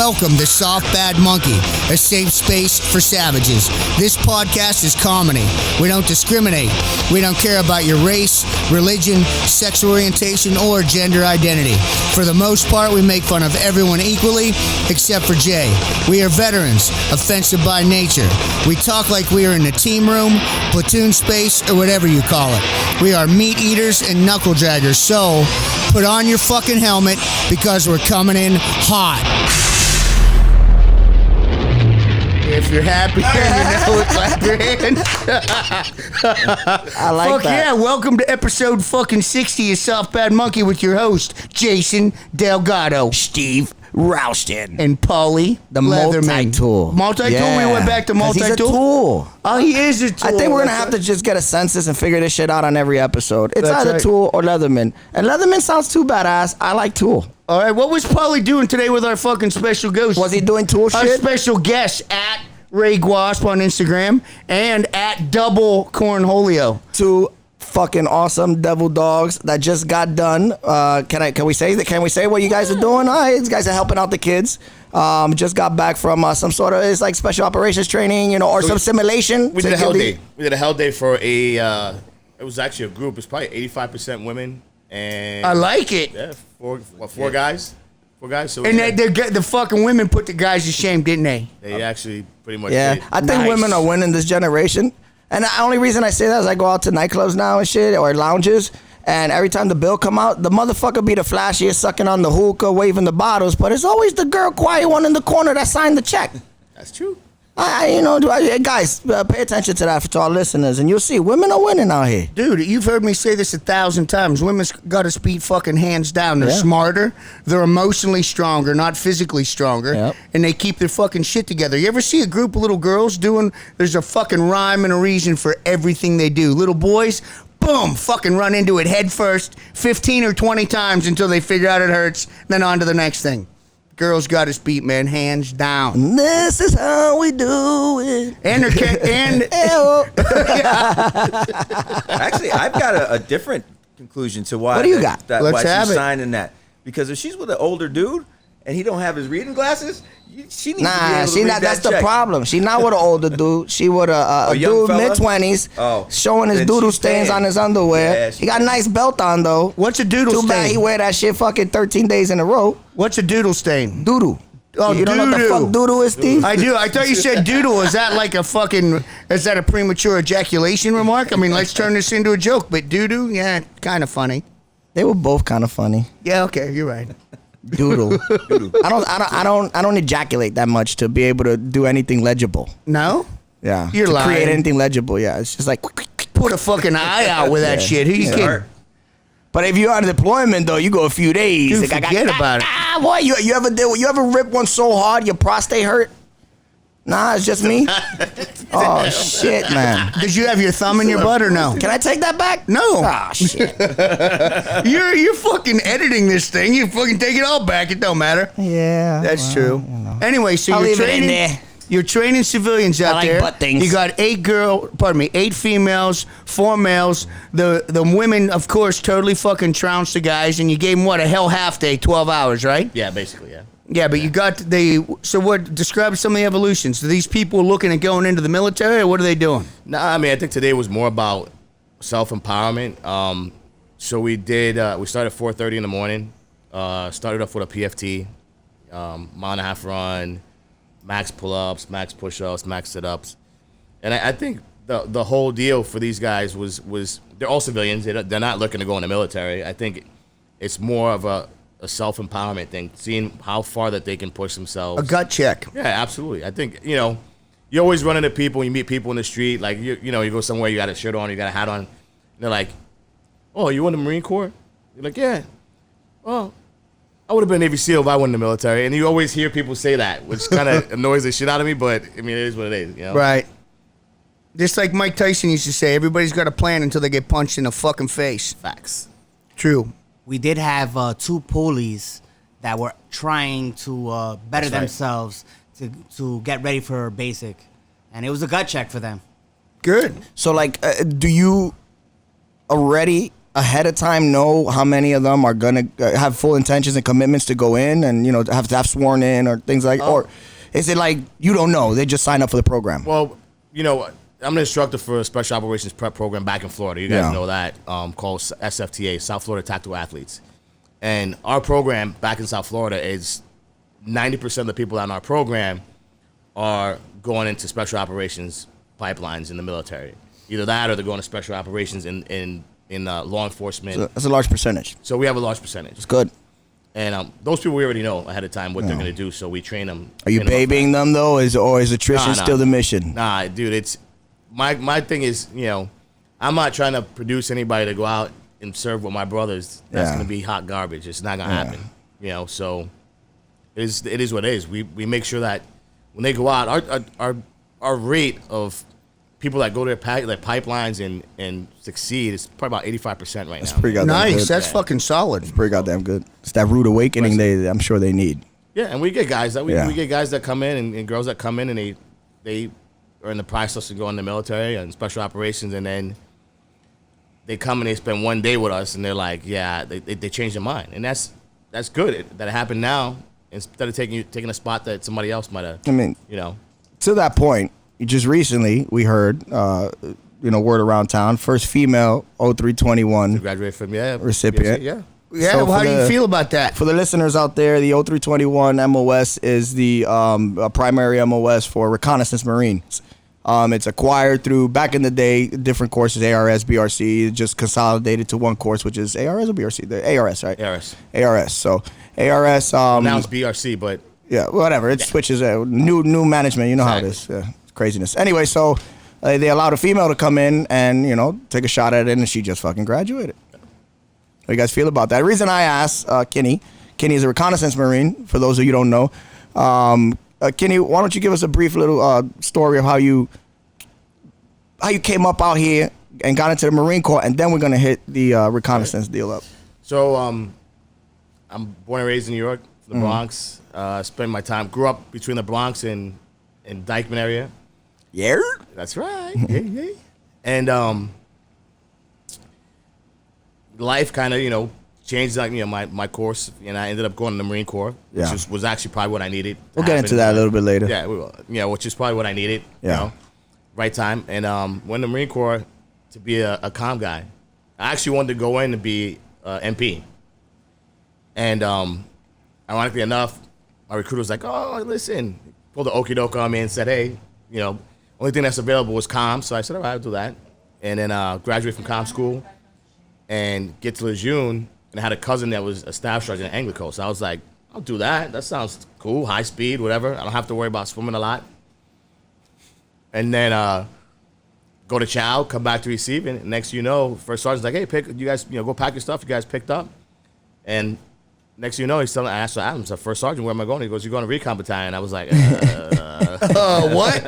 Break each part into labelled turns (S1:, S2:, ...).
S1: Welcome to Soft Bad Monkey, a safe space for savages. This podcast is comedy. We don't discriminate. We don't care about your race, religion, sexual orientation, or gender identity. For the most part, we make fun of everyone equally, except for Jay. We are veterans, offensive by nature. We talk like we are in the team room, platoon space, or whatever you call it. We are meat eaters and knuckle draggers, so put on your fucking helmet because we're coming in hot. If you're happy, you know it, clap your hands.
S2: I like that.
S1: Yeah, welcome to episode fucking 60 of Soft Bad Monkey with your host, Jason Delgado,
S2: Steve Rouston,
S1: and Paulie,
S2: the
S1: Leatherman.
S2: multi-tool.
S1: Multi-tool? We went back to multi-tool?
S2: He's a tool.
S1: Oh, he is a tool.
S2: I think we're going to have to just get a census and figure this shit out on every episode. It's
S1: That's
S2: either
S1: right.
S2: Tool or Leatherman. And Leatherman sounds too badass. I like Tool.
S1: All right, what was Paulie doing today with our fucking special ghost?
S2: Was he doing Tool
S1: Our
S2: shit?
S1: special guest at Ray Guasp on Instagram and at Double Cornholio.
S2: Two fucking awesome devil dogs that just got done. Can we say what you guys are doing? These guys are helping out the kids. Just got back from some sort of, it's like special operations training, you know, or some simulation.
S3: We did a hell day. We did a hell day for it was actually a group. It's probably 85% women. And
S1: I like it.
S3: Yeah, four guys. Four guys. So
S1: And the fucking women put the guys to shame, didn't they?
S3: they actually pretty much
S2: Yeah,
S3: did.
S2: I think women are winning this generation. And the only reason I say that is I go out to nightclubs now and shit, or lounges, and every time the bill come out, the motherfucker be the flashiest, sucking on the hookah, waving the bottles, but it's always the girl, quiet one in the corner that signed the check.
S3: That's true.
S2: Guys, pay attention to that to our listeners, and you'll see women are winning out here.
S1: Dude, you've heard me say this 1,000 times. Women's got us beat fucking hands down. They're smarter. They're emotionally stronger, not physically stronger.
S2: Yep.
S1: And they keep their fucking shit together. You ever see a group of little girls there's a fucking rhyme and a reason for everything they do. Little boys, boom, fucking run into it head first 15 or 20 times until they figure out it hurts, then on to the next thing. Girls got us beat, man, hands down.
S2: This is how we do it.
S4: Actually, I've got a different conclusion to why.
S2: What do you got?
S1: Let's have
S4: she's
S1: it.
S4: signing that. Because if she's with an older dude and he don't have his reading glasses, she needs to be able to read
S2: that's
S4: that
S2: the
S4: check.
S2: problem. She not with an older dude. She with a
S4: young
S2: dude
S4: fella?
S2: mid-20s, showing his
S4: Then
S2: doodle
S4: she's
S2: stains
S4: paying.
S2: on his underwear.
S4: Yeah,
S2: He got a nice belt on though.
S1: What's a doodle
S2: Too
S1: stain?
S2: bad he wear that shit fucking 13 days in a row.
S1: What's a doodle stain?
S2: Doodle.
S1: Oh,
S2: You don't know what the
S1: doo-doo.
S2: fuck doodle is, Steve?
S1: I do. I thought you said doodle. Is that like is that a premature ejaculation remark? I mean, let's turn this into a joke, but doo-doo, yeah, kind of funny.
S2: They were both kind of funny.
S1: Yeah, okay, you're right.
S2: Doodle. I don't ejaculate that much to be able to do anything legible.
S1: No?
S2: Yeah.
S1: You're
S2: to
S1: lying.
S2: create anything legible, yeah. It's just like.
S1: Put a fucking eye out with that shit. Who you kidding?
S2: But if you're on deployment though, you go a few days.
S1: Dude, forget about it.
S2: Boy, you ever rip one so hard your prostate hurt? Nah, it's just me. Oh shit, man.
S1: Did you have your thumb in your butt or no?
S2: Can I take that back?
S1: No.
S2: Ah, shit.
S1: You're fucking editing this thing. You fucking take it all back. It don't matter.
S2: Yeah.
S1: That's true.
S2: You know.
S1: Anyway, so
S2: I'll
S1: you're
S2: leave it in
S1: training.
S2: there.
S1: You're training civilians out
S2: like
S1: there.
S2: butt things.
S1: You got 8 females, 4 males. The women, of course, totally fucking trounced the guys, and you gave them, what, a hell half day, 12 hours, right?
S3: Yeah, basically, yeah.
S1: Yeah, but you got so what, describe some of the evolutions. Are these people looking at going into the military, or what are they doing?
S3: Nah, I mean, I think today was more about self-empowerment. So we started at 4:30 in the morning. Started off with a PFT, mile and a half run, max pull-ups, max push-ups, max sit-ups. And I think the whole deal for these guys was they're all civilians. They're not looking to go in the military. I think it's more of a self-empowerment thing, seeing how far that they can push themselves.
S1: A gut check.
S3: Yeah, absolutely. I think, you always run into people, you meet people in the street, like, you go somewhere, you got a shirt on, you got a hat on, and they're like, oh, you in the Marine Corps? You're like, yeah. Well, I would have been Navy SEAL if I went in the military. And you always hear people say that, which kind of annoys the shit out of me, but, I mean, it is what it is,
S1: Right. Just like Mike Tyson used to say, everybody's got a plan until they get punched in the fucking face.
S3: Facts.
S1: True.
S5: We did have 2 police that were trying to better
S3: That's right.
S5: themselves to get ready for basic, and it was a gut check for them.
S1: Good.
S2: So like, do you already ahead of time know how many of them are gonna have full intentions and commitments to go in, and have to have sworn in or things like, or is it like you don't know, they just sign up for the program?
S3: Well, I'm an instructor for a special operations prep program back in Florida. You guys know that, called SFTA, South Florida Tactical Athletes. And our program back in South Florida is 90% of the people in our program are going into special operations pipelines in the military. Either that or they're going to special operations in law enforcement.
S2: So that's a large percentage.
S3: So we have a large percentage.
S2: It's good.
S3: And those people we already know ahead of time what they're going to do, so we train them.
S2: Are you babying them though, or is attrition still the mission?
S3: Nah, dude, it's my thing is, I'm not trying to produce anybody to go out and serve with my brothers. That's going to be hot garbage. It's not going to happen. So it is what it is. We make sure that when they go out, our rate of people that go to their pipelines and succeed is probably about 85% right now.
S2: That's pretty goddamn
S1: Nice.
S2: good.
S1: That's fucking solid.
S2: It's pretty goddamn good. It's that rude awakening I'm sure they need.
S3: Yeah, and we get guys that we get guys that come in and girls that come in and they are in the process of going in the military and special operations, and then they come and they spend one day with us and they're like, they change their mind, and that's good that it happened now instead of taking a spot that somebody else might have.
S2: I mean,
S3: to
S2: that point, just recently we heard, word around town, first female 0321
S3: graduate from
S2: recipient.
S3: Yeah.
S1: Yeah,
S2: So
S1: how do you feel about that?
S2: For the listeners out there, the 0321 MOS is the primary MOS for Reconnaissance Marine. It's acquired through, back in the day, different courses, ARS, BRC, just consolidated to one course, which is ARS or BRC? The ARS, right? ARS. So ARS.
S3: Now it's BRC, but.
S2: Yeah, whatever. It switches. New management. You know how it is. Yeah, it's craziness. Anyway, so they allowed a female to come in and, take a shot at it, and she just fucking graduated. How you guys feel about that? The reason I asked Kini is a reconnaissance Marine, for those of you who don't know. Kini, why don't you give us a brief little story of how you came up out here and got into the Marine Corps, and then we're going to hit the reconnaissance deal up.
S3: So I'm born and raised in New York, the Bronx. Spent my time, grew up between the Bronx and Dykeman area.
S2: Yeah?
S3: That's right. yeah. And life kind of, changed my course, and I ended up going to the Marine Corps, which was actually probably what I needed.
S2: We'll get into that a little bit later.
S3: Yeah, we will. Which is probably what I needed. Right time. And went to the Marine Corps to be a comm guy. I actually wanted to go in to be MP. And ironically enough, my recruiter was like, "Oh, listen," pulled the okie doke on me and said, "Hey, only thing that's available was comm." So I said, "All right, I'll do that." And then graduate from comm school and get to Lejeune, and I had a cousin that was a staff sergeant at Anglico. So I was like, I'll do that. That sounds cool, high speed, whatever. I don't have to worry about swimming a lot. And then go to chow, come back to receiving. And next thing you know, first sergeant's like, "Hey, you guys, go pack your stuff. You guys picked up." And next thing you know, he's telling, I asked Adams, the first sergeant, "Where am I going?" He goes, "You're going to Recon Battalion." I was like,
S1: What?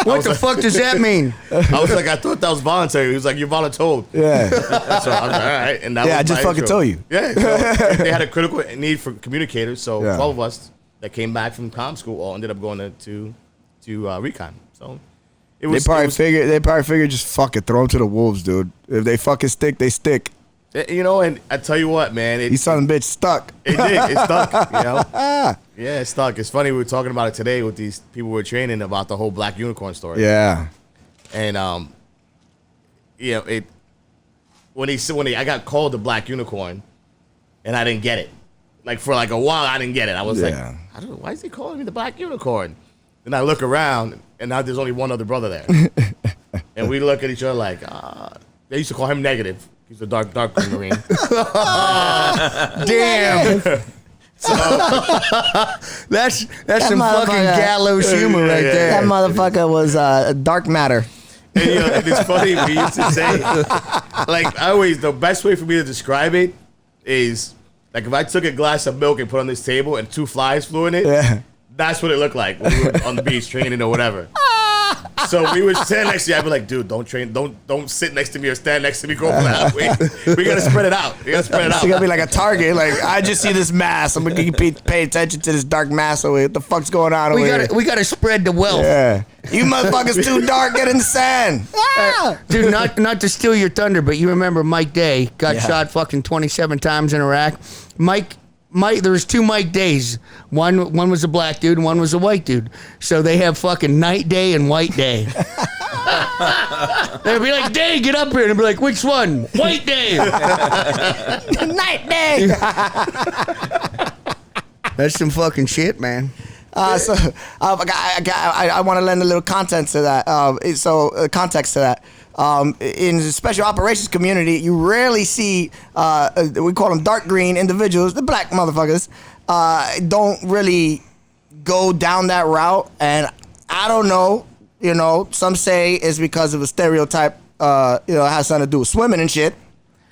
S1: What the fuck does that mean?
S3: I was like, "I thought that was voluntary." He was like, "You're voluntold."
S2: Yeah.
S3: So I was like, all right. And that was
S2: I just
S3: my
S2: fucking
S3: intro.
S2: told you.
S3: Yeah. So they had a critical need for communicators. So 12 of us that came back from comm school all ended up going to Recon. So it was.
S2: They probably figured just fuck it, throw them to the wolves, dude. If they fucking stick, they stick.
S3: And I tell you what, man.
S2: These son of a bitch stuck.
S3: It did. It stuck, Yeah, it stuck. It's funny, we were talking about it today with these people we were training about the whole black unicorn story.
S2: Yeah.
S3: And, when I got called the black unicorn, and I didn't get it. Like, for like a while, I didn't get it. I was like, I don't know, why is he calling me the black unicorn? Then I look around, and now there's only one other brother there. And we look at each other like, they used to call him Negative. He's a dark Marine.
S1: Damn. So, that's some fucking gallows humor right there.
S2: That motherfucker was dark matter.
S3: And, it's funny, we used to say, like, the best way for me to describe it is, like, if I took a glass of milk and put it on this table and 2 flies flew in it, that's what it looked like when we were on the beach training or whatever. So we would stand next to you. I'd be like, "Dude, don't sit next to me or stand next to me. Go for that. We gotta spread it out. It's
S2: gonna be like a target. Like, I just see this mass. I'm gonna pay attention to this dark mass over here. What the fuck's going on over here?
S1: We gotta spread the wealth.
S2: Yeah. You motherfuckers too dark. Get in the sand. Ah!
S1: Dude, not to steal your thunder, but you remember Mike Day got
S2: Yeah.
S1: shot fucking 27 times in Iraq. Mike, there was 2 Mike Days. One was a black dude and one was a white dude. So they have fucking Night Day and White Day. They'd be like, Day, get up here. And I'd be like, which one? White Day.
S2: Night day.
S1: That's some fucking shit, man.
S2: I want to lend a little context to that. Context to that. In the special operations community, you rarely see, we call them dark green individuals, the black motherfuckers, don't really go down that route. And I don't know, some say it's because of a stereotype, it has something to do with swimming and shit.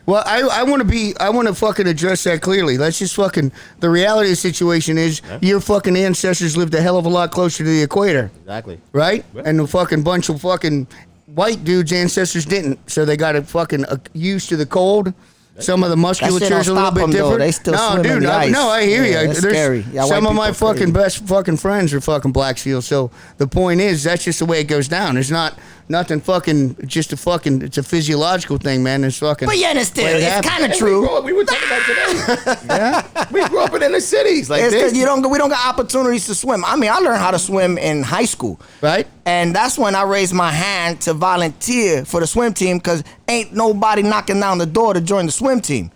S1: Well, I want to fucking address that clearly. Let's just fucking, the reality of the situation is your fucking ancestors lived a hell of a lot closer to the equator.
S3: Exactly.
S1: Right?
S3: Yeah.
S1: And the fucking bunch of fucking white dudes' ancestors didn't. So they got fucking used to the cold. Some of the musculature is a little bit different.
S2: They still swim
S1: dude,
S2: in the ice.
S1: I hear you.
S2: It's scary. Yeah,
S1: some
S2: white
S1: of my
S2: people are
S1: fucking
S2: crazy.
S1: best fucking friends are fucking black seals. So the point is, that's just the way it goes down. There's not nothing fucking, just a fucking, it's a physiological thing, man. It's fucking.
S2: But yeah, it's kind of
S3: And
S2: true.
S3: we were talking about today. Yeah. We grew up in the cities like
S2: It's
S3: this.
S2: 'cause we don't got opportunities to swim. I mean, I learned how to swim in high school.
S1: Right?
S2: And that's when I raised my hand to volunteer for the swim team because ain't nobody knocking down the door to join the swim team.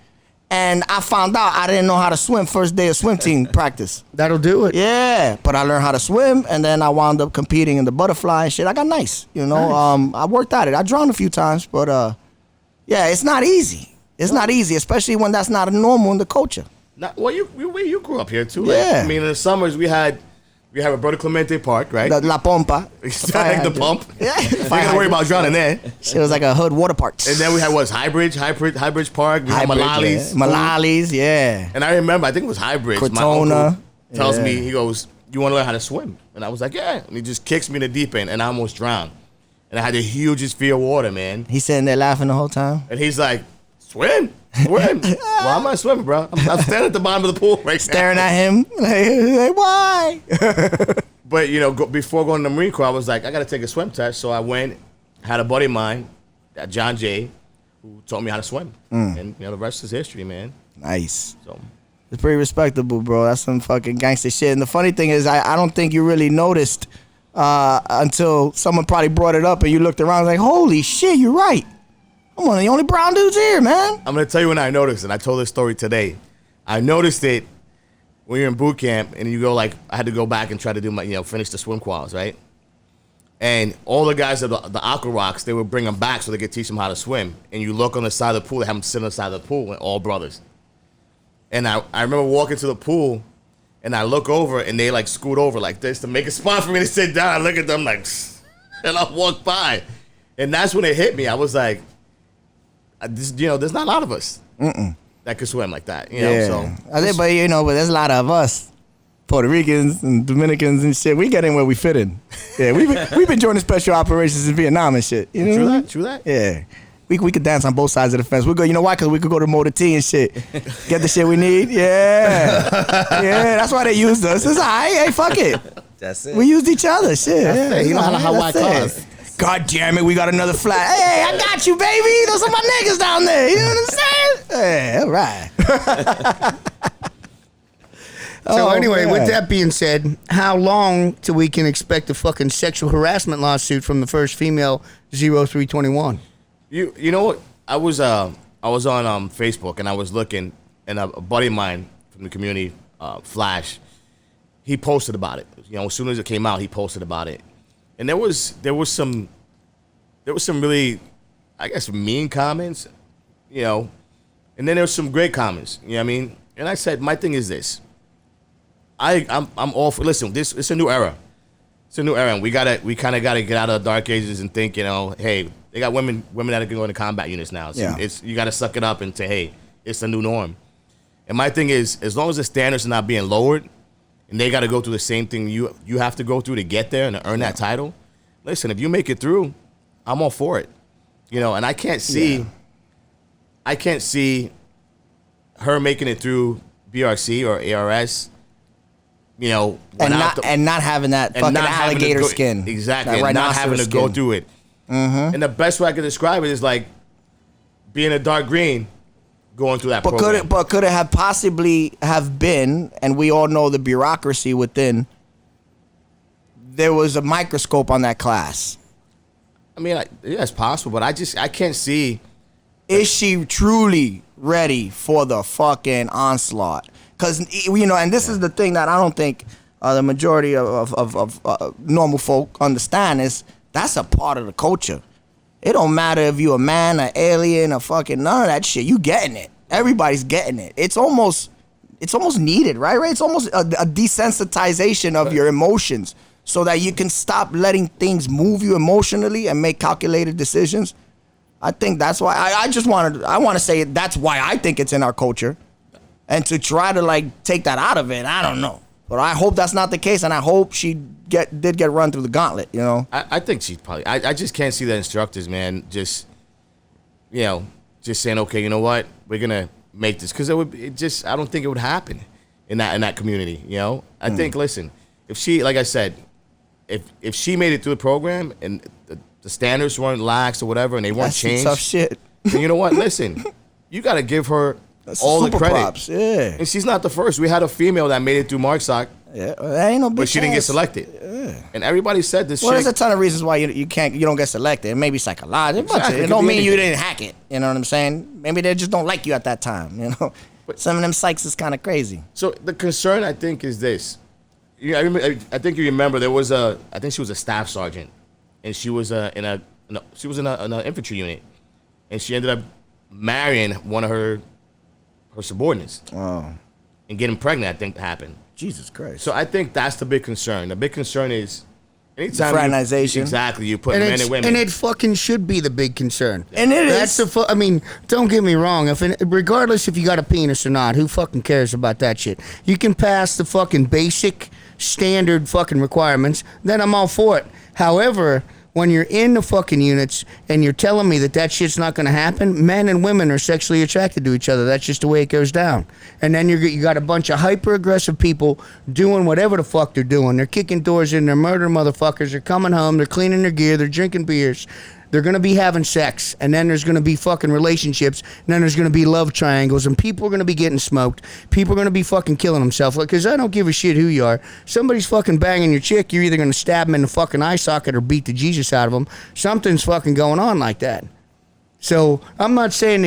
S2: And I found out I didn't know how to swim first day of swim team practice.
S1: That'll do it.
S2: Yeah, but I learned how to swim, and then I wound up competing in the butterfly and shit. I got nice, I worked at it. I drowned a few times, but yeah, it's not easy. It's not easy, especially when that's not a normal in the culture.
S3: Well, you grew up here too.
S2: Yeah.
S3: I mean, in the summers we have a Brother Clemente Park, right?
S2: La Pompa.
S3: Like the pump.
S2: Yeah.
S3: You gotta worry about drowning there.
S2: It was like a hood water park.
S3: And then we had High Bridge Park. We had Malali's.
S2: Malali's, yeah.
S3: And I remember, I think it was High Bridge. My
S2: Crotona.
S3: uncle tells
S2: Yeah.
S3: me, he goes, "You want to learn how to swim?" And I was like, "Yeah." And he just kicks me in the deep end, and I almost drowned. And I had the hugest fear of water, man.
S2: He's sitting there laughing the whole time.
S3: And he's like, "Swim." Well, I'm not swimming, bro. I'm standing at the bottom of the pool right
S2: Staring
S3: now.
S2: at him. Like, why?
S3: But, before going to the Marine Corps, I was like, I got to take a swim test. So I went, had a buddy of mine, John Jay, who taught me how to swim. And, the rest is history, man.
S2: Nice.
S3: So
S2: It's pretty respectable, bro. That's some fucking gangster shit. And the funny thing is, I don't think you really noticed until someone probably brought it up and you looked around like, holy shit, you're right. I'm one of the only brown dudes here, man.
S3: I'm going to tell you when I noticed it. I told this story today. I noticed it when you're in boot camp and you go I had to go back and try to do my, finish the swim quals, right? And all the guys at the Aqua Rocks, they would bring them back so they could teach them how to swim. And you look on the side of the pool, they have them sit on the side of the pool, and all brothers. And I remember walking to the pool, and I look over, and they scoot over like this to make a spot for me to sit down. I look at them and I walk by. And that's when it hit me. I was like, there's not a lot of us that could swim like that. So
S2: I think, but there's a lot of us, Puerto Ricans and Dominicans and shit. We get in where we fit in. Yeah, we've been joining special operations in Vietnam and shit. You know
S3: True that.
S2: Yeah. We could dance on both sides of the fence. We go, you know why? Because we could go to Motor T and shit. Get the shit we need. Yeah. Yeah, that's why they used us. It's all right. Hey, fuck it.
S4: That's it.
S2: We used each other. Shit. Yeah,
S3: it. You know how to
S2: that's
S3: Hawaii
S2: it.
S3: cars.
S2: God damn it, we got another flat. Hey, I got you, baby. Those are my niggas down there. You know what I'm saying? Hey, all right.
S1: So anyway,
S2: man.
S1: with that being said, how long till we can expect a fucking sexual harassment lawsuit from the first female 0321?
S3: You know what? I was on Facebook and I was looking, and a buddy of mine from the community, Flash, he posted about it. As soon as it came out, he posted about it, and there was some really, I guess, mean comments, and then there was some great comments. You know what I mean? And I said, my thing is this. I'm all for, listen, it's a new era. It's a new era, and we kind of gotta get out of the dark ages and think, hey, they got women that are going to combat units now. So
S2: Yeah.
S3: you gotta suck it up and say, hey, it's the new norm. And my thing is, as long as the standards are not being lowered, and they got to go through the same thing you have to go through to get there and to earn that title. Listen, if you make it through, I'm all for it. And I can't see her making it through BRC or ARS you know,
S2: and not having that fucking alligator skin.
S3: Exactly. And not having to go through it. Mm-hmm. And the best way I can describe it is like being a dark green going through that program.
S2: Could it have possibly have been, and we all know the bureaucracy within, there was a microscope on that class.
S3: I mean, yeah, it's possible, but I can't see.
S2: Is she truly ready for the fucking onslaught? Because, you know, and this is the thing that I don't think the majority of normal folk understand is that's a part of the culture. It don't matter if you a man, an alien, a fucking none of that shit. You getting it. Everybody's getting it. It's almost needed, right? It's almost a desensitization of your emotions so that you can stop letting things move you emotionally and make calculated decisions. I think that's why I want to say that's why I think it's in our culture. And to try to like take that out of it, I don't know. But I hope that's not the case, and I hope she did get run through the gauntlet, you know?
S3: I think she's probably... I just can't see the instructors, man, just saying, okay, you know what? We're going to make this. Because I don't think it would happen in that community, you know? I think, listen, if she, like I said, if she made it through the program and the standards weren't lax or whatever and they weren't changed...
S2: That's some tough shit.
S3: Then you know what? Listen, you got to give her... That's all the credit.
S2: Props, yeah.
S3: And she's not the first. We had a female that made it through MARCSOC.
S2: Yeah, that ain't no big
S3: but she didn't get selected.
S2: Yeah.
S3: And everybody said this
S2: shit. Well, there's a ton of reasons why you don't get selected. Maybe psychological. Exactly. It don't mean you didn't hack it. You know what I'm saying? Maybe they just don't like you at that time, you know? But some of them psychs is kind of crazy.
S3: So the concern, I think, is this. I think you remember there was I think she was a staff sergeant. And she was in an infantry unit. And she ended up marrying one of her subordinates.
S2: Oh.
S3: And getting pregnant, I think, happened.
S2: Jesus Christ.
S3: So I think that's the big concern. The big concern is anytime
S2: fraternization.
S3: Exactly. You put men and women.
S1: And it fucking should be the big concern.
S2: And it
S1: is. I mean, don't get me wrong. Regardless if you got a penis or not, who fucking cares about that shit? You can pass the fucking basic standard fucking requirements, then I'm all for it. However, when you're in the fucking units and you're telling me that shit's not going to happen, men and women are sexually attracted to each other. That's just the way it goes down. And then you got a bunch of hyper-aggressive people doing whatever the fuck they're doing. They're kicking doors in, they're murdering motherfuckers, they're coming home, they're cleaning their gear, they're drinking beers. They're going to be having sex, and then there's going to be fucking relationships, and then there's going to be love triangles, and people are going to be getting smoked. People are going to be fucking killing themselves. Because I don't give a shit who you are. Somebody's fucking banging your chick, you're either going to stab them in the fucking eye socket or beat the Jesus out of them. Something's fucking going on like that. So I'm not saying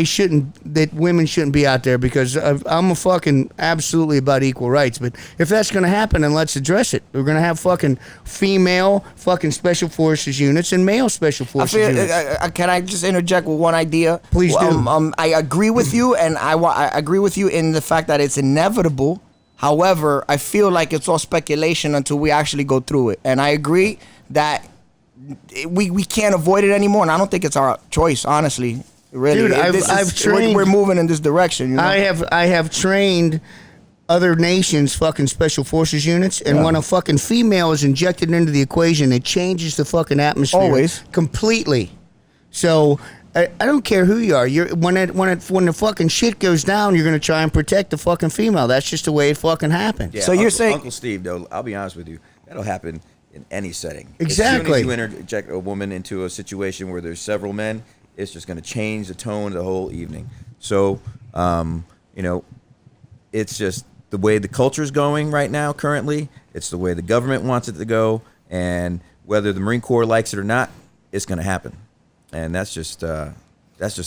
S1: that women shouldn't be out there, because I'm a fucking absolutely about equal rights. But if that's going to happen, then let's address it. We're going to have fucking female fucking special forces units and male special forces units.
S2: Can I just interject with one idea?
S1: Please do.
S2: I agree with you, and I agree with you in the fact that it's inevitable. However, I feel like it's all speculation until we actually go through it. And I agree that we can't avoid it anymore, and I don't think it's our choice, honestly. Really,
S1: dude, I've trained.
S2: We're moving in this direction. You know?
S1: I have trained other nations' fucking special forces units, and when a fucking female is injected into the equation, it changes the fucking atmosphere
S2: always
S1: completely. So I don't care who you are. When the fucking shit goes down, you're gonna try and protect the fucking female. That's just the way it fucking happens.
S4: Yeah,
S2: so you're saying,
S4: Uncle Steve, though, I'll be honest with you, that'll happen in any setting.
S1: Exactly.
S4: As soon as you interject a woman into a situation where there's several men, it's just going to change the tone of the whole evening. So, it's just the way the culture is going right now currently. It's the way the government wants it to go. And whether the Marine Corps likes it or not, it's going to happen. And that's just the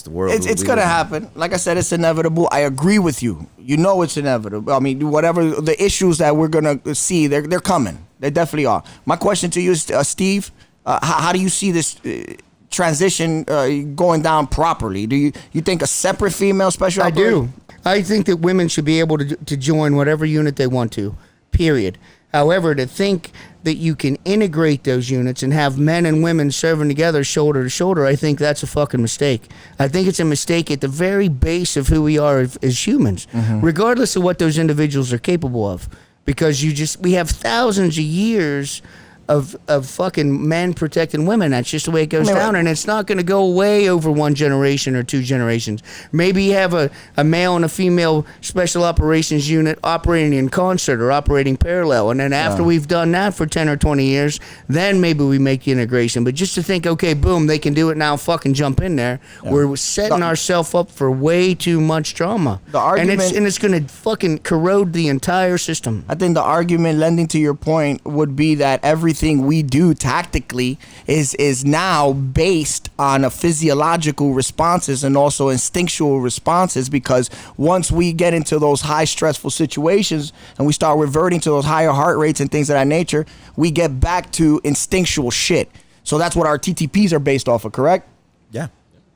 S4: world.
S2: It's going to happen. Like I said, it's inevitable. I agree with you. You know it's inevitable. I mean, whatever the issues that we're going to see, they're coming. They definitely are. My question to you is, Steve, how do you see this transition going down properly? Do you think a separate female special operation?
S1: I do. I think that women should be able to join whatever unit they want to, period. However, to think that you can integrate those units and have men and women serving together shoulder to shoulder, I think that's a fucking mistake. I think it's a mistake at the very base of who we are as humans, regardless of what those individuals are capable of. Because we have thousands of years of fucking men protecting women. That's just the way it goes down, and it's not going to go away over one generation or two generations. Maybe you have a male and a female special operations unit operating in concert or operating parallel, and then after we've done that for 10 or 20 years, then maybe we make the integration. But just to think, okay, boom, they can do it now, fucking jump in there, we're setting ourselves up for way too much trauma.
S2: The argument,
S1: and it's going to fucking corrode the entire system.
S2: I think the argument, lending to your point, would be that everything we do tactically is now based on a physiological responses and also instinctual responses, because once we get into those high stressful situations and we start reverting to those higher heart rates and things of that nature, we get back to instinctual shit. So that's what our TTPs are based off of, correct?
S4: Yeah.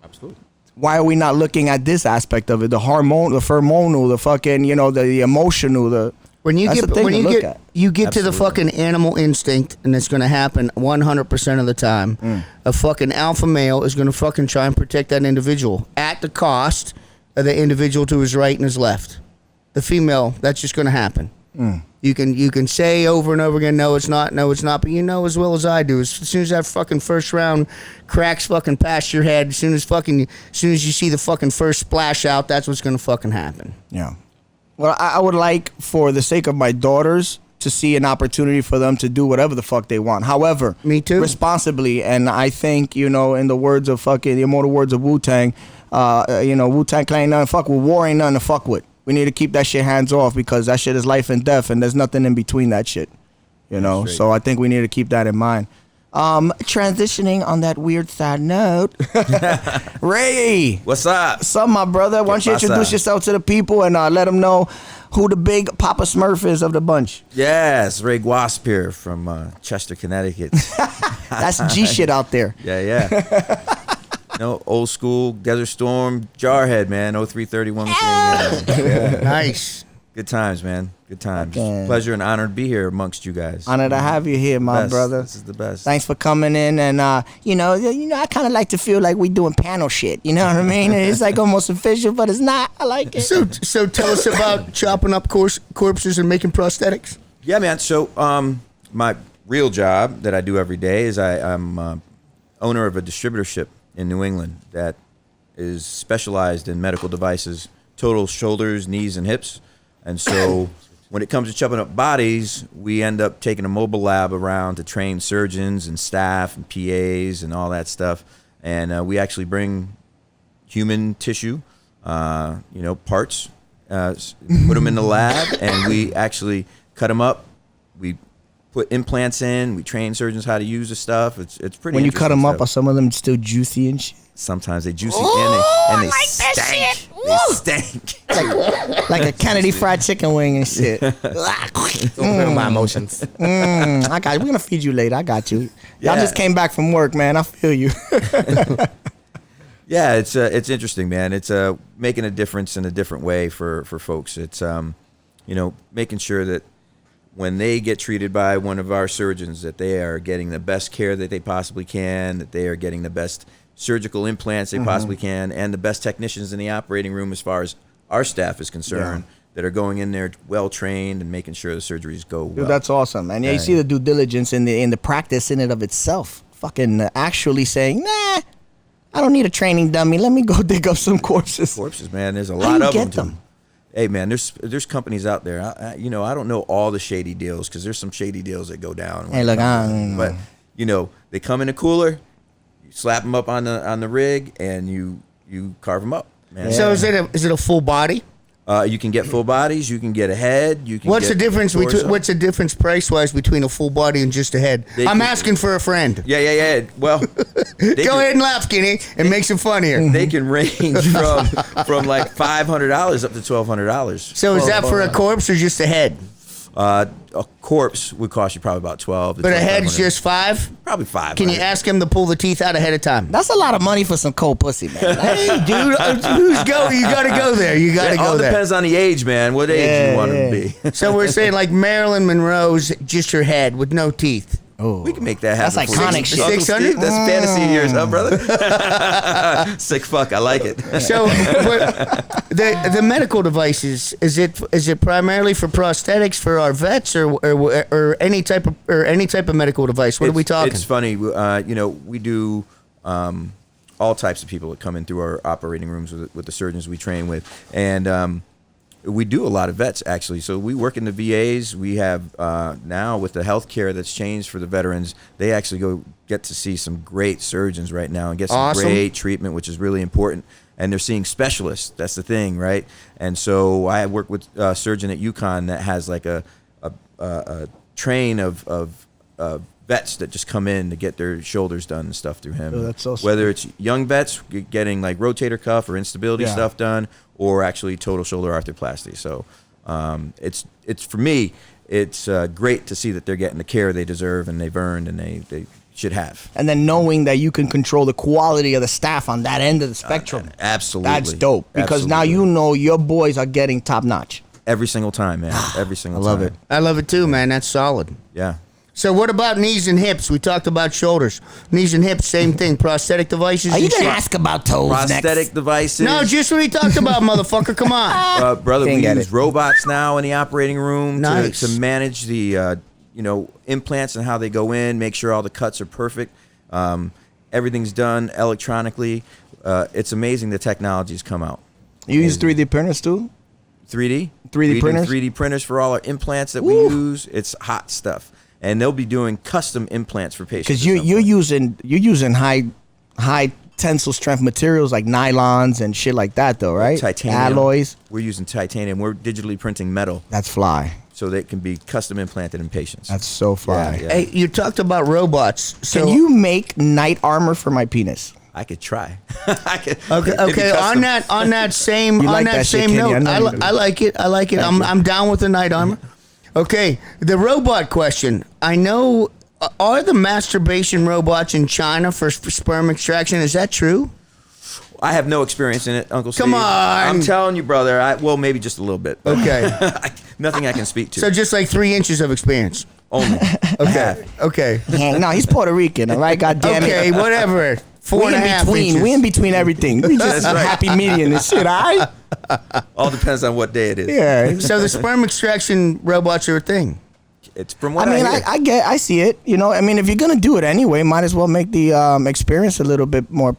S3: Absolutely.
S2: Why are we not looking at this aspect of it? The pheromonal, the fucking, the emotional,
S1: When you get to the
S4: Absolutely.
S1: fucking animal instinct, and it's going to happen 100% of the time, a fucking alpha male is going to fucking try and protect that individual at the cost of the individual to his right and his left. The female, that's just going to happen. You can say over and over again, no, it's not, but you know as well as I do, as soon as that fucking first round cracks fucking past your head, as soon as you see the fucking first splash out, that's what's going to fucking happen.
S2: Yeah. Well, I would like, for the sake of my daughters, to see an opportunity for them to do whatever the fuck they want. However,
S1: Me too.
S2: responsibly. And I think, in the words of fucking, the immortal words of Wu-Tang, Wu-Tang Clan ain't nothing to fuck with, war ain't nothing to fuck with. We need to keep that shit hands off, because that shit is life and death, and there's nothing in between that shit. So I think we need to keep that in mind. Transitioning on that weird sad note, Ray,
S4: What's up?
S2: what's up, my brother? Why don't you introduce yourself to the people and let them know who the big Papa Smurf is of the bunch?
S4: Yes, Ray Guasp here from Chester, Connecticut.
S2: That's G shit out there.
S4: Yeah. Old school Desert Storm Jarhead, man. 0331. Yeah.
S1: Nice.
S4: Good times, man. Good times.
S2: Okay.
S4: Pleasure and honor to be here amongst you guys.
S2: Honor to have you here, my
S4: Best.
S2: brother.
S4: This is the best.
S2: Thanks for coming in, and I kind of like to feel like we doing panel shit. You know what I mean? It's like almost official, but it's not. I like it.
S1: So tell us about chopping up corpses and making prosthetics.
S4: Yeah, man. So my real job that I do every day is I'm owner of a distributorship in New England that is specialized in medical devices, total shoulders, knees, and hips. And so when it comes to chopping up bodies, we end up taking a mobile lab around to train surgeons and staff and PAs and all that stuff. And we actually bring human tissue, parts, put them in the lab, and we actually cut them up. We put implants in. We train surgeons how to use the stuff. It's pretty.
S2: When you cut them
S4: interesting
S2: up,
S4: stuff.
S2: are some of them still juicy and shit?
S4: Sometimes they juicy and they
S2: like that
S4: stank.
S2: shit.
S4: They stink.
S2: Like a Kennedy fried chicken wing and shit.
S3: Don't feel my emotions.
S2: I got you. We're gonna feed you later. I got you. Y'all
S4: Yeah.
S2: just came back from work, man. I feel you.
S4: Yeah, it's interesting, man. It's making a difference in a different way for folks. It's making sure that when they get treated by one of our surgeons, that they are getting the best care that they possibly can, that they are getting the best surgical implants they possibly can, and the best technicians in the operating room as far as our staff is concerned, that are going in there well trained and making sure the surgeries go well.
S2: Dude, that's awesome. And you see the due diligence in the practice in it of itself. Fucking actually saying, nah, I don't need a training dummy. Let me go dig up some corpses.
S4: Corpses, man. There's a
S2: How
S4: lot
S2: you
S4: of
S2: get
S4: them.
S2: them?
S4: Hey, man, there's companies out there. I don't know all the shady deals, because there's some shady deals that go down.
S2: Hey, look,
S4: But they come in a cooler, you slap them up on the rig, and you carve them up, man.
S1: So is it a full body?
S4: You can get full bodies. You can get a head. You can.
S1: What's the
S4: get
S1: difference
S4: torso.
S1: What's the difference price wise between a full body and just a head? I'm asking for a friend.
S4: Yeah. Well,
S1: Go ahead and laugh, Kini, and make some fun here.
S4: They can range from like $500 up to $1,200.
S1: So is that for a corpse or just a head?
S4: A corpse would cost you probably about $12. to
S1: But a head's
S4: $2,500.
S1: just $5?
S4: probably $5.
S1: Can you ask him to pull the teeth out ahead of time?
S2: That's a lot of money for some cold pussy, man.
S1: Hey, dude, you got to go there. You got to
S4: It
S1: go
S4: all
S1: there.
S4: depends on the age, man. What age you want them to be.
S1: So we're saying like Marilyn Monroe's just her head with no teeth.
S5: Oh,
S4: We can make that happen.
S5: That's
S4: for you.
S5: iconic shit.
S4: Uncle
S3: 600?
S4: Steve, that's fantasy years, huh, brother? Sick fuck. I like it.
S1: So, the medical devices, is it primarily for prosthetics for our vets, or any type of medical device? What are we talking?
S4: It's funny. We do all types of people that come in through our operating rooms with the surgeons we train with, and we do a lot of vets actually. So we work in the VAs. We have now with the healthcare that's changed for the veterans, they actually go get to see some great surgeons right now and get some great treatment, which is really important. And they're seeing specialists. That's the thing, right? And so I work with a surgeon at UConn that has like a train of vets that just come in to get their shoulders done and stuff through him.
S2: Oh, that's so
S4: Whether it's young vets getting like rotator cuff or instability stuff done, or actually total shoulder arthroplasty. So it's for me, it's great to see that they're getting the care they deserve and they've earned and they should have.
S2: And then knowing that you can control the quality of the staff on that end of the spectrum.
S4: Absolutely.
S2: That's dope. Because now you know your boys are getting top notch.
S4: Every single time, man. Every single time.
S2: I love it.
S1: I love it too, man. That's solid.
S4: Yeah.
S1: So what about knees and hips? We talked about shoulders. Knees and hips, same thing. Prosthetic devices.
S2: Are you
S1: and
S2: going to
S1: shit.
S2: ask about toes
S4: Prosthetic
S2: next?
S4: devices.
S1: No, just what he talked about, motherfucker. Come on.
S4: Brother,
S2: Can't
S4: we
S2: get
S4: use
S2: it.
S4: robots now in the operating room
S1: Nice.
S4: to manage the implants and how they go in, make sure all the cuts are perfect. Everything's done electronically. It's amazing the technology's come out.
S2: You use 3D printers too?
S4: 3D?
S2: 3D
S4: We do
S2: printers?
S4: 3D printers for all our implants that we use. It's hot stuff. And they'll be doing custom implants for patients.
S2: Because
S4: at some point.
S2: you're using high tensile strength materials like nylons and shit like that though, right?
S4: Titanium.
S2: Alloys.
S4: We're using titanium. We're digitally printing metal
S2: That's fly.
S4: so they can be custom implanted in patients.
S2: That's so fly.
S4: Yeah.
S1: Hey, you talked about robots. So
S2: Can you make knight armor for my penis?
S4: I could try. I could,
S1: Okay.
S4: it'd be
S1: Okay.
S4: custom.
S1: On that same
S2: You like
S1: that
S2: that shit,
S1: same
S2: Kini. I
S1: note,
S2: know you do.
S1: I like it. I like it. I'm down with the knight armor. Okay. The robot question. I know. Are the masturbation robots in China for sperm extraction? Is that true?
S4: I have no experience in it, Uncle Steve.
S1: Come on.
S4: I'm telling you, brother. Well, maybe just a little bit.
S1: Okay.
S4: Nothing I can speak to.
S1: So just like 3 inches of experience.
S4: Only.
S1: Okay. Okay.
S2: No, he's Puerto Rican, all right? God damn it.
S1: Okay. Whatever. Four
S2: We
S1: and a
S2: in
S1: half
S2: between.
S1: inches.
S2: We in between everything. We just
S4: That's right.
S2: happy median and shit, all right?
S4: All depends on what day it is.
S2: Yeah.
S1: So the sperm extraction robots are a thing.
S4: It's from what
S2: I mean,
S4: hear.
S2: I see it. You know, I mean, if you're gonna do it anyway, might as well make the experience a little bit more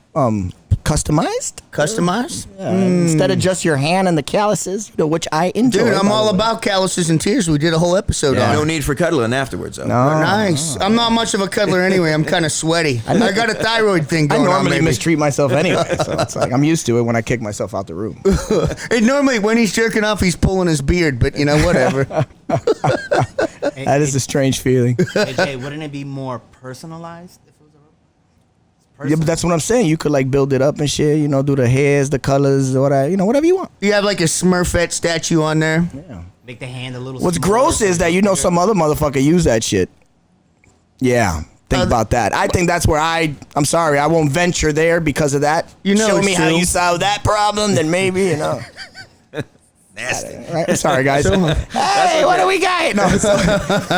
S2: customized.
S1: Customized?
S2: Instead of just your hand and the calluses, which I enjoy.
S1: Dude, I'm
S2: by
S1: all
S2: the way.
S1: about calluses and tears. We did a whole episode on
S4: No
S1: it.
S4: need for cuddling afterwards, though.
S2: No.
S1: Nice. I'm not much of a cuddler anyway. I'm kind of sweaty. I got a thyroid thing
S2: I
S1: going on.
S2: normally
S1: Maybe.
S2: mistreat myself anyway, so it's like I'm used to it when I kick myself out the room.
S1: And normally when he's jerking off, he's pulling his beard, but you know, whatever.
S2: That is a strange feeling.
S5: Hey, Jay, wouldn't it be more personalized if it was a robot?
S2: Yeah, but that's what I'm saying. You could like build it up and shit. You know, do the hairs, the colors, whatever you want.
S1: You have like a Smurfette statue on there.
S2: Yeah.
S5: Make the hand a little.
S2: What's
S5: smaller
S2: gross
S5: so
S2: is that you know some other motherfucker use that shit. Yeah. Think about that. I think that's where I'm sorry, I won't venture there because of that.
S1: You know
S2: Show
S1: it's
S2: me how
S1: true.
S2: you solve that problem, then maybe, you know.
S4: Nasty.
S2: Right? Sorry, guys. Hey, what do we got? No, so,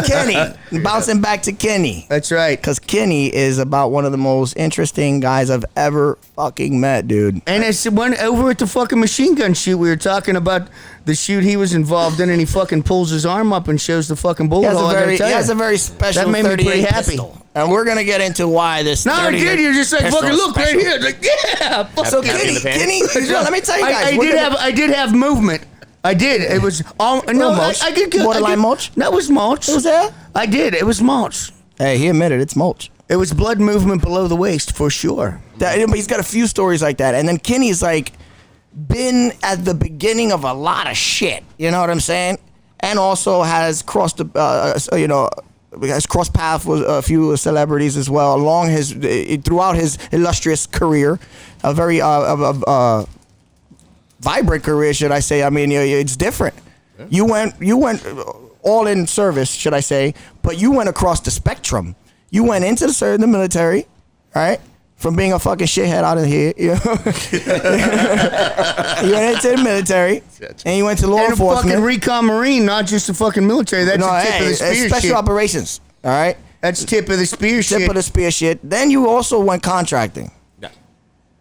S2: Kenny. Bouncing back to Kenny.
S1: That's right.
S2: Because Kenny is about one of the most interesting guys I've ever fucking met, dude.
S1: And it's when over at the fucking machine gun shoot, we were talking about the shoot he was involved in, and he fucking pulls his arm up and shows the fucking
S2: He
S1: bullet
S2: has,
S1: hole. I gotta
S2: he
S1: tell
S2: has
S1: ya.
S2: a very special
S1: That made me
S2: 38
S1: pretty happy.
S2: pistol. And we're going to get into why this
S1: No,
S2: 38
S1: dude, you're just like
S2: pistol
S1: fucking
S2: is
S1: look right
S2: special.
S1: here. Like, yeah. fuck
S2: So
S3: Happy in the pants?
S2: Kenny, let me tell you guys.
S1: I did have movement. I did. It was all no.
S2: mulch.
S1: I could
S2: Borderline mulch?
S1: That was mulch.
S2: It was there?
S1: I did. It was mulch.
S2: Hey, he admitted it's mulch.
S1: It was blood movement below the waist for sure.
S2: But he's got a few stories like that. And then Kenny's like been at the beginning of a lot of shit. You know what I'm saying? And also has crossed has crossed paths with a few celebrities as well along throughout his illustrious career. A very vibrant career, should I say? I mean, it's different. Yeah. You went all in service, should I say? But you went across the spectrum. You went into the military, right? From being a fucking shithead out of here, you know? You went into the military, and you went to law
S1: and
S2: enforcement.
S1: fucking Recon Marine, not just the fucking military. That's the tip of the spear
S2: special
S1: shit.
S2: operations, all right?
S1: That's tip of the spear shit.
S2: Tip of the spear shit. Then you also went contracting.
S3: Yeah.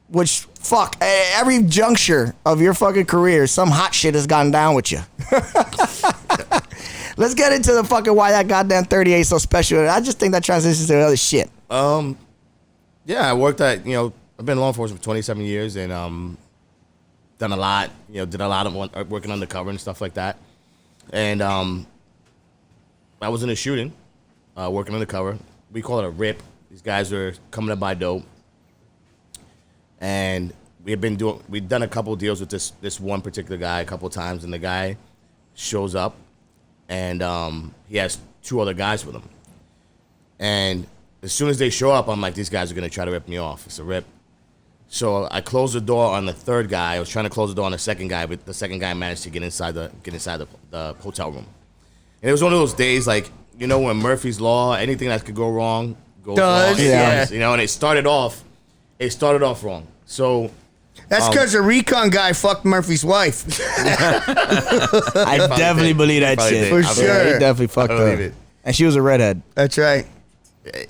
S2: Which, fuck, every juncture of your fucking career, some hot shit has gone down with you. Let's get into the fucking why that goddamn 38 so special. I just think that transitions to other shit.
S3: Yeah, I worked at, I've been in law enforcement for 27 years and done a lot, did a lot of working undercover and stuff like that. And I was in a shooting, working undercover. We call it a rip. These guys were coming to buy dope. And we'd done a couple deals with this one particular guy a couple times, and the guy shows up, and he has 2 other guys with him. And as soon as they show up, I'm like, these guys are gonna try to rip me off. It's a rip. So I closed the door on the third guy. I was trying to close the door on the second guy, but the second guy managed to get inside the hotel room. And it was one of those days, like, when Murphy's Law, anything that could go wrong goes wrong.
S1: Yeah.
S3: And it started off wrong. So
S1: That's because the recon guy fucked Murphy's wife.
S2: I definitely believe that shit.
S1: For sure.
S2: He definitely fucked
S3: believe
S2: her.
S3: it.
S2: And she was a redhead.
S1: That's right.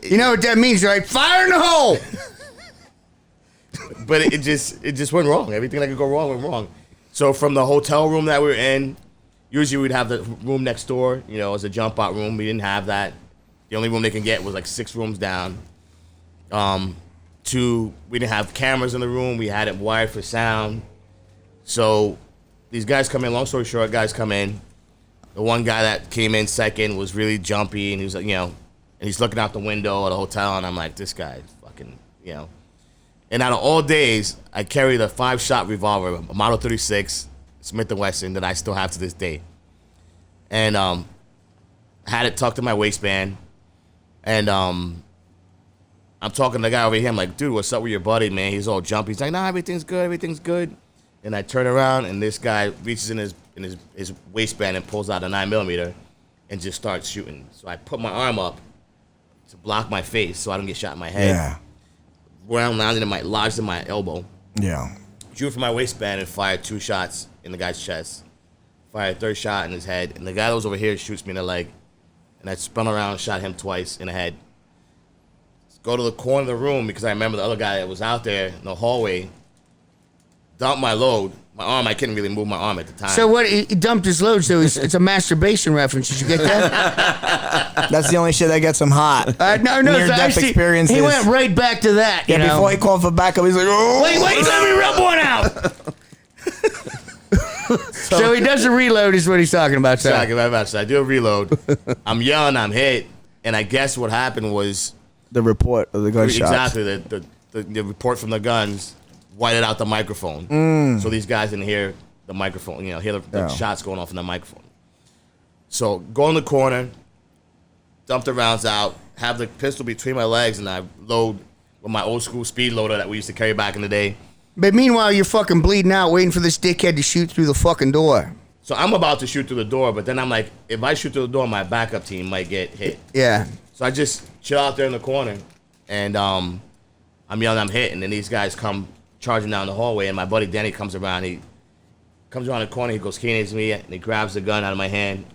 S1: You know what that means, right? Fire in the hole.
S3: But it just went wrong. Everything that could go wrong went wrong. So from the hotel room that we were in, usually we'd have the room next door, as a jump out room. We didn't have that. The only room they can get was like 6 rooms down. We didn't have cameras in the room. We had it wired for sound. So these guys come in. Long story short, guys come in. The one guy that came in second was really jumpy, and he was like, and he's looking out the window of the hotel, and I'm like, this guy is fucking, And out of all days, I carried a 5-shot revolver, a Model 36 Smith & Wesson that I still have to this day. And had it tucked in my waistband. And I'm talking to the guy over here. I'm like, dude, what's up with your buddy, man? He's all jumpy. He's like, nah, everything's good. And I turn around, and this guy reaches in his waistband and pulls out a 9mm and just starts shooting. So I put my arm up to block my face so I don't get shot in my head.
S2: Yeah.
S3: Round lodged in my elbow.
S2: Yeah.
S3: Drew from my waistband and fired 2 shots in the guy's chest. Fired a 3rd shot in his head, and the guy that was over here shoots me in the leg. And I spun around and shot him twice in the head. Go to the corner of the room because I remember the other guy that was out there in the hallway. Dump my load. My arm, I couldn't really move my arm at the time.
S1: So what? He dumped his load, so it's a masturbation reference. Did you get that?
S2: That's the only shit that gets him hot.
S1: No.
S2: Near-death
S1: So
S2: experiences.
S1: he went right back to that.
S2: Yeah, before he called for backup, he's like, oh.
S1: Wait, let me rub one out. So he does a reload is what he's talking about. So
S3: I do a reload. I'm yelling, I'm hit. And I guess what happened was...
S2: The report of the gunshots.
S3: Exactly. The report from the guns whited out the microphone. So these guys didn't hear the microphone, hear the shots going off in the microphone. So go in the corner, dump the rounds out, have the pistol between my legs, and I load with my old school speed loader that we used to carry back in the day.
S1: But meanwhile, you're fucking bleeding out, waiting for this dickhead to shoot through the fucking door.
S3: So I'm about to shoot through the door, but then I'm like, if I shoot through the door, my backup team might get hit.
S1: Yeah.
S3: So I just chill out there in the corner, and I'm yelling, I'm hit, and then these guys come charging down the hallway, and my buddy Danny comes around. He comes around the corner, he goes, Kini to me, and he grabs the gun out of my hand,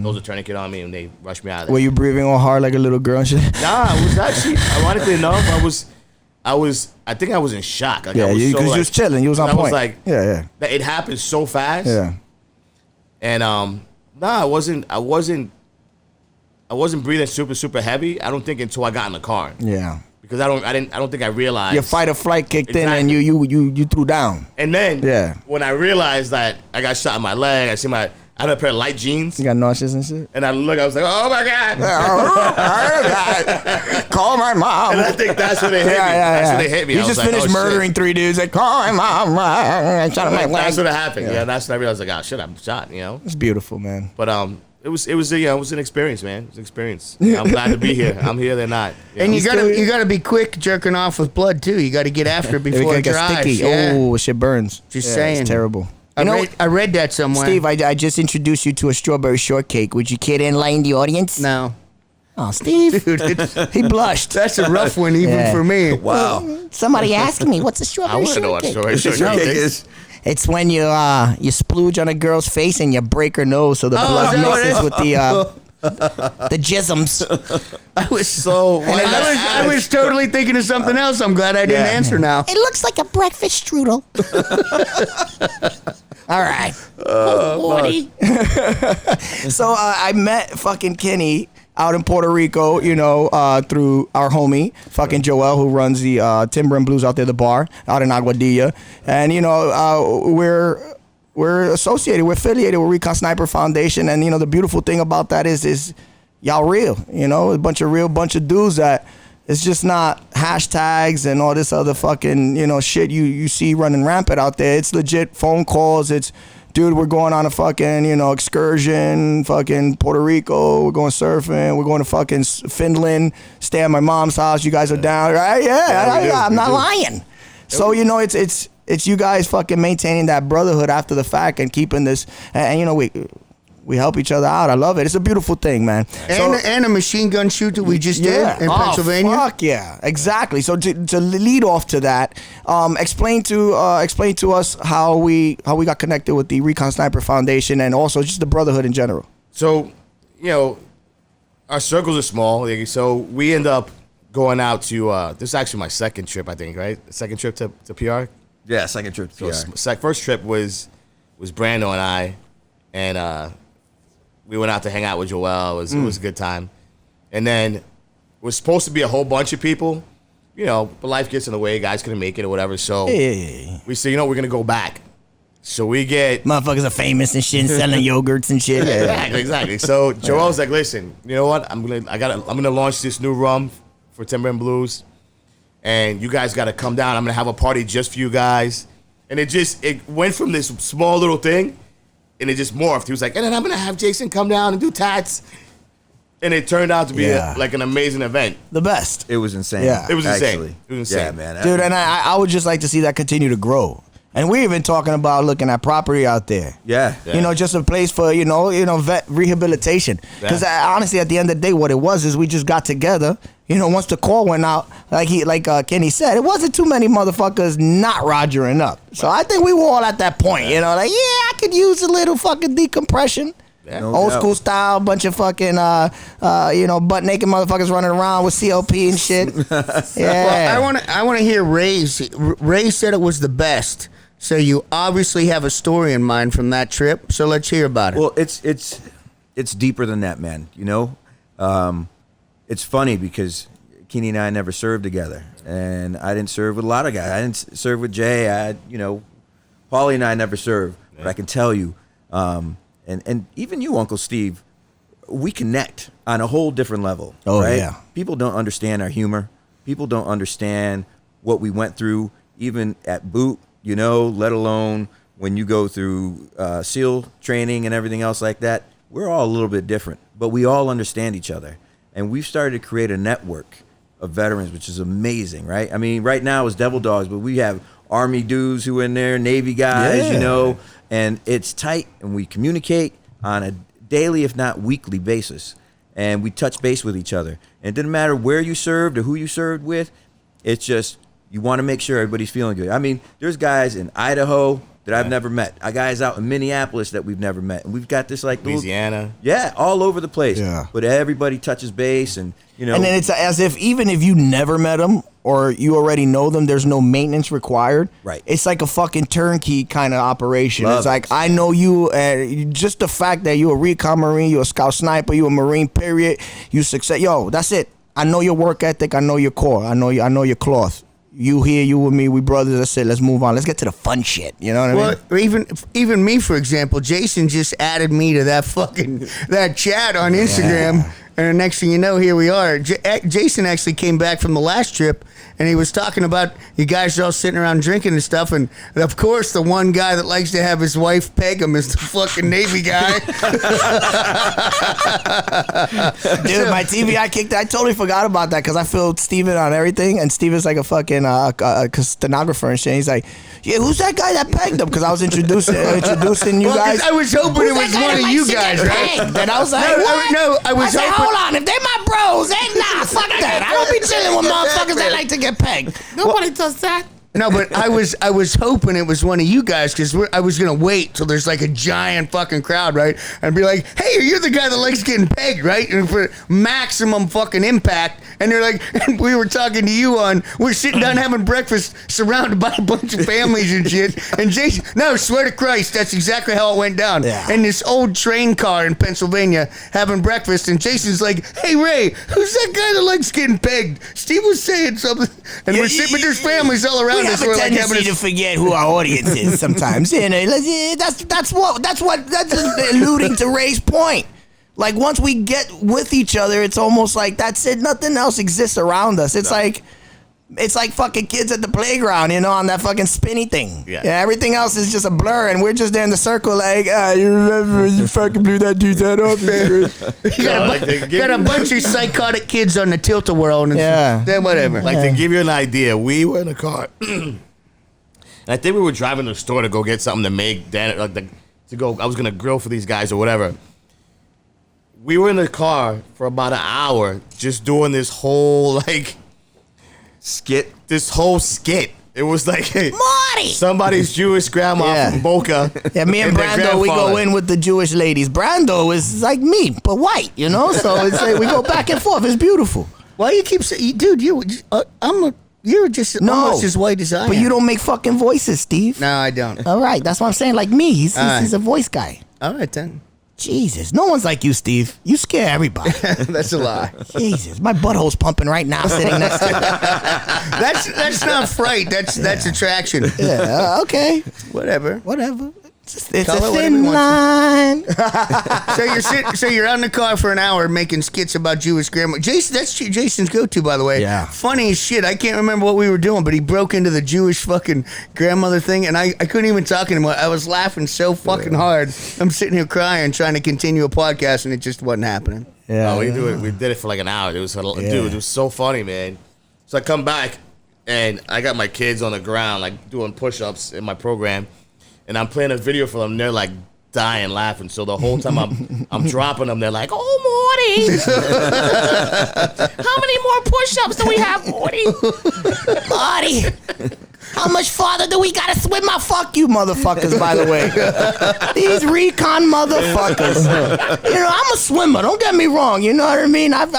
S3: throws a tourniquet on me, and they rush me out of there.
S2: Were you breathing all hard like a little girl and shit?
S3: Nah, I was actually, ironically enough, I think I was in shock. Like,
S2: Yeah, because you was chilling, you was on point.
S3: I was like,
S2: yeah.
S3: It happened so fast.
S2: Yeah.
S3: And I wasn't breathing super heavy. I don't think until I got in the car.
S2: Yeah.
S3: Because I don't think I realized.
S2: Your fight or flight kicked in and
S3: Exactly.
S2: you threw down.
S3: And then
S2: Yeah.
S3: when I realized that I got shot in my leg, I had a pair of light jeans.
S2: You got nauseous and shit?
S3: And I was like, oh my God.
S2: Call my mom.
S3: And I think that's when they hit me. That's when they hit me.
S2: You
S3: I was
S2: just
S3: like,
S2: finished
S3: oh,
S2: murdering
S3: shit.
S2: 3 dudes. Like, call my mom. I shot my leg.
S3: That's what happened. Yeah, that's when I realized, like, oh shit, I'm shot,
S2: It's beautiful, man.
S3: But it was an experience, man. It was an experience. I'm glad to be here. I'm here, they're not.
S1: And you gotta be quick jerking off with blood too. You gotta get after it before it
S2: gets
S1: dries.
S2: sticky.
S1: Yeah.
S2: Oh, shit burns.
S1: Just saying.
S2: It's terrible.
S1: I read that somewhere.
S2: Steve, I just introduced you to a strawberry shortcake. Would you care to enlighten the audience?
S1: No.
S2: Oh, Steve.
S1: Dude,
S2: He blushed.
S1: that's a rough one even for me.
S4: Wow.
S2: Somebody asked me, what's a
S3: I
S2: strawberry
S3: want to know what
S2: shortcake?
S3: story
S4: is.
S2: It's when you splooge on a girl's face and you break her nose so the blood
S1: is that what it
S2: mixes
S1: is?
S2: with the The jisms.
S3: I was so.
S6: I was totally thinking of something else. I'm glad I didn't answer now.
S2: It looks like a breakfast strudel. All right. So I met fucking Kini out in Puerto Rico, you know, through our homie, fucking Joel, who runs the Timber and Blues out there, the bar out in Aguadilla. And, you know, we're associated, we're affiliated with Recon Sniper Foundation. And, you know, the beautiful thing about that is y'all real, you know, a bunch of dudes that it's just not hashtags and all this other fucking, you know, shit you see running rampant out there. It's legit phone calls. It's, dude, we're going on a fucking, you know, excursion, fucking Puerto Rico. We're going surfing. We're going to fucking Finland. Stay at my mom's house. You guys are down, right? Yeah, I'm not lying. So, you know, it's you guys fucking maintaining that brotherhood after the fact and keeping this, and you know, we help each other out. I love it. It's a beautiful thing, man.
S6: And a machine gun shoot that we just did in Pennsylvania.
S2: Fuck yeah, exactly. So to lead off to that, explain to us how we got connected with the Recon Sniper Foundation and also just the brotherhood in general.
S3: So, you know, our circles are small. So we end up going out to. This is actually my second trip, I think. Right, second trip to PR.
S4: Yeah, second trip to PR.
S3: So first trip was Brando and I, and we went out to hang out with Joel. It was a good time. And then it was supposed to be a whole bunch of people, you know, but life gets in the way. Guys couldn't make it or whatever. So we said, you know, we're going to go back. So we get...
S2: Motherfuckers are famous and shit, selling yogurts and shit.
S3: Exactly. So Joel's like, listen, you know what? I'm gonna launch this new rum for Timber and Blues. And you guys got to come down. I'm going to have a party just for you guys. And it went from this small little thing, and it just morphed. He was like, and then I'm going to have Jason come down and do tats. And it turned out to be like an amazing event.
S2: The best.
S4: It was insane.
S2: Yeah.
S3: It was insane.
S4: Actually.
S3: It was insane.
S4: Yeah, man.
S2: Dude, and I would just like to see that continue to grow. And we even talking about looking at property out there.
S4: Yeah.
S2: You know, just a place for, you know, vet rehabilitation. Because honestly, at the end of the day, what it was is we just got together. You know, once the call went out, like Kini said, it wasn't too many motherfuckers not rogering up. So I think we were all at that point, you know, like, yeah, I could use a little fucking decompression. Yeah.
S4: No
S2: Old
S4: doubt.
S2: school style, bunch of fucking, you know, butt naked motherfuckers running around with CLP and shit. Yeah.
S6: Well, I want to hear Ray's. Ray said it was the best. So you obviously have a story in mind from that trip. So let's hear about it.
S4: Well, it's deeper than that, man. You know, it's funny because Kini and I never served together, and I didn't serve with a lot of guys. I didn't serve with Jay. You know, Paulie and I never served. But I can tell you, and even you, Uncle Steve, we connect on a whole different level.
S2: Oh,
S4: right?
S2: yeah.
S4: People don't understand our humor. People don't understand what we went through, even at boot. You know, let alone when you go through SEAL training and everything else like that. We're all a little bit different, but we all understand each other. And we've started to create a network of veterans, which is amazing, right? I mean, right now it's Devil Dogs, but we have Army dudes who are in there, Navy guys, you know, and it's tight, and we communicate on a daily, if not weekly basis. And we touch base with each other. And it didn't matter where you served or who you served with. It's just... you want to make sure everybody's feeling good. I mean, there's guys in Idaho that I've never met. Guys out in Minneapolis that we've never met. And we've got this like...
S3: Louisiana.
S4: Yeah, all over the place.
S2: Yeah.
S4: But everybody touches base and, you know...
S2: And then it's as if even if you never met them or you already know them, there's no maintenance required.
S4: Right.
S2: It's like a fucking turnkey kind of operation.
S4: Love
S2: it's like,
S4: it.
S2: I know you, and just the fact that you're a Recon Marine, you're a Scout Sniper, you're a Marine, period. You success. Yo, that's it. I know your work ethic. I know your core. I know your cloth. You here, you with me, we brothers. That's it. Let's move on. Let's get to the fun shit. You know what I mean?
S6: Well, even me, for example, Jason just added me to that chat on Instagram, and the next thing you know, here we are. Jason actually came back from the last trip, and he was talking about you guys are all sitting around drinking and stuff, and of course, the one guy that likes to have his wife peg him is the fucking Navy guy.
S2: Dude, my TV, I totally forgot about that because I filled Steven on everything, and Steven's like a fucking stenographer and shit. He's like, yeah, who's that guy that pegged him? Because I was introducing you guys.
S6: I was hoping it was one of you guys, right?
S2: And I was like, what?
S6: I was hoping.
S2: Hold on, if they my bros, fuck that. I don't be chilling with motherfuckers that like to get pegged.
S3: Nobody does that.
S6: No, but I was hoping it was one of you guys because I was gonna wait till there's like a giant fucking crowd, right? And be like, "Hey, are you the guy that likes getting pegged, right?" And for maximum fucking impact. And they're like, and we were talking to you we're sitting down having breakfast, surrounded by a bunch of families and shit. And Jason, no, swear to Christ, that's exactly how it went down.
S2: Yeah.
S6: In this old train car in Pennsylvania, having breakfast, and Jason's like, "Hey Ray, who's that guy that likes getting pegged?" Steve was saying something, and we're sitting, but there's families all around
S2: We
S6: us.
S2: have a
S6: We're like
S2: tendency
S6: having
S2: to forget who our audience is sometimes. You know, that's alluding to Ray's point. Like once we get with each other, it's almost like that's it. Nothing else exists around us. It's like fucking kids at the playground, you know, on that fucking spinny thing.
S3: Yeah.
S2: Everything else is just a blur, and we're just there in the circle, like, you remember you fucking blew that dude's head off, man.
S6: You got a bunch of psychotic kids on the tilt-a-whirl, and then whatever.
S3: Like to give you an idea, we were in a car, and I think we were driving to the store to go get something to make dinner, to go. I was gonna grill for these guys or whatever. We were in the car for about an hour, just doing this whole
S4: Skit.
S3: this whole skit. It was like
S2: Marty!
S3: somebody's Jewish grandma from Boca.
S2: Yeah, me and
S3: their
S2: Brando, we go
S3: grandfather.
S2: in with the Jewish ladies. Brando is like me, but white, you know? So it's like we go back and forth. It's beautiful.
S6: Why you keep saying, dude? You're just almost as white as I am.
S2: But you don't make fucking voices, Steve.
S6: No, I don't.
S2: All right, that's what I'm saying. Like me, he's a voice guy.
S6: All right then.
S2: Jesus, no one's like you, Steve. You scare everybody.
S6: That's a lie.
S2: Jesus, my butthole's pumping right now, sitting next to me.
S6: That's not fright. That's attraction.
S2: Yeah, okay,
S6: Whatever.
S2: whatever. It's
S6: Call
S2: a
S6: it
S2: thin line.
S6: So you're out in the car for an hour making skits about Jewish grandma. Jason, that's Jason's go-to, by the way.
S2: Yeah.
S6: Funny as shit. I can't remember what we were doing, but he broke into the Jewish fucking grandmother thing, and I couldn't even talk anymore. I was laughing so fucking hard. I'm sitting here crying, trying to continue a podcast, and it just wasn't happening.
S2: Yeah,
S3: Oh, we did it for like an hour. It was dude, it was so funny, man. So I come back and I got my kids on the ground like doing push-ups in my program, and I'm playing a video for them. And they're like dying laughing. So the whole time I'm dropping them, they're like, "Oh, Morty, how many more push-ups do we have, Morty?
S2: Marty, how much farther do we gotta swim? Fuck you, motherfuckers. By the way, these Recon motherfuckers. You know, I'm a swimmer. Don't get me wrong. You know what I mean? I've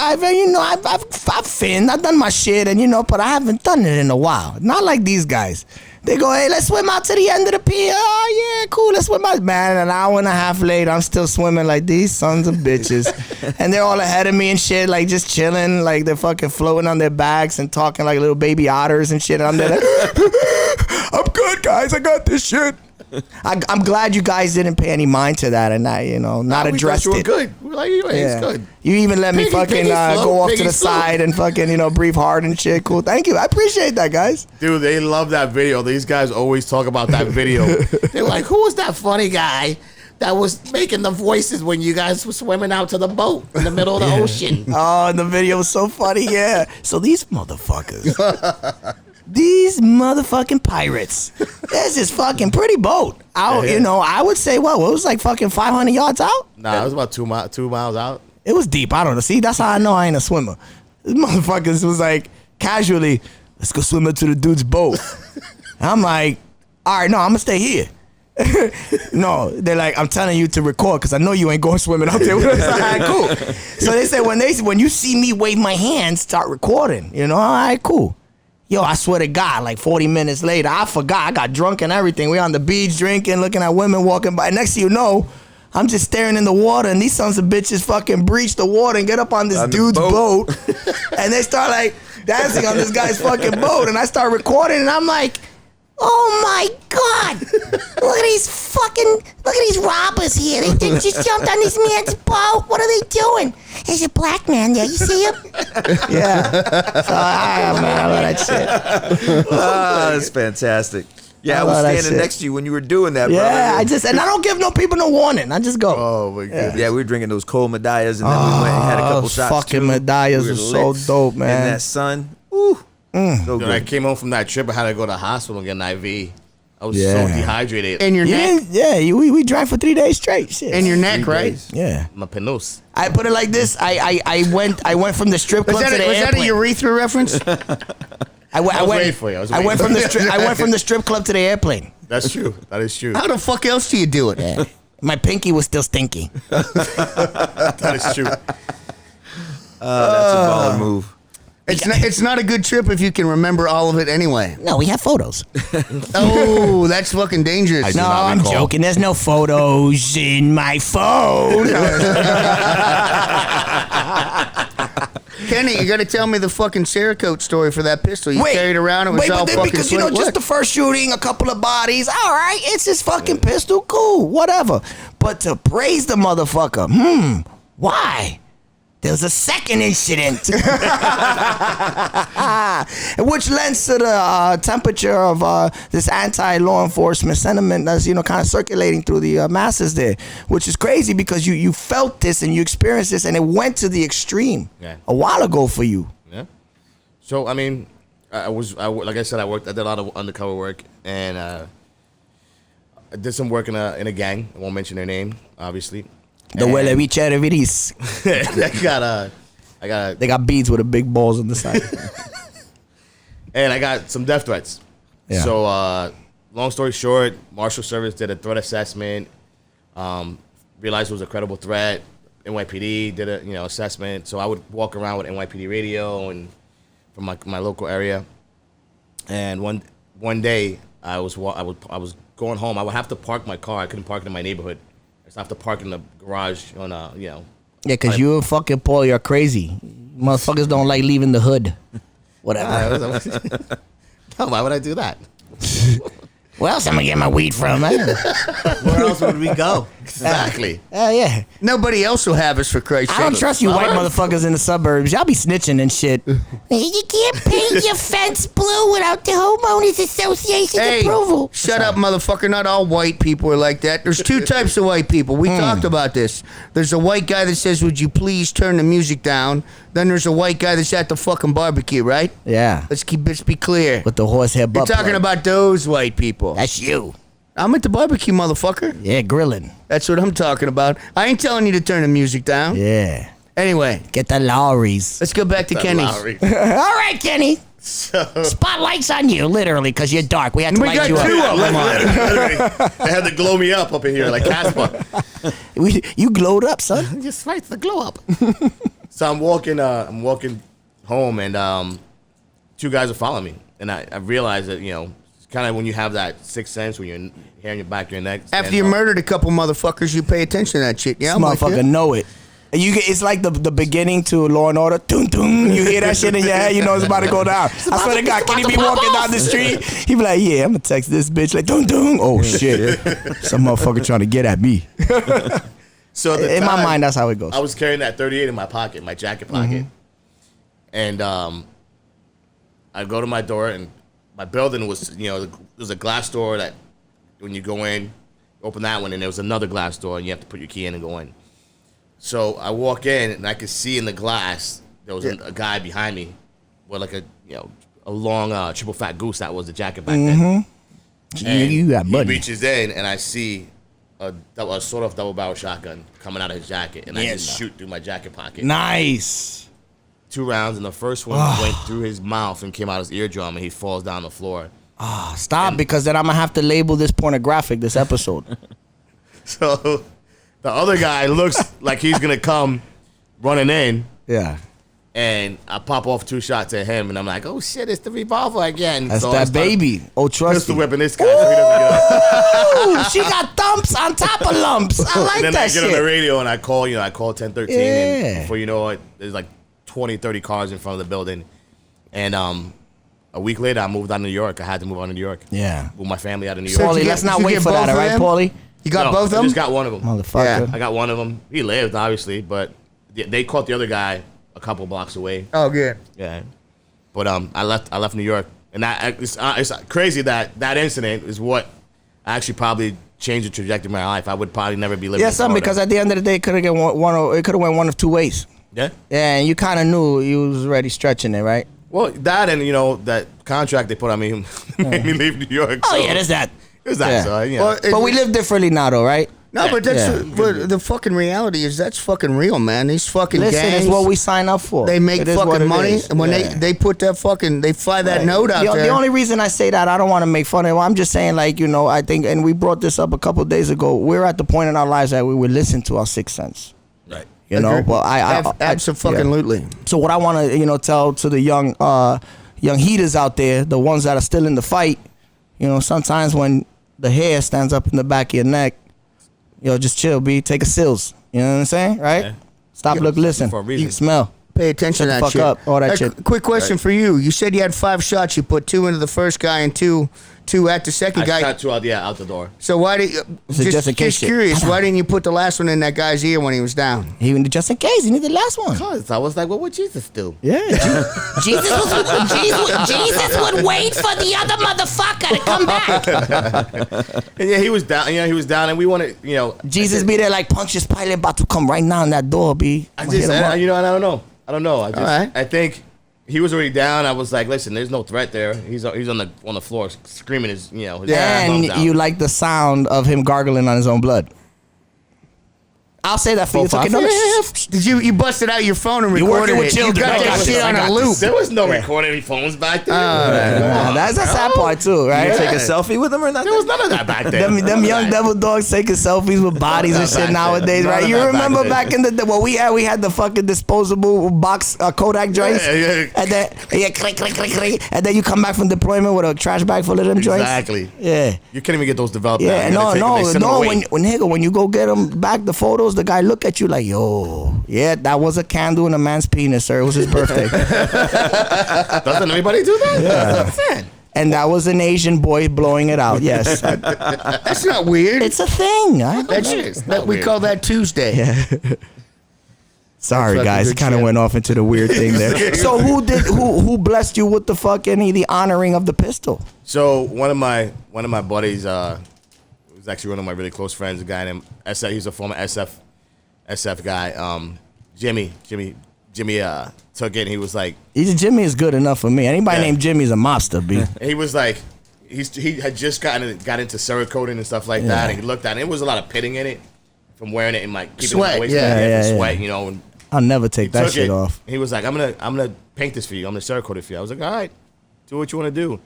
S2: finned. I've done my shit, and but I haven't done it in a while. Not like these guys. They go, "Hey, let's swim out to the end of the pier." "Oh, yeah, cool, let's swim out." Man, an hour and a half later, I'm still swimming like these sons of bitches. And they're all ahead of me and shit, like just chilling, like they're fucking floating on their backs and talking like little baby otters and shit. And I'm there like, "I'm good, guys, I got this shit." I'm glad you guys didn't pay any mind to that and not address
S3: We
S2: it.
S3: good. We're like, it's good.
S2: You even let me
S3: Piggy,
S2: fucking
S3: piggy float,
S2: go off to
S3: piggy
S2: the
S3: float.
S2: side and fucking, breathe hard and shit. Cool. Thank you. I appreciate that, guys.
S3: Dude, they love that video. These guys always talk about that video. They're like, "Who was that funny guy that was making the voices when you guys were swimming out to the boat in the middle of the ocean?"
S2: Oh, and the video was so funny, yeah. So these motherfuckers, these motherfucking pirates, there's this fucking pretty boat out, I would say, what it was like fucking 500 yards out?
S3: Nah, it was about 2 miles out.
S2: It was deep. I don't know. See, that's how I know I ain't a swimmer. This motherfuckers was like, casually, "Let's go swim into the dude's boat." And I'm like, "All right, no, I'm going to stay here." No, they're like, "I'm telling you to record because I know you ain't going swimming out there with us." All right, cool. So they said when you see me wave my hands, start recording. All right, cool. Yo, I swear to God, like 40 minutes later, I forgot. I got drunk and everything. We on the beach drinking, looking at women walking by. Next thing you know, I'm just staring in the water, and these sons of bitches fucking breach the water and get up on this dude's boat. And they start like dancing on this guy's fucking boat. And I start recording, and I'm like, "Oh my God, look at these robbers here. They just jumped on this man's boat. What are they doing? There's a black man there. You see him?" Yeah. So, man, I love that shit.
S4: Oh, that's fantastic. Yeah, I was
S2: love that
S4: standing
S2: shit.
S4: next to you when you were doing that,
S2: Yeah,
S4: brother.
S2: and I don't give no people no warning. I just go.
S3: Oh, my God.
S4: Yeah, we were drinking those cold medallas, and then we went and had a couple
S2: those
S4: shots.
S2: fucking
S4: too.
S2: medallas
S4: We were
S2: are so
S4: lit.
S2: dope, man.
S4: And that sun, ooh, so
S3: Dude, I
S4: good.
S3: came home from that trip. I had to go to the hospital and get an IV. I was
S2: Yeah.
S3: so dehydrated.
S6: And your neck.
S2: We drank for 3 days straight. Shit.
S6: And your neck, right?
S2: Yeah.
S3: My penose.
S2: I put it like this. I went from the strip
S6: Was
S2: club
S6: that
S2: to the
S6: a
S2: airplane.
S6: urethra reference?
S2: I
S3: was waiting for you.
S2: I went from the strip club to the airplane.
S3: That's true. That is true.
S6: How the fuck else do you do it?
S2: Yeah. My pinky was still stinky.
S3: That is true.
S4: That's a baller move.
S6: It's not a good trip if you can remember all of it anyway.
S2: No, we have photos.
S6: Oh, that's fucking dangerous.
S2: No, I'm joking. There's no photos in my phone.
S6: Kenny, you got to tell me the fucking Cerakote story for that pistol. You carried around. It was all fucking
S2: because
S6: sweet.
S2: just the first shooting, a couple of bodies. All right, it's his fucking pistol. Cool, whatever. But to praise the motherfucker, why? There's a second incident, which lends to the temperature of this anti-law enforcement sentiment that's kind of circulating through the masses there, which is crazy because you felt this and you experienced this and it went to the extreme a while ago for you.
S3: Yeah. So I mean, like I said, I did a lot of undercover work, and I did some work in a gang. I won't mention their name, obviously.
S2: The Huele Bicha de Viris. They got beads with the big balls on the side.
S3: And I got some death threats.
S2: Yeah.
S3: So, long story short, Marshal Service did a threat assessment. Realized it was a credible threat. NYPD did a assessment. So I would walk around with NYPD radio and from my local area. And one day I was going home. I would have to park my car. I couldn't park it in my neighborhood. I have to park in the garage on
S2: Yeah, because you and fucking Paul, you're crazy. Motherfuckers don't like leaving the hood. Whatever.
S3: No, why would I do that?
S2: Where else am I getting my weed from, man?
S5: Where else would we go?
S3: Exactly.
S2: Yeah.
S6: Nobody else will have us for Christ's sake.
S2: I don't trust you white motherfuckers in the suburbs. Y'all be snitching and shit. You can't paint your fence blue without the homeowners association's approval.
S6: Shut up, motherfucker. Not all white people are like that. There's two types of white people. We talked about this. There's a white guy that says, would you please turn the music down? Then there's a white guy that's at the fucking barbecue, right?
S2: Yeah.
S6: Let's be clear.
S2: With the horsehair butt
S6: You're talking
S2: plug.
S6: about those white people.
S2: That's you.
S6: I'm at the barbecue, motherfucker.
S2: Yeah, grilling.
S6: That's what I'm talking about. I ain't telling you to turn the music down.
S2: Yeah.
S6: Anyway,
S2: Get the Lowrys.
S6: let's go back to Kenny's.
S2: All right, Kenny. Spotlight's on you, literally, because you're dark. We had to
S6: We
S2: light
S6: got
S2: you
S6: two
S2: up.
S6: of them.
S3: Literally, they had to glow me up in here like Casper.
S2: You glowed up, son. Just right, the glow up.
S3: So I'm walking home, and two guys are following me, and I realized that it's kind of when you have that sixth sense when you're hair in your back of your neck.
S6: After you murdered a couple motherfuckers, you pay attention to that shit. Yeah,
S2: This
S6: I'm with you.
S2: motherfucker know it. And it's like the beginning to Law and Order. Dun, dun. You hear that shit in your head, you know it's about to go down. I swear to God, Kenny be walking down the street. He be like, yeah, I'm going to text this bitch like, dun, dun. Oh, shit. Some motherfucker trying to get at me.
S3: So
S2: In my mind, that's how it goes.
S3: I was carrying that 38 in my pocket, my jacket pocket, and I go to my door, and my building was, there's a glass door that when you go in, open that one, and there was another glass door, and you have to put your key in and go in. So I walk in, and I could see in the glass there was a guy behind me with like a long triple fat goose that was the jacket back then. And
S2: You got
S3: he
S2: money.
S3: reaches in, and I see a sort of double barrel shotgun coming out of his jacket, and I just shoot through my jacket pocket.
S2: Nice.
S3: 2 rounds, and the first one went through his mouth and came out his eardrum, and he falls down the floor.
S2: Stop, because then I'm going to have to label this pornographic, this episode.
S3: So the other guy looks like he's going to come running in,
S2: Yeah.
S3: and I pop off 2 shots at him, and I'm like, oh, shit, it's the revolver again.
S2: That's
S3: So I
S2: that
S3: start
S2: baby. Oh, trust
S3: pistol
S2: me.
S3: whipping this guy so he doesn't get up.
S2: Ooh, she got thumps on top of lumps. I like
S3: And then
S2: that
S3: I get on the
S2: shit.
S3: radio, and I call 1013,
S2: Yeah.
S3: and before you know it, there's like 20, 30 cars in front of the building. And a week later, I moved out of New York. I had to move out of New York.
S2: Yeah.
S3: Moved my family out of New
S6: So
S3: York.
S6: did
S2: Paulie,
S6: you
S2: let's
S6: get-
S2: not
S6: did you
S2: wait
S6: get
S2: for that,
S6: both
S2: all
S6: of
S2: right,
S6: them?
S2: Paulie?
S6: You got
S3: No,
S6: both of
S3: I
S6: them?
S3: just got one of them.
S2: Motherfucker.
S3: I got one of them. He lived, obviously, but they caught the other guy a couple blocks away.
S6: Oh, good.
S3: Yeah. But I left New York. And it's crazy that incident is what actually probably changed the trajectory of my life. I would probably never be living
S2: Yeah,
S3: in
S2: son,
S3: Florida.
S2: because at the end of the day, it could have went one of 2 ways.
S3: Yeah.
S2: Yeah, and you kind of knew you was already stretching it, right?
S3: Well, that and, that contract they put on me made me leave New York.
S2: Oh,
S3: so
S2: yeah, there's that.
S3: There's that.
S2: Yeah.
S3: So,
S6: Well,
S2: But we live differently now, though, right?
S6: No, but that's
S2: Yeah.
S6: but the fucking reality is that's fucking real, man. These fucking
S2: Listen,
S6: gangs,
S2: it's what we sign up for.
S6: they make
S2: It is what
S6: fucking
S2: it
S6: money,
S2: is.
S6: and when
S2: Yeah.
S6: they put that fucking they fly that note out
S2: the,
S6: there.
S2: The only reason I say that, I don't want to make fun of it. I'm just saying, like, you know, I think, and we brought this up a couple of days ago. We're at the point in our lives that we would listen to our sixth sense.
S4: Right.
S2: You know, but I
S6: absolutely.
S2: yeah. So what I want to, you know, tell to the young heaters out there, the ones that are still in the fight, you know, sometimes when the hair stands up in the back of your neck, yo, just chill, B. Take a sills. You know what I'm saying? Right?
S3: Yeah.
S2: Stop, look, listen.
S3: For a reason.
S2: You smell.
S6: Pay attention to
S2: Shut
S6: that
S2: the fuck
S6: shit.
S2: up, all that
S6: Hey,
S2: shit.
S6: Quick question for you. You said you had 5 shots. You put 2 into the first guy and two at the second
S3: I
S6: guy.
S3: shot 2 out the door.
S6: So why did you,
S2: just in case shit.
S6: curious, why didn't you put the last one in that guy's ear when he was down?
S2: Even just in case, you need the last one.
S3: Cause I was like, what would Jesus do?
S2: Yeah.
S7: Jesus would wait for the other motherfucker to come back.
S3: And yeah, he was down. You know, he was down, and we wanted, you know,
S2: Jesus be there like Pontius Pilate about to come right now in that door, B.
S3: I just, you know, I don't know. I just,
S6: right.
S3: I think he was already down. I was like, listen, there's no threat there. He's on the floor screaming his, you know, his lungs
S2: And
S3: out.
S2: you like the sound of him gargling on his own blood. I'll say that for you. It's okay. No,
S6: Did you busted out your phone and
S2: You
S6: recorded
S2: working with
S6: it? You
S2: children.
S6: got
S2: I
S6: that
S2: got
S6: shit
S2: this.
S6: on
S2: I got
S6: a loop.
S3: There was no recording phones back then.
S2: that's the sad part too, right?
S4: You take a selfie with him or nothing?
S3: There was none of that back then.
S2: Them young devil dogs taking selfies with bodies and shit
S3: Back then.
S2: nowadays,
S3: None
S2: right?
S3: of
S2: You
S3: that back
S2: remember
S3: then.
S2: back in the well, we had the fucking disposable box Kodak joints,
S3: Yeah.
S2: and then click, and then you come back from deployment with a trash bag full of them joints.
S3: Exactly.
S2: Yeah.
S3: You can't even get those developed.
S2: Yeah,
S3: now. You gotta take them, they send them away.
S2: when you go get them back, the photos, the guy look at you like, yo, yeah, that was a candle in a man's penis, sir. It was his birthday.
S3: Doesn't everybody do that? Yeah. That's what I'm saying.
S2: And that was an Asian boy blowing it out, yes.
S6: That's not weird.
S2: It's a thing.
S6: We call that Tuesday.
S2: Sorry,
S6: That's
S2: guys.
S6: fucking
S2: It
S6: good
S2: kind of
S6: shit. Oh,
S2: went off into the weird thing there. So who blessed you with the honoring of the pistol?
S3: So one of my buddies was actually one of my really close friends, a guy named SF. He's a former SF guy. Jimmy took it and he was like,
S2: Jimmy is good enough for me. Anybody
S3: Yeah.
S2: named Jimmy is a mobster, B.
S3: he was like, he had just got into Cerakoting and stuff like that, and he looked at it. It was a lot of pitting in it from wearing it and like keeping
S6: Sweat,
S3: it moist.
S2: yeah.
S3: Sweat, you know. And
S2: I'll never take that
S3: took
S2: shit
S3: it.
S2: off.
S3: He was like, I'm gonna paint this for you. I'm gonna Cerakote it for you. I was like, all right, do what you want to do.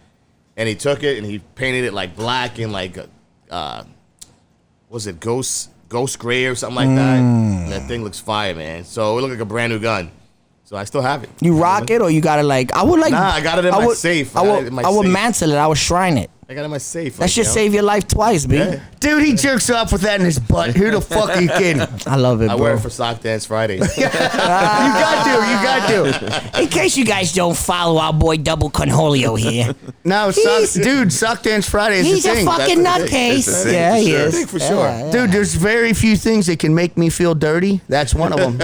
S3: And he took it and he painted it like black and like was it ghost gray or something like that. And that thing looks fire, man. So it looked like a brand new gun. So I still have it.
S2: You rock it or you gotta like? I would like.
S3: Nah, I got it in my safe.
S2: I
S3: got it in my
S2: would
S3: safe.
S2: mantle it. I would shrine it.
S3: I got it in my safe.
S2: That
S3: like,
S2: should
S3: you know?
S2: save your life twice, B.
S3: Yeah.
S6: Dude, he jerks off with that in his butt. Who the fuck are you kidding?
S2: I love it,
S3: I
S2: bro.
S3: wear it for Sock Dance Friday.
S6: You got to.
S7: In case you guys don't follow our boy Double Conholio here,
S6: No, Sock Dance Friday is
S7: he's
S6: the
S7: a
S6: thing.
S7: fucking
S4: That's
S7: nutcase.
S4: the thing,
S2: Yeah,
S4: for
S2: he
S4: sure.
S2: is.
S3: I think for sure.
S6: Dude, there's very few things that can make me feel dirty. That's one of them.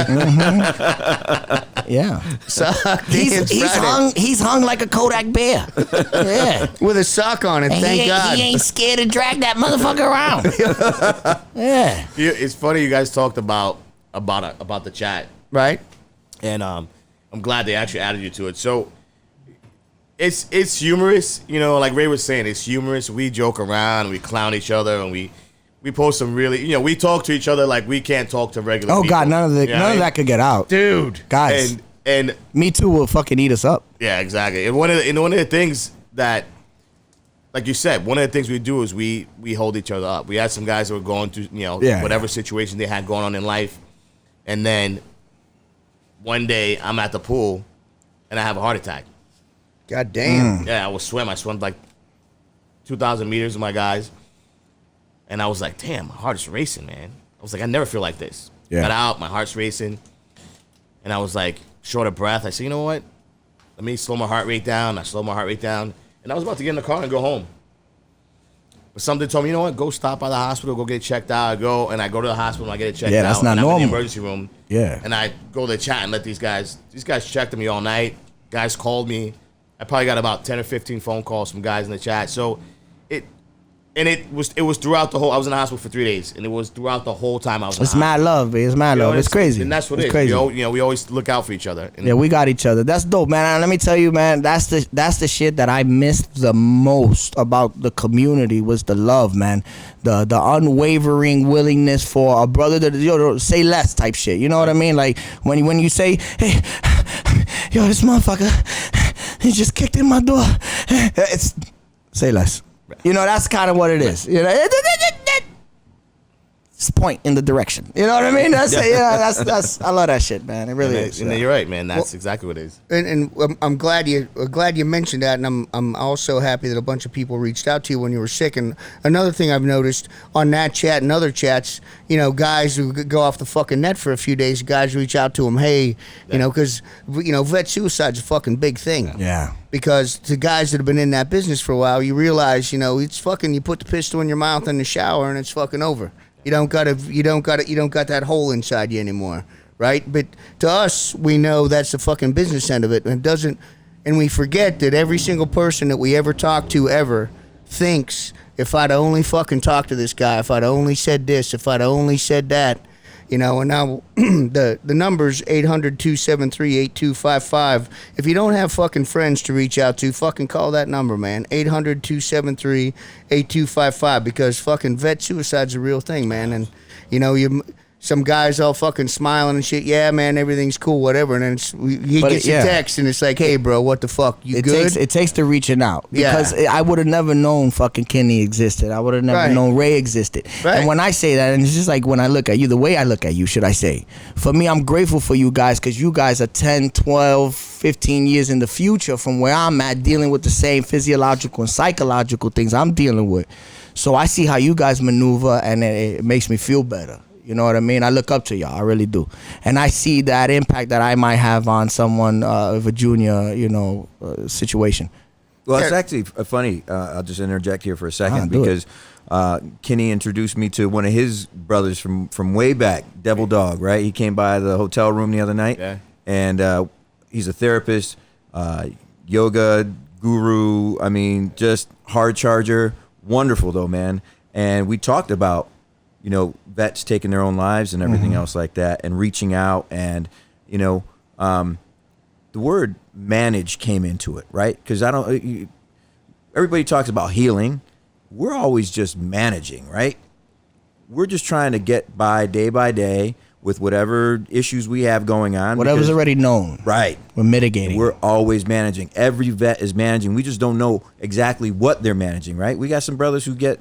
S2: Yeah.
S6: Sock Dance Friday.
S2: He's hung like a Kodak bear. Yeah.
S6: With a sock on it,
S7: And
S6: thank God.
S7: he ain't scared to drag that motherfucker around.
S2: Yeah.
S3: It's funny you guys talked about the chat,
S6: Right?
S3: and I'm glad they actually added you to it. So it's humorous, you know, like Ray was saying, it's humorous. We joke around, we clown each other, and we post some really, you know, we talk to each other like we can't talk to regular
S2: Oh
S3: people.
S2: God, none of
S3: You know what I mean?
S2: that could get out,
S6: Dude.
S2: guys.
S3: And
S2: Me Too will fucking eat us up.
S3: yeah, exactly. And one of the things that, like you said, one of the things we do is we hold each other up. We had some guys that were going through, you know,
S2: Yeah.
S3: whatever situation they had going on in life, and then one day I'm at the pool and I have a heart attack.
S6: God damn.
S3: Yeah, I swam like 2,000 meters with my guys, and I was like, damn, my heart is racing, man. I was like, I never feel like this.
S2: Yeah.
S3: Got out, my heart's racing, and I was like, short of breath. I said, you know what? Let me slow my heart rate down. I slowed my heart rate down, and I was about to get in the car and go home. But something told me, you know what? Go stop by the hospital, go get checked out. I go and I go to the hospital and I get it checked out.
S2: Yeah, that's not
S3: and I'm in
S2: normal.
S3: the emergency room.
S2: Yeah.
S3: And I go to the chat and let these guys checked me all night. Guys called me. I probably got about 10 or 15 phone calls from guys in the chat. So And it was throughout the whole. I was in the hospital for 3 days, and it was throughout the whole time I was.
S2: It's
S3: in the
S2: mad
S3: hospital.
S2: love, man. It's mad love. It's crazy.
S3: And that's what
S2: it's
S3: it is.
S2: crazy.
S3: We always look out for each other. And
S2: Yeah, we got each other. That's dope, man. And let me tell you, man, that's the shit that I missed the most about the community was the love, man. The unwavering willingness for a brother to say less type shit. You know what I mean? Like when you say, hey, yo, this motherfucker, he just kicked in my door. It's say less. You know, that's kind of what it is. You know, just point in the direction. You know what I mean? That's I love that shit, man. It really is.
S3: And you're right, man. That's exactly what it is.
S6: And I'm glad you mentioned that, and I'm also happy that a bunch of people reached out to you when you were sick. And another thing I've noticed on that chat and other chats, you know, guys who go off the fucking net for a few days, guys reach out to them, hey, you know, because vet suicide's a fucking big thing.
S2: Yeah.
S6: Because to guys that have been in that business for a while, you realize, you know, it's fucking. You put the pistol in your mouth in the shower, and it's fucking over. You don't got that hole inside you anymore, right? But to us, we know that's the fucking business end of it, and we forget that every single person that we ever talk to ever thinks, if I'd only fucking talked to this guy, if I'd only said this, if I'd only said that, you know. And now the number's 800-273-8255. If you don't have fucking friends to reach out to, fucking call that number, man. 800-273-8255, because fucking vet suicide's a real thing, man. And you know, some guys all fucking smiling and shit. Yeah, man, everything's cool, whatever. And then he gets a text, and it's like, hey, bro, what the fuck? You good?
S2: It takes the reaching out, because I would have never known fucking Kini existed. I would have never known Ray existed.
S6: Right.
S2: And when I say that, and it's just like when I look at you, the way I look at you, should I say, for me, I'm grateful for you guys, because you guys are 10, 12, 15 years in the future from where I'm at, dealing with the same physiological and psychological things I'm dealing with. So I see how you guys maneuver, and it makes me feel better. You know what I mean? I look up to y'all. I really do. And I see that impact that I might have on someone of a junior, situation.
S4: Well, it's actually funny. I'll just interject here for a second, because Kini introduced me to one of his brothers from way back, Devil Dog, right? He came by the hotel room the other night, and he's a therapist, yoga guru. I mean, just hard charger. Wonderful, though, man. And we talked about, you know, vets taking their own lives and everything else like that, and reaching out, and the word manage came into it, right? Because everybody talks about healing. We're always just managing, right? We're just trying to get by day with whatever issues we have going on.
S2: Whatever's already known.
S4: Right.
S2: We're mitigating.
S4: We're always managing. Every vet is managing. We just don't know exactly what they're managing, right? We got some brothers who get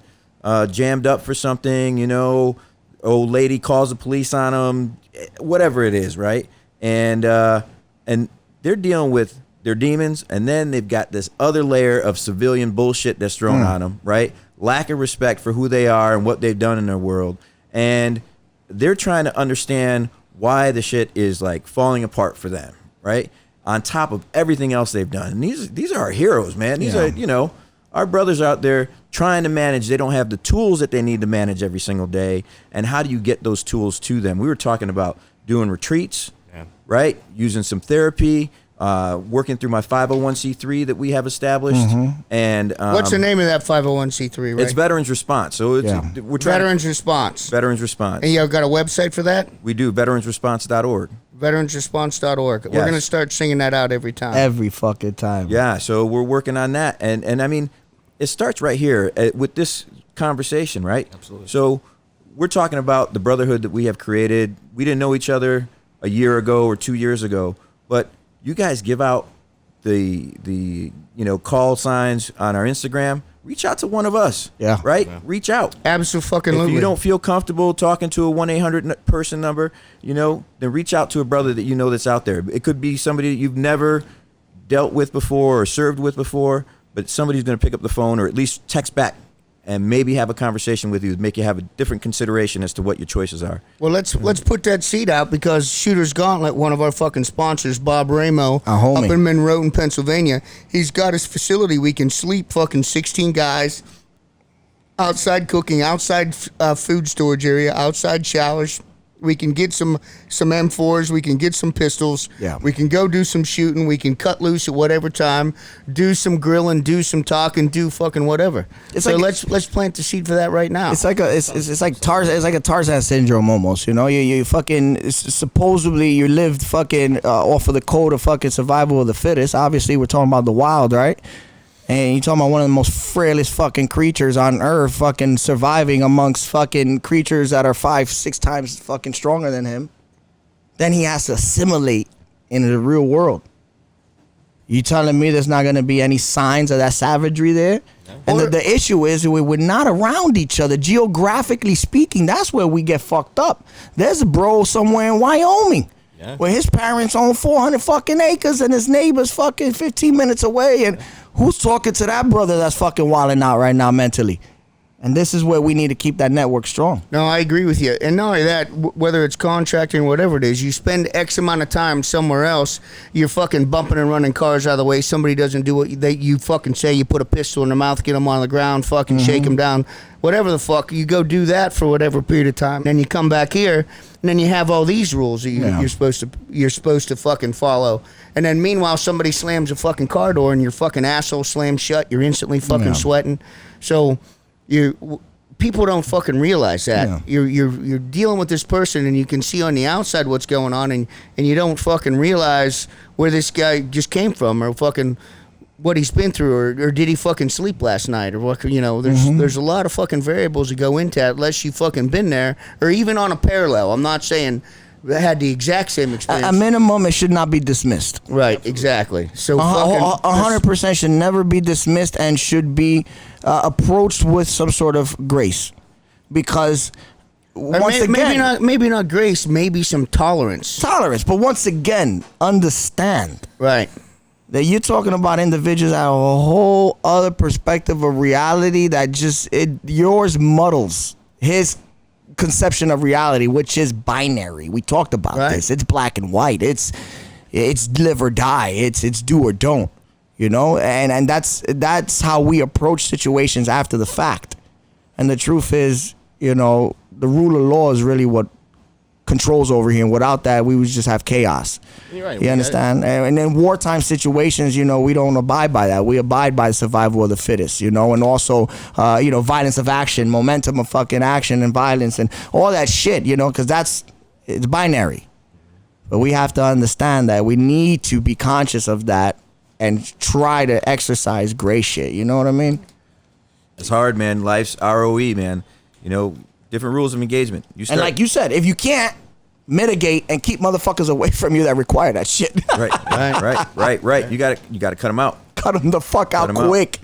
S4: jammed up for something, old lady calls the police on them, whatever it is, right? And they're dealing with their demons, and then they've got this other layer of civilian bullshit that's thrown on them, right? Lack of respect for who they are and what they've done in their world, and they're trying to understand why the shit is like falling apart for them, right? On top of everything else they've done. And these are our heroes, man. These are, our brothers out there trying to manage. They don't have the tools that they need to manage every single day. And how do you get those tools to them? We were talking about doing retreats, right? Using some therapy, working through my 501c3 that we have established. And
S6: what's the name of that 501c3, right?
S4: It's Veterans Response. So we're trying
S6: Veterans Response.
S4: Veterans Response.
S6: And you got a website for that?
S4: We do, veteransresponse.org.
S6: Veteransresponse.org.
S4: Yes.
S6: We're going to start singing that out every time.
S2: Every fucking time.
S4: Yeah, so we're working on that. And I mean, it starts right here with this conversation, right?
S3: Absolutely.
S4: So we're talking about the brotherhood that we have created. We didn't know each other a year ago or 2 years ago, but you guys give out the call signs on our Instagram. Reach out to one of us.
S2: Yeah.
S4: Right? Yeah. Reach out.
S6: Absolutely.
S4: If you don't feel comfortable talking to a 1-800 person number, then reach out to a brother that you know that's out there. It could be somebody that you've never dealt with before or served with before, but somebody's going to pick up the phone or at least text back and maybe have a conversation with you to make you have a different consideration as to what your choices are.
S6: Well, let's put that seed out, because Shooter's Gauntlet, one of our fucking sponsors, Bob Ramo, up in Monroe, Pennsylvania, he's got his facility. We can sleep fucking 16 guys, outside cooking, outside food storage area, outside showers, We can get some M4s. We can get some pistols.
S2: Yeah.
S6: We can go do some shooting. We can cut loose at whatever time. Do some grilling. Do some talking. Do fucking whatever.
S2: It's
S6: so
S2: like-
S6: let's plant the seed for that right now.
S2: It's like a Tarzan syndrome almost, you know. You fucking supposedly you lived fucking off of the code of fucking survival of the fittest. Obviously, we're talking about the wild, right? And you're talking about one of the most frailest fucking creatures on earth, fucking surviving amongst fucking creatures that are 5-6 times fucking stronger than him. Then he has to assimilate into the real world. You telling me there's not gonna be any signs of that savagery there? And the issue is we're not around each other. Geographically speaking, that's where we get fucked up. There's a bro somewhere in Wyoming where his parents own 400 fucking acres and his neighbor's fucking 15 minutes away. And who's talking to that brother that's fucking wilding out right now mentally? And this is where we need to keep that network strong.
S6: No, I agree with you. And not only that, whether it's contracting or whatever it is, you spend X amount of time somewhere else, you're fucking bumping and running cars out of the way. Somebody doesn't do what you fucking say. You put a pistol in their mouth, get them on the ground, fucking shake them down. Whatever the fuck, you go do that for whatever period of time. Then you come back here, and then you have all these rules that you're supposed to fucking follow. And then meanwhile, somebody slams a fucking car door and your fucking asshole slams shut. You're instantly fucking sweating. So people don't fucking realize that. You're dealing with this person and you can see on the outside what's going on and you don't fucking realize where this guy just came from or fucking what he's been through or did he fucking sleep last night or what, you know, there's a lot of fucking variables that go into that unless you fucking been there or even on a parallel. I'm not saying I had the exact same experience.
S2: At minimum, it should not be dismissed.
S6: Right, exactly. So
S2: 100% should never be dismissed and should be approached with some sort of grace, because
S6: maybe not grace, maybe some tolerance.
S2: But once again, understand
S6: Right.
S2: that you're talking about individuals that have a whole other perspective of reality that yours muddles his conception of reality, which is binary. We talked about this. It's black and white. It's live or die. It's do or don't. You know, and that's how we approach situations after the fact. And the truth is, you know, the rule of law is really what controls over here, and without that we would just have chaos.
S3: You're right.
S2: You understand? And in wartime situations, you know, we don't abide by that. We abide by survival of the fittest, you know, and also you know, violence of action, momentum of fucking action and violence and all that shit, you know, because it's binary. But we have to understand that we need to be conscious of that and try to exercise gray shit. You know what I mean?
S4: It's hard, man. Life's ROE, man. You know, different rules of engagement.
S2: And like you said, if you can't mitigate and keep motherfuckers away from you that require that shit.
S4: Right. You got to cut them out.
S2: Cut them the fuck out quick.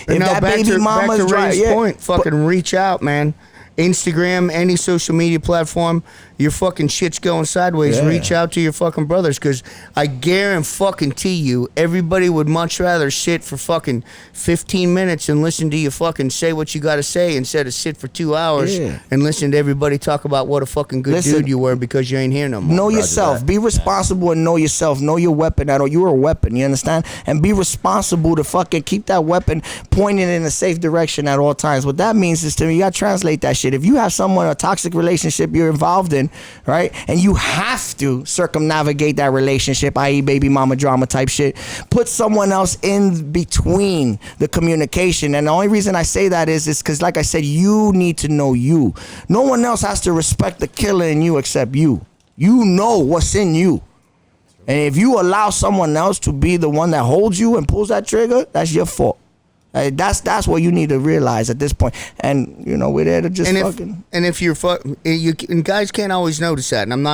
S2: If that baby mama's
S6: back to Ray's point, fucking reach out, man. Instagram, any social media platform, your fucking shit's going sideways.
S2: Yeah.
S6: Reach out to your fucking brothers, because I guarantee you, everybody would much rather sit for fucking 15 minutes and listen to you fucking say what you got to say instead of sit for 2 hours and listen to everybody talk about what a fucking good dude you were because you ain't here no more.
S2: Know yourself. Be responsible and know yourself. Know your weapon. You're a weapon. You understand? And be responsible to fucking keep that weapon pointed in a safe direction at all times. What that means is, to me, you got to translate that shit. If you have a toxic relationship you're involved in, right, and you have to circumnavigate that relationship, i.e. baby mama drama type shit, put someone else in between the communication. And the only reason I say that is because, like I said, you need to know you. No one else has to respect the killer in you except you. You know what's in you. And if you allow someone else to be the one that holds you and pulls that trigger, that's your fault. That's what you need to realize at this point. And you know, we're there to just
S6: and guys can't always notice that. And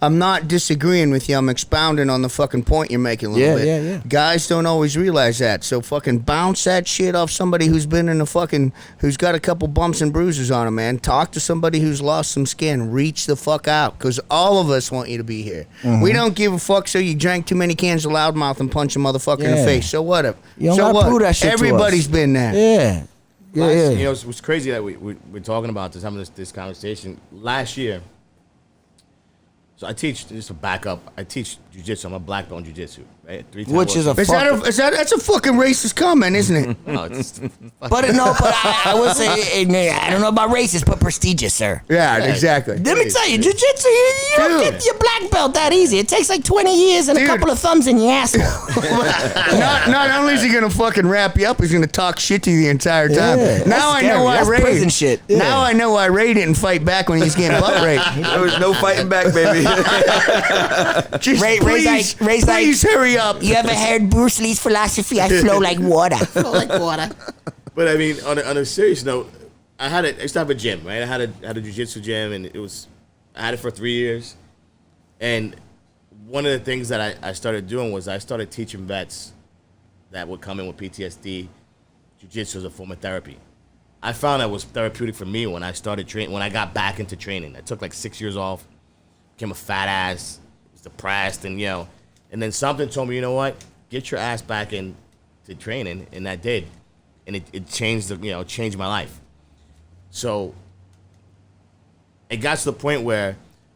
S6: I'm not disagreeing with you. I'm expounding on the fucking point you're making a little bit.
S2: Yeah.
S6: Guys don't always realize that. So fucking bounce that shit off somebody who's been in who's got a couple bumps and bruises on him, man. Talk to somebody who's lost some skin. Reach the fuck out, because all of us want you to be here. We don't give a fuck. So you drank too many cans of loudmouth and punch a motherfucker in the face. So what?
S2: You don't gotta prove that shit to us.
S6: Everybody's been there.
S2: Yeah.
S3: You know, it's crazy that we're talking about this, having this conversation. Last year, So I teach, just to back up, I teach jiu-jitsu. I'm a black belt in jiu-jitsu, right?
S2: Which is a
S6: Is that that's a fucking racist comment, isn't it?
S3: No, it's
S7: But I would say, I don't know about racist, but prestigious, sir.
S6: Yeah, exactly.
S7: Let me tell you, jiu-jitsu, you don't
S6: Dude.
S7: get your black belt that easy. It takes like 20 years and
S6: Dude.
S7: a couple of thumbs in your asshole.
S6: Not only is he gonna fucking wrap you up, he's gonna talk shit to you the entire time.
S2: Yeah,
S6: Now
S2: that's
S6: I know
S2: scary.
S6: why
S2: That's
S6: Ray.
S2: prison shit. Yeah.
S6: Now I know why Ray didn't fight back when he was getting butt raped.
S4: There was no fighting back, baby.
S6: Just
S7: Ray's
S6: please,
S7: like-
S6: please hurry up.
S7: You ever heard Bruce Lee's philosophy? I flow like water.
S3: But I mean, on a serious note, I used to have a gym, right? I had a jiu-jitsu gym, and I had it for 3 years. And one of the things that I started doing was I started teaching vets that would come in with PTSD, jiu-jitsu as a form of therapy. I found that was therapeutic for me when I started training, when I got back into training. I took like 6 years off, became a fat ass, was depressed, and and then something told me, you know what, get your ass back into training, and I did, and it changed changed my life. So it got to the point where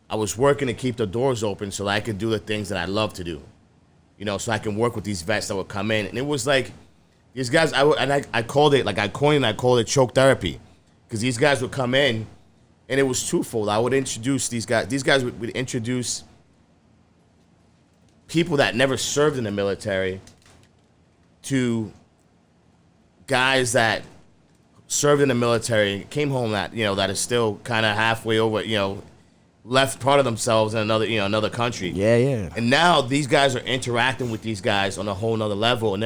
S3: I was working to keep the doors open so that I could do the things that I love to do, so I can work with these vets that would come in, and it was like these guys. I called it choke therapy, because these guys would come in, and it was twofold. I would introduce these guys. These guys would introduce people that never served in the military to guys that served in the military, came home that is still kind of halfway over, left part of themselves in another country.
S2: Yeah.
S3: And now these guys are interacting with these guys on a whole nother level, and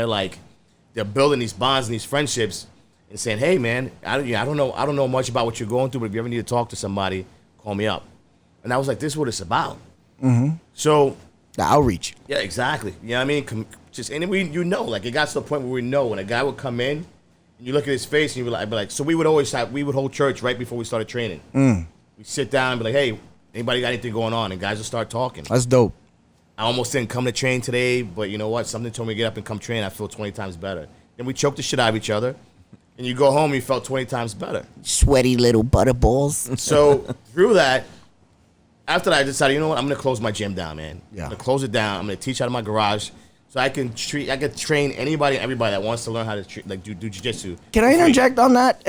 S3: they're building these bonds and these friendships, and saying, "Hey, man, I don't know much about what you're going through, but if you ever need to talk to somebody, call me up." And I was like, "This is what it's about." Mm-hmm. So
S2: The outreach.
S3: yeah, exactly. You know what I mean? It got to the point where we know when a guy would come in, and you look at his face, and I'd be like, so we would hold church right before we started training. We sit down and be like, "Hey, anybody got anything going on?" And guys will start talking.
S2: That's dope.
S3: I almost didn't come to train today, but you know what? Something told me to get up and come train. I feel 20 times better. Then we choked the shit out of each other, and you go home and you felt 20 times better.
S7: Sweaty little butterballs.
S3: So through that, after that, I decided, you know what? I'm gonna close my gym down, man.
S2: Yeah.
S3: I'm gonna close it down. I'm gonna teach out of my garage, so I can train anybody and everybody that wants to learn how to do jiu-jitsu.
S2: Can I interject on that?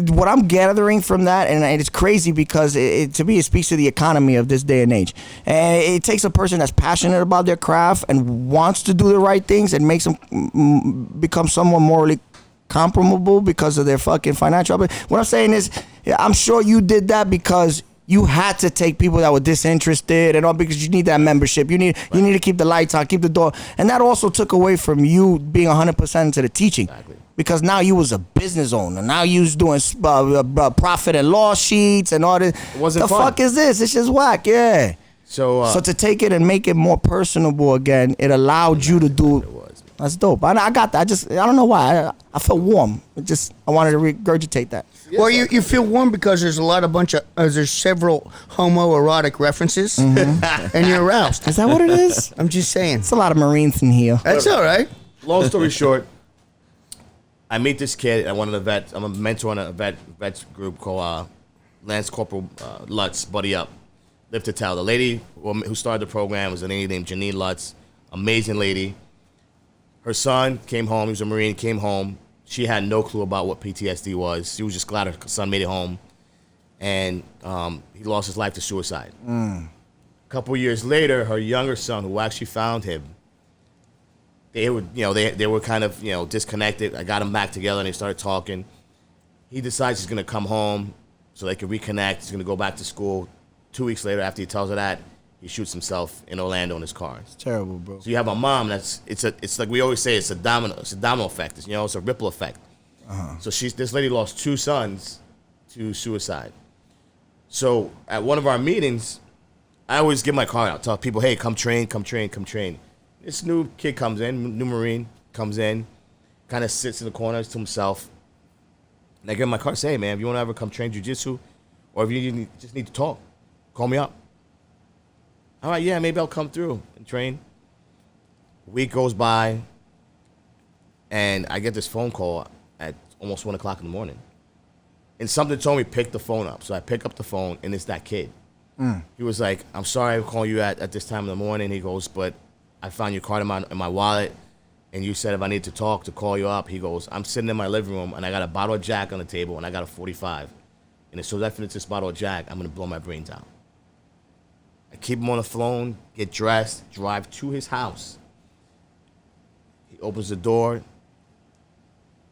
S2: What I'm gathering from that, and it's crazy because to me it speaks to the economy of this day and age. And it takes a person that's passionate about their craft and wants to do the right things and makes them become someone morally comparable because of their fucking financial. What I'm saying is, I'm sure you did that because you had to take people that were disinterested and all, because you need that membership. You need to keep the lights on, keep the door. And that also took away from you being 100% into the teaching.
S3: Exactly.
S2: Because now you was a business owner. Now you was doing profit and loss sheets and all this.
S3: It wasn't
S2: the
S3: fun.
S2: fuck is this? It's just whack, yeah.
S3: So
S2: So to take it and make it more personable again, it allowed you to do.
S3: it was.
S2: That's dope. I got that. I don't know why. I felt warm. I wanted to regurgitate that.
S6: Well, you feel warm because there's there's several homoerotic references, and you're aroused.
S2: Is that what it is?
S6: I'm just saying.
S2: It's a lot of Marines in here.
S6: That's all right.
S3: Long story short, I meet this kid at one of the vets. I'm a mentor in a vets group called Lance Corporal Lutz, Buddy Up. Live to tell. The lady who started the program was a lady named Janine Lutz. Amazing lady. Her son came home. He was a Marine, came home. She had no clue about what PTSD was. She was just glad her son made it home. And he lost his life to suicide. A couple years later, her younger son, who actually found him, they were kind of disconnected. I got them back together, and they started talking. He decides he's going to come home so they can reconnect. He's going to go back to school. 2 weeks later, after he tells her that, he shoots himself in Orlando in his car.
S2: It's terrible, bro.
S3: So you have a mom it's like we always say, it's a domino effect. It's a ripple effect. So this lady lost 2 sons to suicide. So at one of our meetings, I always give my card out, tell people, hey, come train. This new kid comes in, new Marine comes in, kind of sits in the corner to himself. And I give him my card, say, hey, man, if you want to ever come train jiu-jitsu, or if you just need to talk, call me up. All right, yeah, maybe I'll come through and train. A week goes by, and I get this phone call at almost 1 o'clock in the morning. And something told me pick the phone up. So I pick up the phone, and it's that kid. He was like, I'm sorry I'm calling you at this time in the morning. He goes, but I found your card in my wallet, and you said if I need to talk to call you up. He goes, I'm sitting in my living room, and I got a bottle of Jack on the table, and I got a 45. And as soon as I finish this bottle of Jack, I'm going to blow my brains out. I keep him on the phone, get dressed, drive to his house. He opens the door.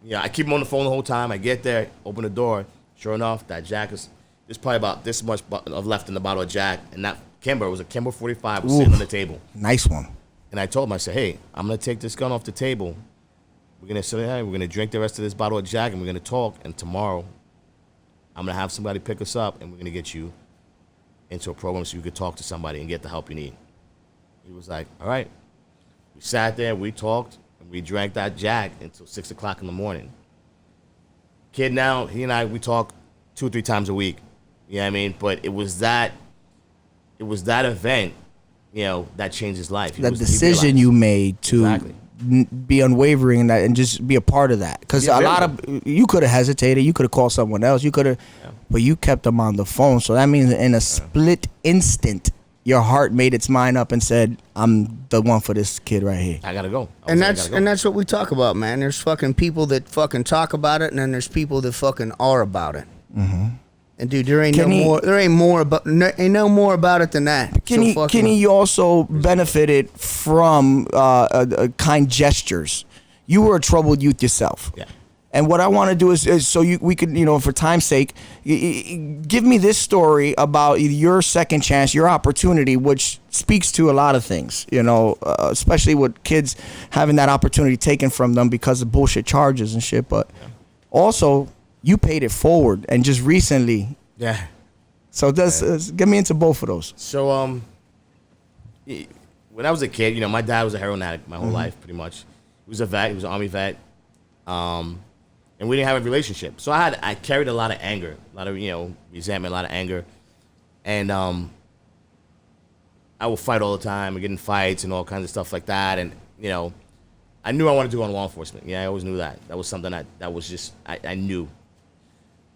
S3: Yeah, I keep him on the phone the whole time. I get there, open the door. Sure enough, that Jack is... There's probably about this much of left in the bottle of Jack, and that Kimber was a Kimber 45 was sitting on the table.
S2: Nice one.
S3: And I told him, I said, hey, I'm gonna take this gun off the table. We're gonna sit here, we're gonna drink the rest of this bottle of Jack, and we're gonna talk. And tomorrow, I'm gonna have somebody pick us up, and we're gonna get you into a program so you could talk to somebody and get the help you need. He was like, all right. We sat there, we talked, and we drank that Jack until 6 o'clock in the morning. Kid now, he and I, we talk 2 or 3 times a week. You know what I mean? But it was that event, you know, that changed his life.
S2: The decision you made to be unwavering in that and just be a part of that. Because a lot of, you could have hesitated, you could have called someone else, you could have, but you kept them on the phone. So that means in a split instant, your heart made its mind up and said, I'm the one for this kid right here.
S3: I gotta go.
S6: And that's what we talk about, man. There's fucking people that fucking talk about it, and then there's people that fucking are about it. Mm-hmm. And dude, there ain't no more about it than that.
S2: Kini, you also benefited from kind gestures. You were a troubled youth yourself.
S3: Yeah.
S2: And what I want to do is so we could, you know, for time's sake, give me this story about your second chance, your opportunity, which speaks to a lot of things, you know, especially with kids having that opportunity taken from them because of bullshit charges and shit. But also, you paid it forward, and just recently.
S3: Yeah.
S2: So get me into both of those.
S3: So when I was a kid, you know, my dad was a heroin addict my whole life, pretty much. He was a vet. He was an Army vet. And we didn't have a relationship. So I carried a lot of anger, a lot of, you know, resentment, a lot of anger. And I would fight all the time and get in fights and all kinds of stuff like that. And, you know, I knew I wanted to go in law enforcement. Yeah, I always knew that. That was something that was just, I knew.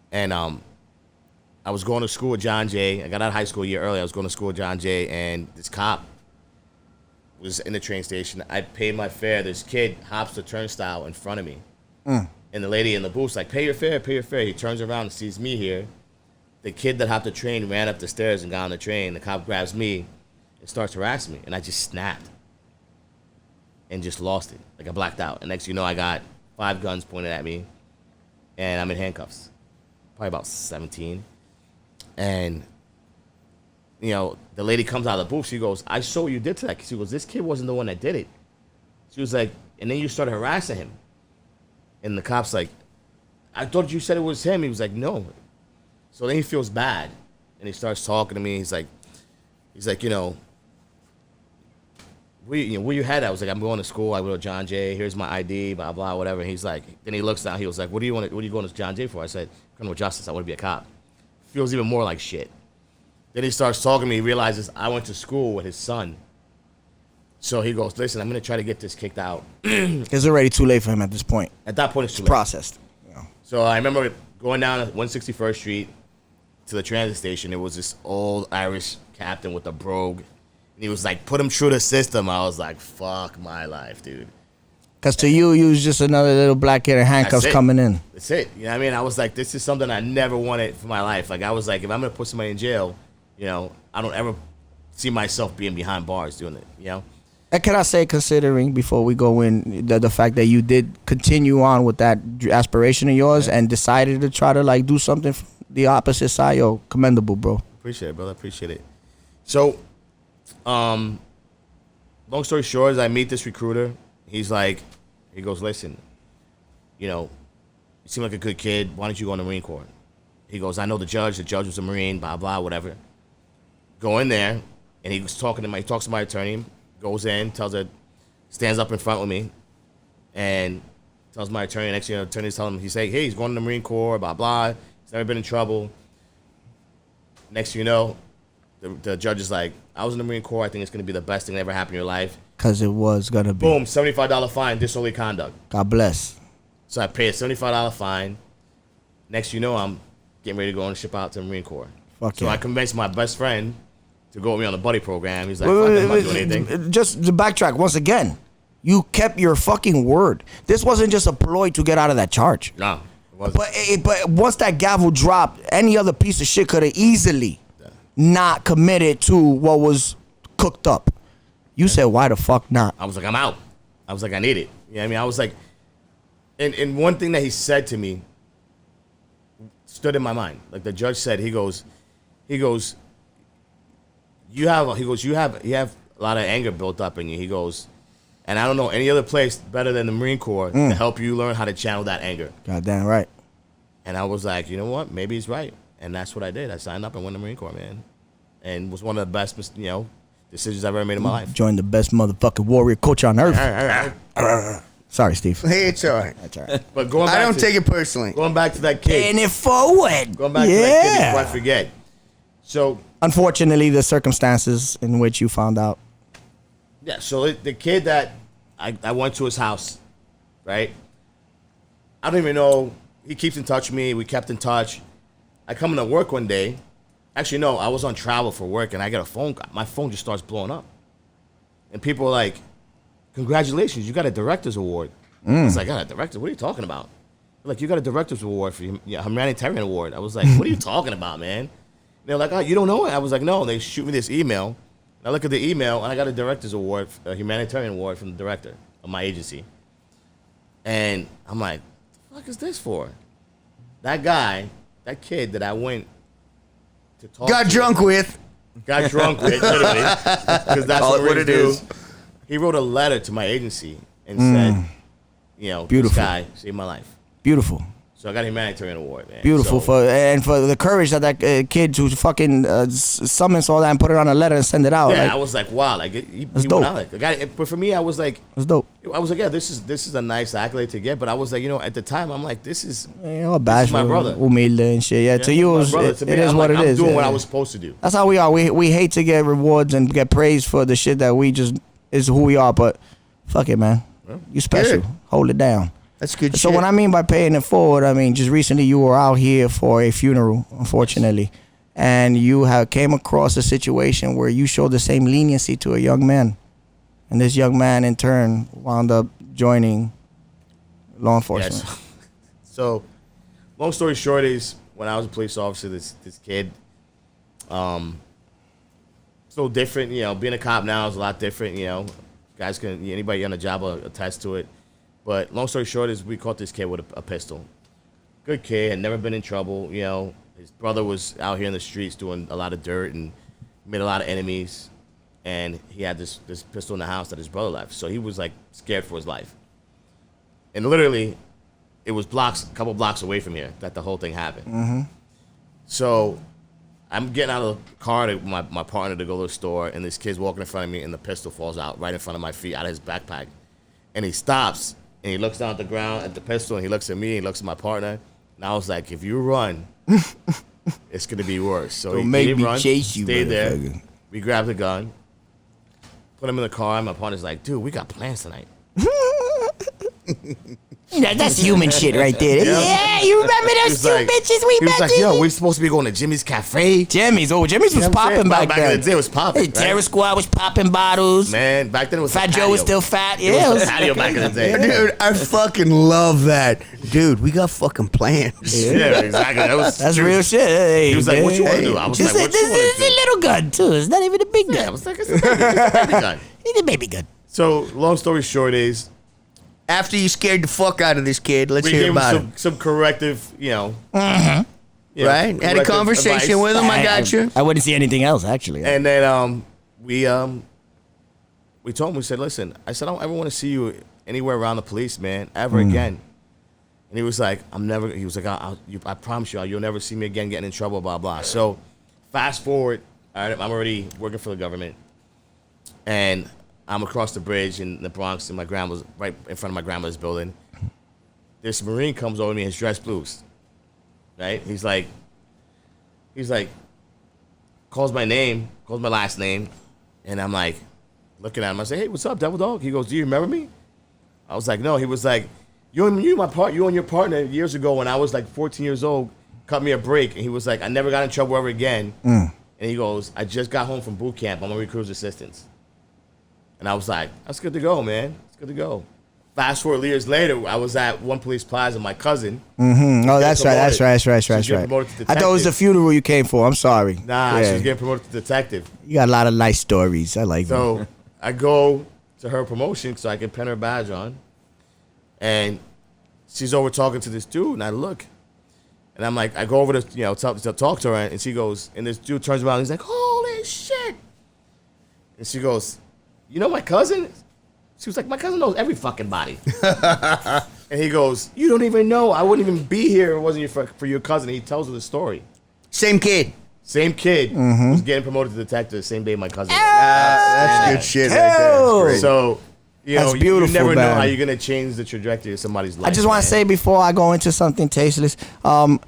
S3: And I was going to school with John Jay. I got out of high school a year early. I was going to school with John Jay, and this cop was in the train station. I paid my fare. This kid hops the turnstile in front of me. And the lady in the booth's like, pay your fare, pay your fare. He turns around and sees me here. The kid that hopped the train ran up the stairs and got on the train. The cop grabs me and starts harassing me. And I just snapped and just lost it. Like I blacked out. And next thing you know, I got 5 guns pointed at me, and I'm in handcuffs. Probably about 17. And, you know, the lady comes out of the booth. She goes, I saw what you did to that kid. She goes, this kid wasn't the one that did it. She was like, and then you started harassing him. And the cop's like, I thought you said it was him. He was like, no. So then he feels bad. And he starts talking to me. He's like, you know, where you head at? I was like, I'm going to school. I go to John Jay. Here's my ID, blah, blah, whatever. And he's like, then he looks down. He was like, what are you going to John Jay for? I said, criminal justice. I want to be a cop. Feels even more like shit. Then he starts talking to me. He realizes I went to school with his son. So he goes, listen, I'm going to try to get this kicked out.
S2: It's already too late for him at this point.
S3: At that point, it's too late.
S2: Processed. Yeah.
S3: So I remember going down 161st Street to the transit station. It was this old Irish captain with a brogue. And he was like, put him through the system. I was like, fuck my life, dude.
S2: Because to you was just another little black kid in handcuffs coming in.
S3: That's it. You know what I mean? I was like, this is something I never wanted for my life. Like, I was like, if I'm going to put somebody in jail, you know, I don't ever see myself being behind bars doing it, you know?
S2: And can I say, considering, before we go in, the fact that you did continue on with that aspiration of yours and decided to try to, like, do something the opposite side, yo, commendable, bro.
S3: Appreciate it, brother. Appreciate it. So, long story short, is I meet this recruiter. He goes, listen, you know, you seem like a good kid. Why don't you go in the Marine Corps? He goes, I know the judge. The judge was a Marine, blah, blah, whatever. Go in there, and he talks to my attorney, goes in, stands up in front with me, and tells my attorney. Next thing you know, the attorney's telling him, he's going to the Marine Corps, blah, blah. He's never been in trouble. Next thing you know, the judge is like, I was in the Marine Corps. I think it's going to be the best thing that ever happened in your life.
S2: Because it was going to be.
S3: Boom, $75 fine, disorderly conduct.
S2: God bless.
S3: So I paid a $75 fine. Next you know, I'm getting ready to go on a ship out to the Marine Corps.
S2: Fuck
S3: So
S2: yeah.
S3: I convinced my best friend to go with me on the buddy program. He's like, fuck it, I'm not doing anything.
S2: Just to backtrack once again, you kept your fucking word. This wasn't just a ploy to get out of that charge.
S3: No, it wasn't.
S2: But once that gavel dropped, any other piece of shit could have easily not committed to what was cooked up. You said, why the fuck not?
S3: I was like, I'm out. I was like, I need it. You know what I mean? I was like, and one thing that he said to me stood in my mind. Like the judge said, he goes, you have a lot of anger built up in you. He goes, and I don't know any other place better than the Marine Corps to help you learn how to channel that anger.
S2: Goddamn right.
S3: And I was like, you know what? Maybe he's right. And that's what I did. I signed up and went to the Marine Corps, man. And was one of the best, decisions I've ever made in my life.
S2: Joined the best motherfucking warrior coach on earth. Sorry, Steve.
S6: Hey, it's all right.
S2: That's all right.
S3: But going back
S6: I don't
S3: to,
S6: take it personally.
S3: Going back to that kid.
S2: Paying it forward.
S3: Going back to that kid before I forget. So,
S2: Unfortunately, the circumstances in which you found out.
S3: yeah, so the kid that I went to his house, right? I don't even know. He keeps in touch with me. We kept in touch. I come into work one day. Actually, no, I was on travel for work, and I get a phone call. My phone just starts blowing up. And people are like, congratulations, you got a director's award. I was like, I got a director? What are you talking about? They're like, you got a director's award for humanitarian award. I was like, what are you talking about, man? And they're like, oh, you don't know it? I was like, no. And they shoot me this email. And I look at the email, and I got a director's award, a humanitarian award from the director of my agency. And I'm like, what the fuck is this for? That guy, that kid that I went to talk
S6: Got
S3: to,
S6: drunk with.
S3: got drunk with, literally, because that's
S4: Call it what
S3: Marines
S4: it
S3: do.
S4: is.
S3: He wrote a letter to my agency and said,
S2: Beautiful.
S3: this guy saved my life.
S2: Beautiful.
S3: So I got a humanitarian award, man.
S2: Beautiful
S3: So,
S2: for the courage that kid to fucking summons all that and put it on a letter and send it out.
S3: yeah,
S2: Like,
S3: I was like, wow, like he
S2: That's
S3: went
S2: dope.
S3: out. Like, but for me, I was like,
S2: it's dope.
S3: yeah, this is a nice accolade to get. But I was like, at the time, I'm like, this is
S2: All bashful,
S3: my brother.
S2: humilde and shit. Yeah, to you,
S3: my
S2: it's,
S3: brother.
S2: it,
S3: To me,
S2: it is
S3: I'm
S2: what
S3: like,
S2: it
S3: I'm
S2: is.
S3: doing what
S2: yeah.
S3: I was supposed to do.
S2: That's how we are. We hate to get rewards and get praise for the shit that we just is who we are. But fuck it, man. You special.
S6: Good.
S2: Hold it down.
S6: That's good
S2: So
S6: shit.
S2: what I mean by paying it forward, I mean just recently you were out here for a funeral, unfortunately, and you have came across a situation where you showed the same leniency to a young man, and this young man in turn wound up joining law enforcement.
S3: Yes. So, long story short is when I was a police officer, this kid, so different. Being a cop now is a lot different. Guys anybody on the job will attest to it. But long story short is we caught this kid with a pistol. Good kid, had never been in trouble. His brother was out here in the streets doing a lot of dirt and made a lot of enemies. And he had this pistol in the house that his brother left. So he was like scared for his life. And literally, it was a couple blocks away from here that the whole thing happened.
S2: Mm-hmm.
S3: So I'm getting out of the car to my partner to go to the store, and this kid's walking in front of me, and the pistol falls out right in front of my feet, out of his backpack. And he stops, and he looks down at the ground at the pistol, and he looks at me, and he looks at my partner. And I was like, if you run, it's going to be worse. So
S2: Don't
S3: he
S2: make
S3: didn't
S2: me
S3: run,
S2: chase you,
S3: stayed there.
S2: motherfucker.
S3: We grabbed the gun, put him in the car, and my partner's like, dude, we got plans tonight.
S7: That's human shit right there. Yeah, you remember those two bitches we
S3: He was
S7: met?
S3: like, yo, we're supposed to be going to Jimmy's Cafe.
S2: Jimmy's was
S3: You know what I'm
S2: popping
S3: saying?
S2: back
S3: Back
S2: then.
S3: in the day, it was popping.
S7: Hey, Terror Squad was popping bottles.
S3: Man, back then it was
S7: Fat
S3: a
S7: Joe was
S3: patio.
S7: still fat.
S3: It
S7: Yeah,
S3: was a patio back in the day.
S6: Dude, I fucking love that. Dude, we got fucking plans.
S3: Yeah, exactly.
S2: That's real shit. Hey,
S3: He was like, what you want to
S2: hey.
S3: do? I was
S7: This
S3: like, what you want
S7: is
S3: to
S7: a
S3: do?
S7: little gun too. It's not even a big
S3: Yeah, I
S7: gun.
S3: was like, it's a baby gun.
S7: It's a baby gun.
S3: So, long story short is,
S6: After you scared the fuck out of this kid, let's
S3: we
S6: hear
S3: gave him
S6: about it.
S3: some corrective,
S6: Right? Had a conversation with him. I got you.
S7: I wouldn't see anything else actually.
S3: And then we told him, we said, listen, I said, I don't ever want to see you anywhere around the police, man, ever again. And he was like, I promise you, you'll never see me again getting in trouble, blah, blah. So fast forward, all right, I'm already working for the government. And I'm across the bridge in the Bronx, and my grandma's right in front of my grandmother's building. This Marine comes over to me in his dress blues, right? He's like, calls my name, calls my last name, and I'm like, looking at him. I say, hey, what's up, Devil Dog? He goes, do you remember me? I was like, no. He was like, you and your partner years ago when I was like 14 years old cut me a break, and he was like, I never got in trouble ever again. And he goes, I just got home from boot camp. I'm on recruiter's assistance. And I was like, that's good to go, man. It's good to go. Fast forward years later, I was at one police plaza. My cousin.
S2: Oh, that's right. That's right. That's right.
S3: She was
S2: That's
S3: getting
S2: right.
S3: promoted to
S2: I thought it was the
S3: detective.
S2: funeral you came for. I'm sorry.
S3: Nah,
S2: Yeah.
S3: she was getting promoted to detective.
S2: You got a lot of nice stories. I like them.
S3: So I go to her promotion so I can pin her badge on. And she's over talking to this dude, and I look. And I'm like, I go over to, to talk to her, and she goes, and this dude turns around, and he's like, holy shit. And she goes, you know my cousin? She was like, my cousin knows every fucking body. And he goes, you don't even know. I wouldn't even be here if it wasn't for your cousin. He tells her the story.
S6: Same kid.
S3: Same kid was getting promoted to detective the same day my cousin was.
S6: That's good shit right there. That's great.
S3: So,
S2: That's
S3: you
S2: beautiful,
S3: never know
S2: man.
S3: how you're going to change the trajectory of somebody's life.
S2: I just want to say before I go into something tasteless,
S6: I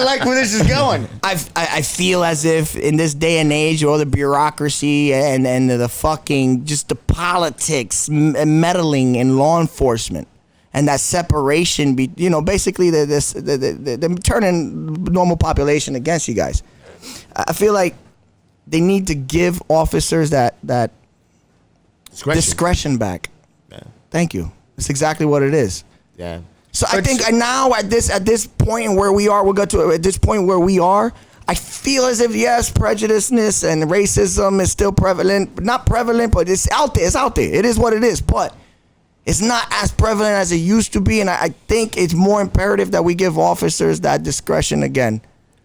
S6: like where this is going.
S2: I feel as if in this day and age, all the bureaucracy and the fucking just the politics and meddling in law enforcement and that separation, basically the turning normal population against you guys. I feel like they need to give officers that discretion back.
S3: Yeah.
S2: Thank you. That's exactly what it is.
S3: Yeah.
S2: So I think now at this point where we are, we'll go to at this point where we are. I feel as if yes, prejudiceness and racism is still prevalent, not prevalent, but it's out there. It's out there. It is what it is, but it's not as prevalent as it used to be. And I think it's more imperative that we give officers that discretion again.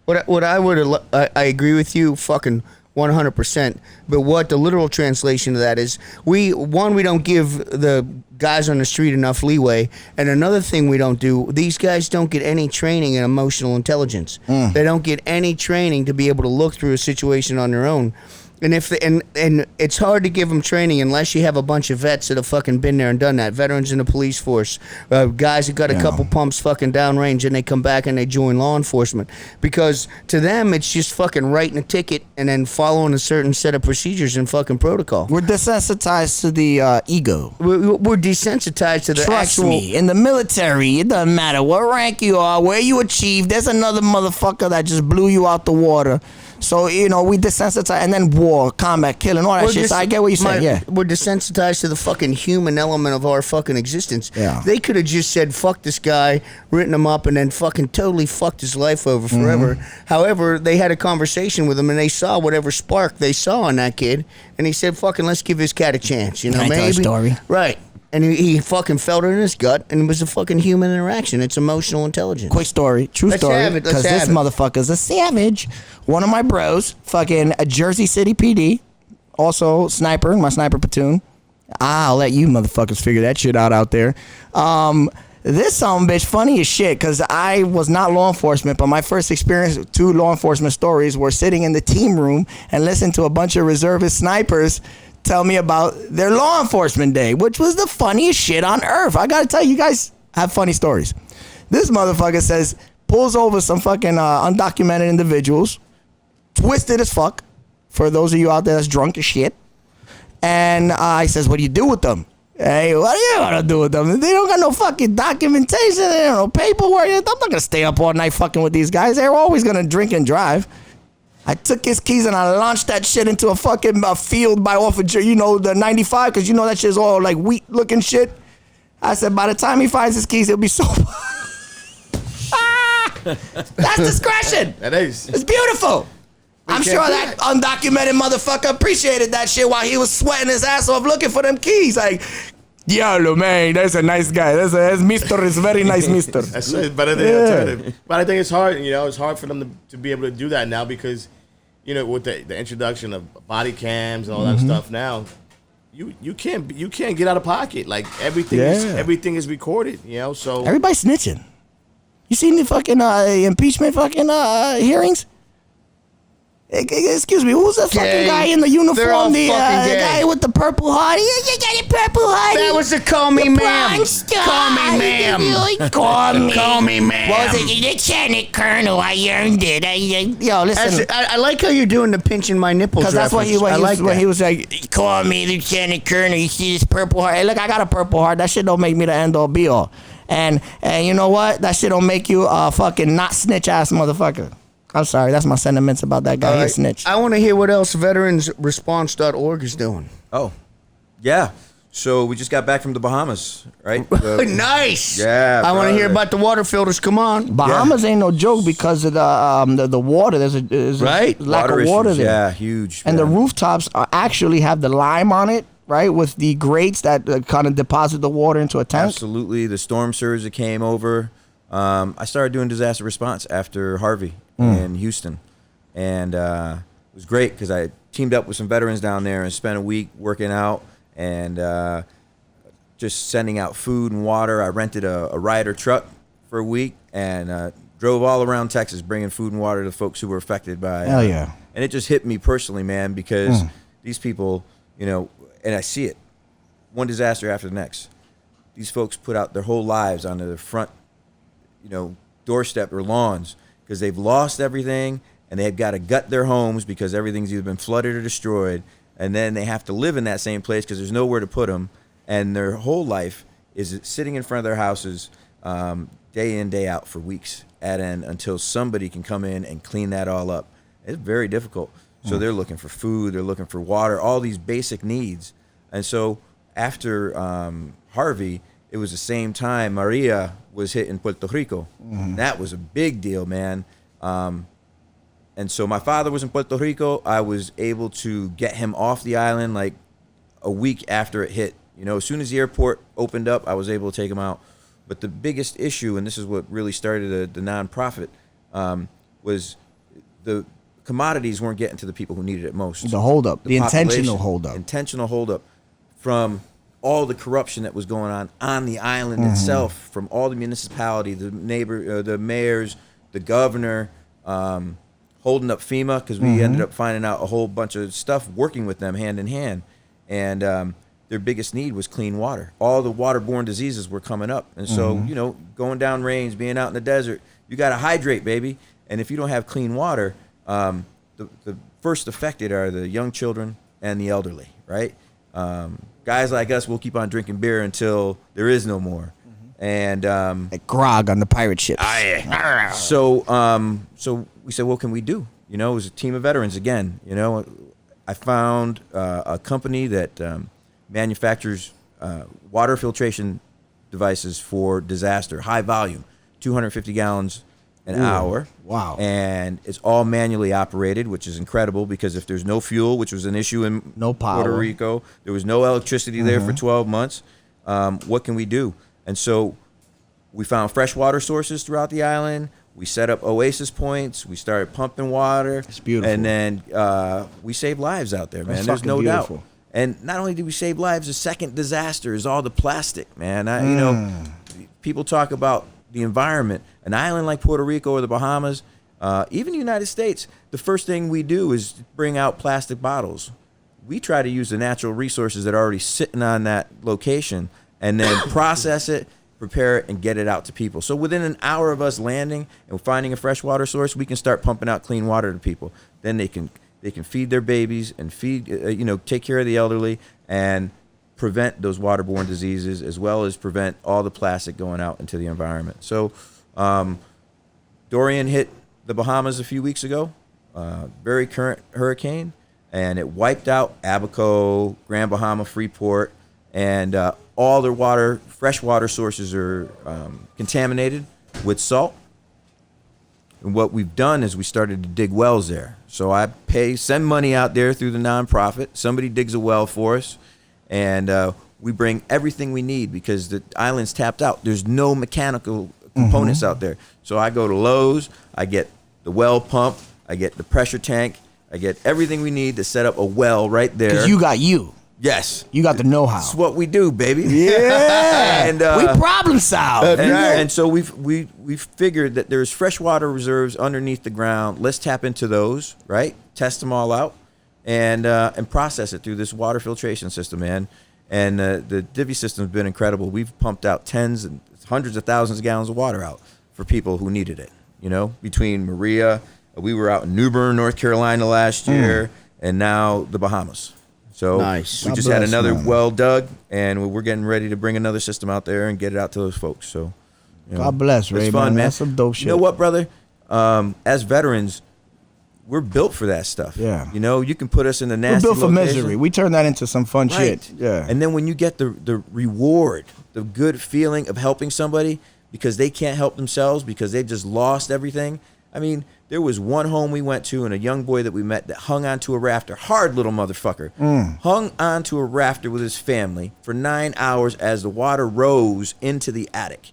S6: I agree with you, fucking 100%. But what the literal translation of that is, we don't give the guys on the street enough leeway, and another thing we don't do, these guys don't get any training in emotional intelligence. They don't get any training to be able to look through a situation on their own. And and it's hard to give them training unless you have a bunch of vets that have fucking been there and done that. Veterans in the police force, guys that got a couple pumps fucking downrange, and they come back and they join law enforcement. Because to them, it's just fucking writing a ticket and then following a certain set of procedures and fucking protocol.
S2: We're desensitized to the ego.
S6: We're desensitized to the
S2: Trust
S6: actual.
S2: me, in the military, it doesn't matter what rank you are, where you achieve. There's another motherfucker that just blew you out the water. So, we desensitize, and then war, combat, killing, all that shit. So I get what you're saying, yeah.
S6: We're desensitized to the fucking human element of our fucking existence.
S2: Yeah.
S6: They could have just said, fuck this guy, written him up, and then fucking totally fucked his life over forever. However, they had a conversation with him, and they saw whatever spark they saw in that kid, and he said, fucking, let's give this cat a chance,
S2: Can I tell a story?
S6: Right. And he fucking felt it in his gut, and it was a fucking human interaction. It's emotional intelligence.
S2: Quick story, true
S6: Let's
S2: story,
S6: have it, let's
S2: because this
S6: have it.
S2: motherfucker's a savage. One of my bros, fucking a Jersey City PD, also sniper in my sniper platoon. I'll let you motherfuckers figure that shit out there. This bitch funny as shit, because I was not law enforcement, but my first experience with 2 law enforcement stories were sitting in the team room and listening to a bunch of reservist snipers tell me about their law enforcement day, which was the funniest shit on earth. I gotta tell you, guys have funny stories. This motherfucker pulls over some fucking undocumented individuals, twisted as fuck, for those of you out there that's drunk as shit. And he says, what do you do with them? Hey, what are you gonna do with them? They don't got no fucking documentation, they don't know paperwork. I'm not gonna stay up all night fucking with these guys. They're always gonna drink and drive. I took his keys and I launched that shit into a fucking field by off of, the 95, because that shit's all like wheat looking shit. I said, by the time he finds his keys, he'll be sober. That's discretion.
S3: That is.
S2: It's beautiful. I'm sure that undocumented motherfucker appreciated that shit while he was sweating his ass off looking for them keys. Like, Diablo, man, that's a nice guy. That's Mr. is very nice, Mr.
S3: That's better than alternative. But I think it's hard, it's hard for them to be able to do that now because, with the introduction of body cams and all that stuff now, you can't get out of pocket. Like everything is recorded, so
S2: everybody's snitching. You seen the fucking impeachment fucking hearings? Excuse me, who's the fucking guy in the uniform? The guy with the purple heart. You got a purple heart.
S6: That was a call me ma'am. Call me ma'am. Call me ma'am.
S7: What was it? Lieutenant Colonel, I earned it.
S2: Yo, listen.
S6: I like how you're doing the pinching my nipples.
S2: Because that's what he was like.
S7: Call me Lieutenant Colonel.
S2: You see this purple heart? Hey, look, I got a purple heart. That shit don't make me the end all be all. And you know what? That shit don't make you a fucking not snitch ass motherfucker. I'm sorry, that's my sentiments about that guy. He a snitch.
S6: I want to hear what else veteransresponse.org is doing.
S4: Oh, yeah. So we just got back from the Bahamas, right?
S6: Nice.
S4: Yeah.
S6: I want to hear
S4: brother.
S6: about the water filters. Come on.
S2: Bahamas ain't no joke because of the water. There's a
S6: Right.
S2: lack
S4: Water
S2: of water
S4: issues,
S2: there.
S4: yeah, huge.
S2: And the
S4: man.
S2: rooftops actually have the lime on it, right? With the grates that kind of deposit the water into a tank.
S4: Absolutely. The storm surge that came over. I started doing disaster response after Harvey in Houston. And it was great because I teamed up with some veterans down there and spent a week working out and just sending out food and water. I rented a Ryder truck for a week and drove all around Texas bringing food and water to folks who were affected by
S2: Hell yeah.
S4: And it just hit me personally, man, because these people, you know, and I see it, one disaster after the next. These folks put out their whole lives onto the front, you know, doorstep or lawns because they've lost everything and they've got to gut their homes because everything's either been flooded or destroyed. And then they have to live in that same place because there's nowhere to put them. And their whole life is sitting in front of their houses day in, day out for weeks at end until somebody can come in and clean that all up. It's very difficult. So they're looking for food, they're looking for water, all these basic needs. And so after Harvey, it was the same time Maria was hit in Puerto Rico. That was a big deal, man. And so my father was in Puerto Rico. I was able to get him off the island like a week after it hit. You know, as soon as the airport opened up, I was able to take him out. But the biggest issue, and this is what really started the nonprofit, was the commodities weren't getting to the people who needed it most.
S2: The holdup, the intentional
S4: population,
S2: holdup.
S4: Intentional holdup from all the corruption that was going on the island itself, from all the municipality, the the mayors, the governor, holding up FEMA because we ended up finding out a whole bunch of stuff working with them hand in hand. And their biggest need was clean water. All the waterborne diseases were coming up. And so, you know, going down range, being out in the desert, you got to hydrate, baby. And if you don't have clean water, the first affected are the young children and the elderly, right? Guys like us will keep on drinking beer until there is no more. And
S2: Like grog on the pirate ships.
S4: so we said, what can we do? You know, it was a team of veterans again. You know, I found a company that manufactures water filtration devices for disaster, high volume, 250 gallons an hour.
S2: Wow.
S4: And it's all manually operated, which is incredible because if there's no fuel, which was an issue in
S2: No power.
S4: Puerto Rico, there was no electricity there for 12 months. What can we do? And so we found freshwater sources throughout the island. We set up oasis points. We started pumping water.
S2: It's beautiful.
S4: And then we saved lives out there, man.
S2: That's
S4: There's
S2: fucking
S4: no
S2: beautiful.
S4: doubt. And not only did we save lives, the second disaster is all the plastic, man. You know, people talk about the environment. An island like Puerto Rico or the Bahamas, even the United States, the first thing we do is bring out plastic bottles. We try to use the natural resources that are already sitting on that location and then process it, prepare it, and get it out to people. So within an hour of us landing and finding a freshwater source, we can start pumping out clean water to people. Then they can feed their babies and feed, take care of the elderly and prevent those waterborne diseases as well as prevent all the plastic going out into the environment. So Dorian hit the Bahamas a few weeks ago, very current hurricane, and it wiped out Abaco, Grand Bahama, Freeport, and all their freshwater sources are contaminated with salt. And what we've done is we started to dig wells there. So I send money out there through the nonprofit. Somebody digs a well for us, and we bring everything we need because the island's tapped out. There's no mechanical components out there. So I go to Lowe's, I get the well pump, I get the pressure tank, I get everything we need to set up a well right there.
S2: Because you got you.
S4: Yes.
S2: You got the know-how.
S4: That's what we do, baby.
S2: Yeah.
S4: And
S2: we problem solve.
S4: and so we've figured that there's freshwater reserves underneath the ground. Let's tap into those, right? Test them all out, and process it through this water filtration system, man. And the Divvy system's been incredible. We've pumped out tens and hundreds of thousands of gallons of water out for people who needed it. You know, between Maria, we were out in New Bern, North Carolina last year, and now the Bahamas. So
S2: Nice.
S4: we
S2: God
S4: just had
S2: bless,
S4: another
S2: man.
S4: well dug, and we're getting ready to bring another system out there and get it out to those folks. So,
S2: God bless, Ray,
S4: it's fun, man.
S2: That's some dope shit.
S4: You know what, brother? As veterans, we're built for that stuff.
S2: Yeah.
S4: You know, you can put us in the
S2: We're
S4: nasty
S2: built for
S4: location.
S2: misery. We turn that into some fun
S4: Right.
S2: shit. Yeah.
S4: And then when you get the reward, the good feeling of helping somebody because they can't help themselves because they've just lost everything. I mean, there was one home we went to and a young boy that we met that hung onto a rafter. Hard little motherfucker. Hung onto a rafter with his family for 9 hours as the water rose into the attic.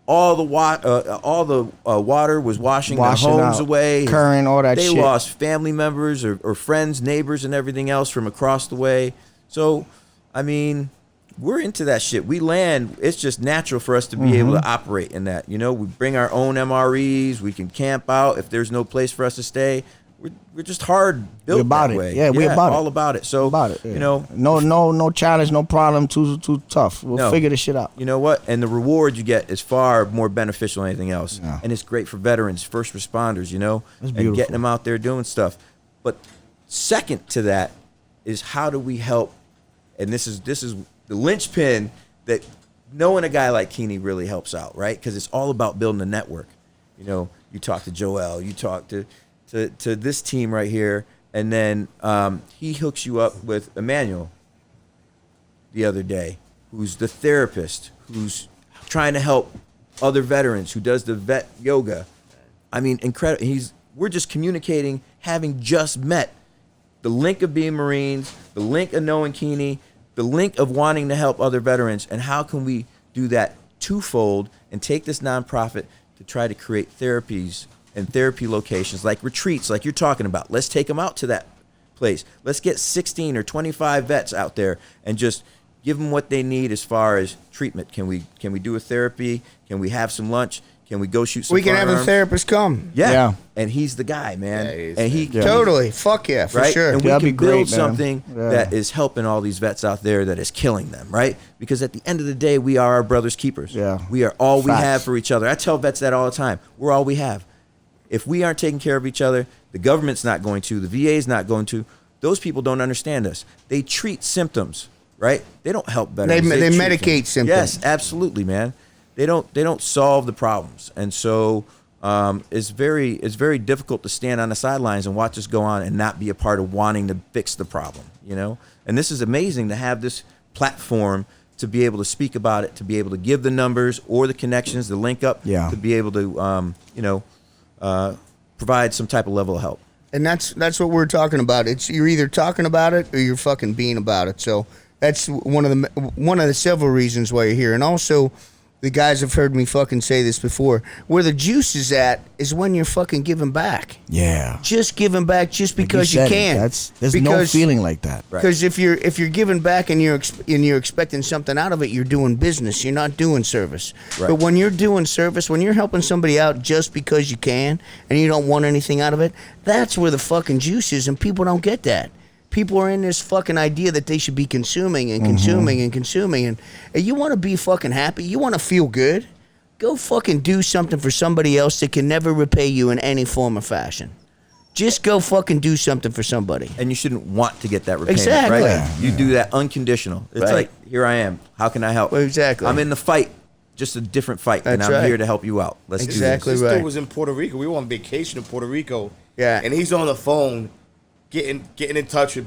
S4: All the water was washing their
S2: Washing
S4: homes
S2: out,
S4: away.
S2: current, all that
S4: they
S2: shit.
S4: lost family members or friends, neighbors, and everything else from across the way. So, I mean, we're into that shit. We land. It's just natural for us to be able to operate in that. You know, we bring our own MREs. We can camp out if there's no place for us to stay. We're just hard built
S2: We about
S4: that
S2: it.
S4: way.
S2: Yeah, we about it.
S4: all about it. So,
S2: About it. Yeah.
S4: you know,
S2: no challenge, no problem. Too tough. We'll
S4: No.
S2: figure this shit out.
S4: you know what? And the reward you get is far more beneficial than anything else.
S2: Yeah.
S4: And it's great for veterans, first responders, you know,
S2: That's
S4: and
S2: beautiful.
S4: getting them out there doing stuff. But second to that is how do we help? And this is the linchpin that knowing a guy like Kini really helps out, right? Because it's all about building a network. You know, you talk to Joel, you talk to this team right here, and then he hooks you up with Emmanuel the other day, who's the therapist, who's trying to help other veterans, who does the vet yoga. I mean, incredible. We're just communicating, having just met. The link of being Marines, the link of knowing Kini, the link of wanting to help other veterans, and how can we do that twofold and take this nonprofit to try to create therapies and therapy locations like retreats, like you're talking about. Let's take them out to that place. Let's get 16 or 25 vets out there and just give them what they need as far as treatment. Can we do a therapy? Can we have some lunch? Can we go shoot some
S6: We can have a
S4: firearms?
S6: therapist come.
S4: Yeah.
S2: Yeah.
S4: And he's the guy, man.
S3: Yeah, he is,
S4: and he
S3: man.
S2: Yeah.
S6: Totally. Fuck yeah, for
S4: right?
S6: sure.
S4: And we
S2: That'd
S4: can
S2: be great,
S4: build
S2: man.
S4: something
S2: Yeah.
S4: that is helping all these vets out there that is killing them, right? Because at the end of the day, we are our brother's keepers.
S2: Yeah.
S4: We are all we
S2: Facts.
S4: have for each other. I tell vets that all the time. We're all we have. If we aren't taking care of each other, the government's not going to, the VA's not going to. Those people don't understand us. They treat symptoms, right? They don't help veterans.
S6: They
S4: treat
S6: medicate
S4: them.
S6: symptoms.
S4: Yes, absolutely, man. They don't solve the problems, and so it's very difficult to stand on the sidelines and watch this go on and not be a part of wanting to fix the problem, you know. And this is amazing to have this platform to be able to speak about it, to be able to give the numbers or the connections, the link up,
S2: Yeah.
S4: to be able to provide some type of level of help.
S6: And that's what we're talking about. It's you're either talking about it or you're fucking being about it. So that's one of the several reasons why you're here. And also, the guys have heard me fucking say this before. Where the juice is at is when you're fucking giving back.
S2: Yeah.
S6: Just giving back just because you
S2: said it.
S6: can.
S2: There's no feeling like that.
S4: Right.
S6: Because if you're giving back and you're expecting something out of it, you're doing business. You're not doing service.
S4: Right.
S6: But when you're doing service, when you're helping somebody out just because you can and you don't want anything out of it, that's where the fucking juice is, and people don't get that. People are in this fucking idea that they should be consuming and consuming and consuming, and you want to be fucking happy. You want to feel good. Go fucking do something for somebody else that can never repay you in any form or fashion. Just go fucking do something for somebody.
S4: And you shouldn't want to get that repayment,
S6: Exactly.
S4: right? You do that unconditional. It's
S6: Right.
S4: like, here I am. How can I help?
S6: Exactly.
S4: I'm in the fight, just a different fight, and
S6: That's
S4: I'm
S6: right.
S4: here to help you out. Let's
S6: Exactly.
S3: This
S6: right.
S3: dude was in Puerto Rico. We were on vacation in Puerto Rico.
S6: Yeah.
S3: And he's on the phone, getting in touch with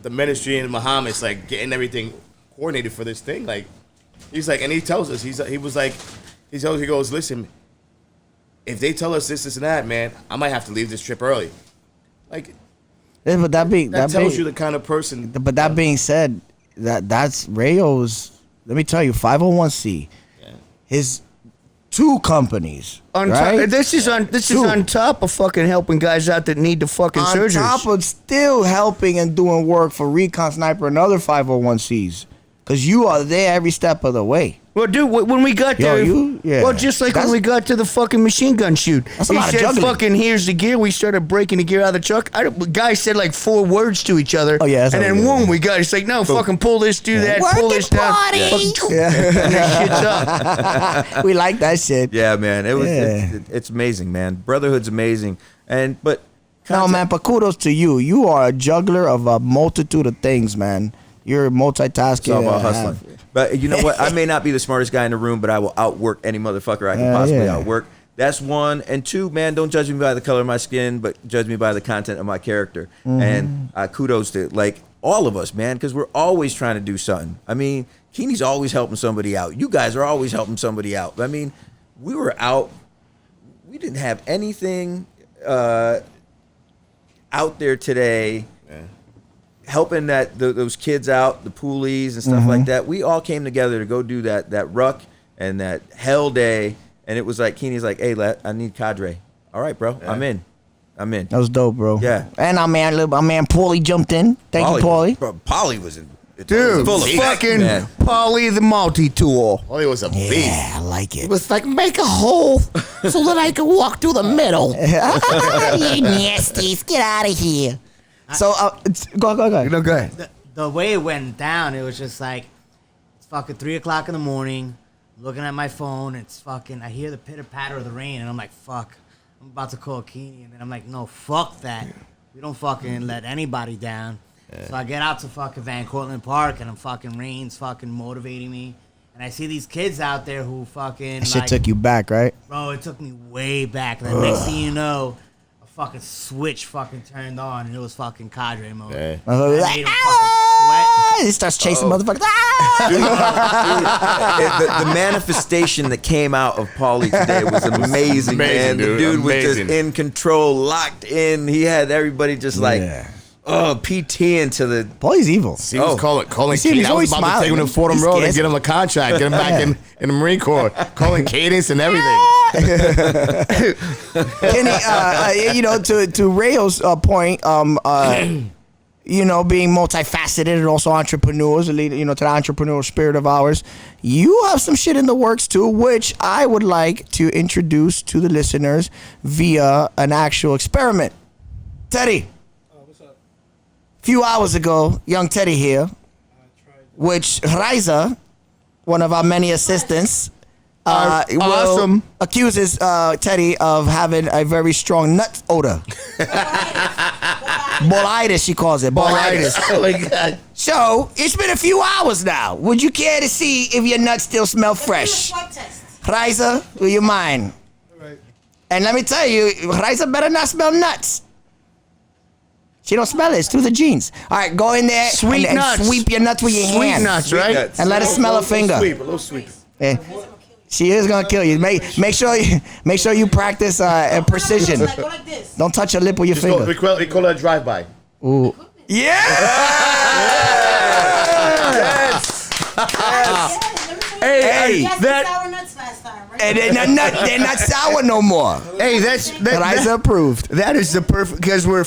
S3: the ministry in Bahamas, like getting everything coordinated for this thing. Like he's like, and he tells us he goes, listen, if they tell us this and that, man, I might have to leave this trip early. Like
S2: Yeah, but
S3: that tells you the kind of person.
S2: But that being said, that's Rayo's. Let me tell you, 501c, his two companies. Right?
S6: This is on top of fucking helping guys out that need the fucking
S2: On
S6: surgeries.
S2: top of still helping and doing work for Recon Sniper and other 501cs, because you are there every step of the way.
S6: Well, dude, when we got
S2: Yo,
S6: there,
S2: yeah.
S6: well, just like when
S2: That's-
S6: we got to the fucking machine gun shoot,
S2: That's a
S6: he
S2: lot of
S6: said,
S2: juggling.
S6: "Fucking here's the gear." We started breaking the gear out of the truck. Guy said like 4 words to each other.
S2: Oh, yeah, that's
S6: and
S2: how
S6: then
S2: we do it.
S6: boom, we got. It's like, no, fucking pull this, do that, pull this down. Fucking- and that shit's up.
S2: We like that shit.
S4: Yeah, man. It was
S2: Yeah.
S4: it's amazing, man. Brotherhood's amazing. But
S2: No, man, but kudos to you. You are a juggler of a multitude of things, man. You're multitasking.
S4: It's all about hustling. But you know what? I may not be the smartest guy in the room, but I will outwork any motherfucker I can possibly outwork. That's one. And two, man, don't judge me by the color of my skin, but judge me by the content of my character. And kudos to, like, all of us, man, because we're always trying to do something. I mean, Kini's always helping somebody out. You guys are always helping somebody out. I mean, we were out. We didn't have anything out there today helping those kids out, the poolies and stuff like that. We all came together to go do that ruck and that hell day. And it was like, Kini's like, hey, I need cadre. All right, bro, I'm in.
S2: That was dope, bro.
S4: Yeah.
S2: And our man Paulie jumped in. Thank you, Paulie.
S4: Bro, Paulie was in.
S6: Dude,
S4: full of
S6: fucking
S4: man.
S6: Paulie the multi-tool.
S3: Paulie was a beast.
S2: Yeah, I like it.
S7: It was like, make a hole so that I can walk through the middle. You nasties, get out of here.
S2: So, go ahead.
S6: No, go ahead.
S5: The way it went down, it was just like, it's fucking 3 o'clock in the morning, looking at my phone, it's fucking, I hear the pitter-patter of the rain, and I'm like, fuck, I'm about to call Kini, and then I'm like, no, fuck that. We don't fucking let anybody down. So I get out to fucking Van Cortlandt Park, and I'm fucking, rain's fucking motivating me, and I see these kids out there who fucking,
S2: That shit took you back, right?
S5: bro, it took me way back. The next thing you know, a fucking switch fucking turned on, and it was fucking cadre mode.
S3: Yeah.
S5: I made him fucking
S2: He starts chasing motherfuckers.
S4: The manifestation that came out of Paulie today was amazing, man. The dude was just in control, locked in. He had everybody just like, PT into the.
S2: Paulie's evil.
S3: He was calling
S2: see him,
S3: Kini.
S2: he's
S3: I was
S2: always
S3: about to take him to
S2: smiling.
S3: Fordham
S2: He's
S3: Road and
S2: scared.
S3: get him a contract, get him back in the Marine Corps, calling cadence and everything.
S2: Kenny, to Rayo's point, being multifaceted and also entrepreneurs, to the entrepreneurial spirit of ours, you have some shit in the works too, which I would like to introduce to the listeners via an actual experiment. Teddy.
S8: What's up?
S2: A few hours ago, young Teddy here, which Reiza, one of our many assistants,
S6: awesome.
S2: accuses Teddy of having a very strong nut odor. Bolitis, she calls it. Bolitis.
S6: Oh my God.
S2: So, it's been a few hours now. Would you care to see if your nuts still smell fresh? Reiza, will you mind?
S8: Right.
S2: And let me tell you, Reiza better not smell nuts. She don't smell it. It's through the jeans. All right, go in there and
S6: nuts.
S2: sweep your nuts with your
S6: Sweet
S2: hand.
S6: nuts, right?
S2: And let her smell a finger.
S3: A little sweep.
S2: Yeah. She is gonna kill you. Make sure you practice precision.
S9: Go like this.
S2: Don't touch your lip with your
S3: Just
S2: finger.
S3: we call it a drive-by.
S2: Ooh.
S6: Hey,
S9: That sour nuts last time, right?
S2: And they're not sour no more.
S6: Hey, that's
S2: Reiza approved.
S6: That is the perfect, because we're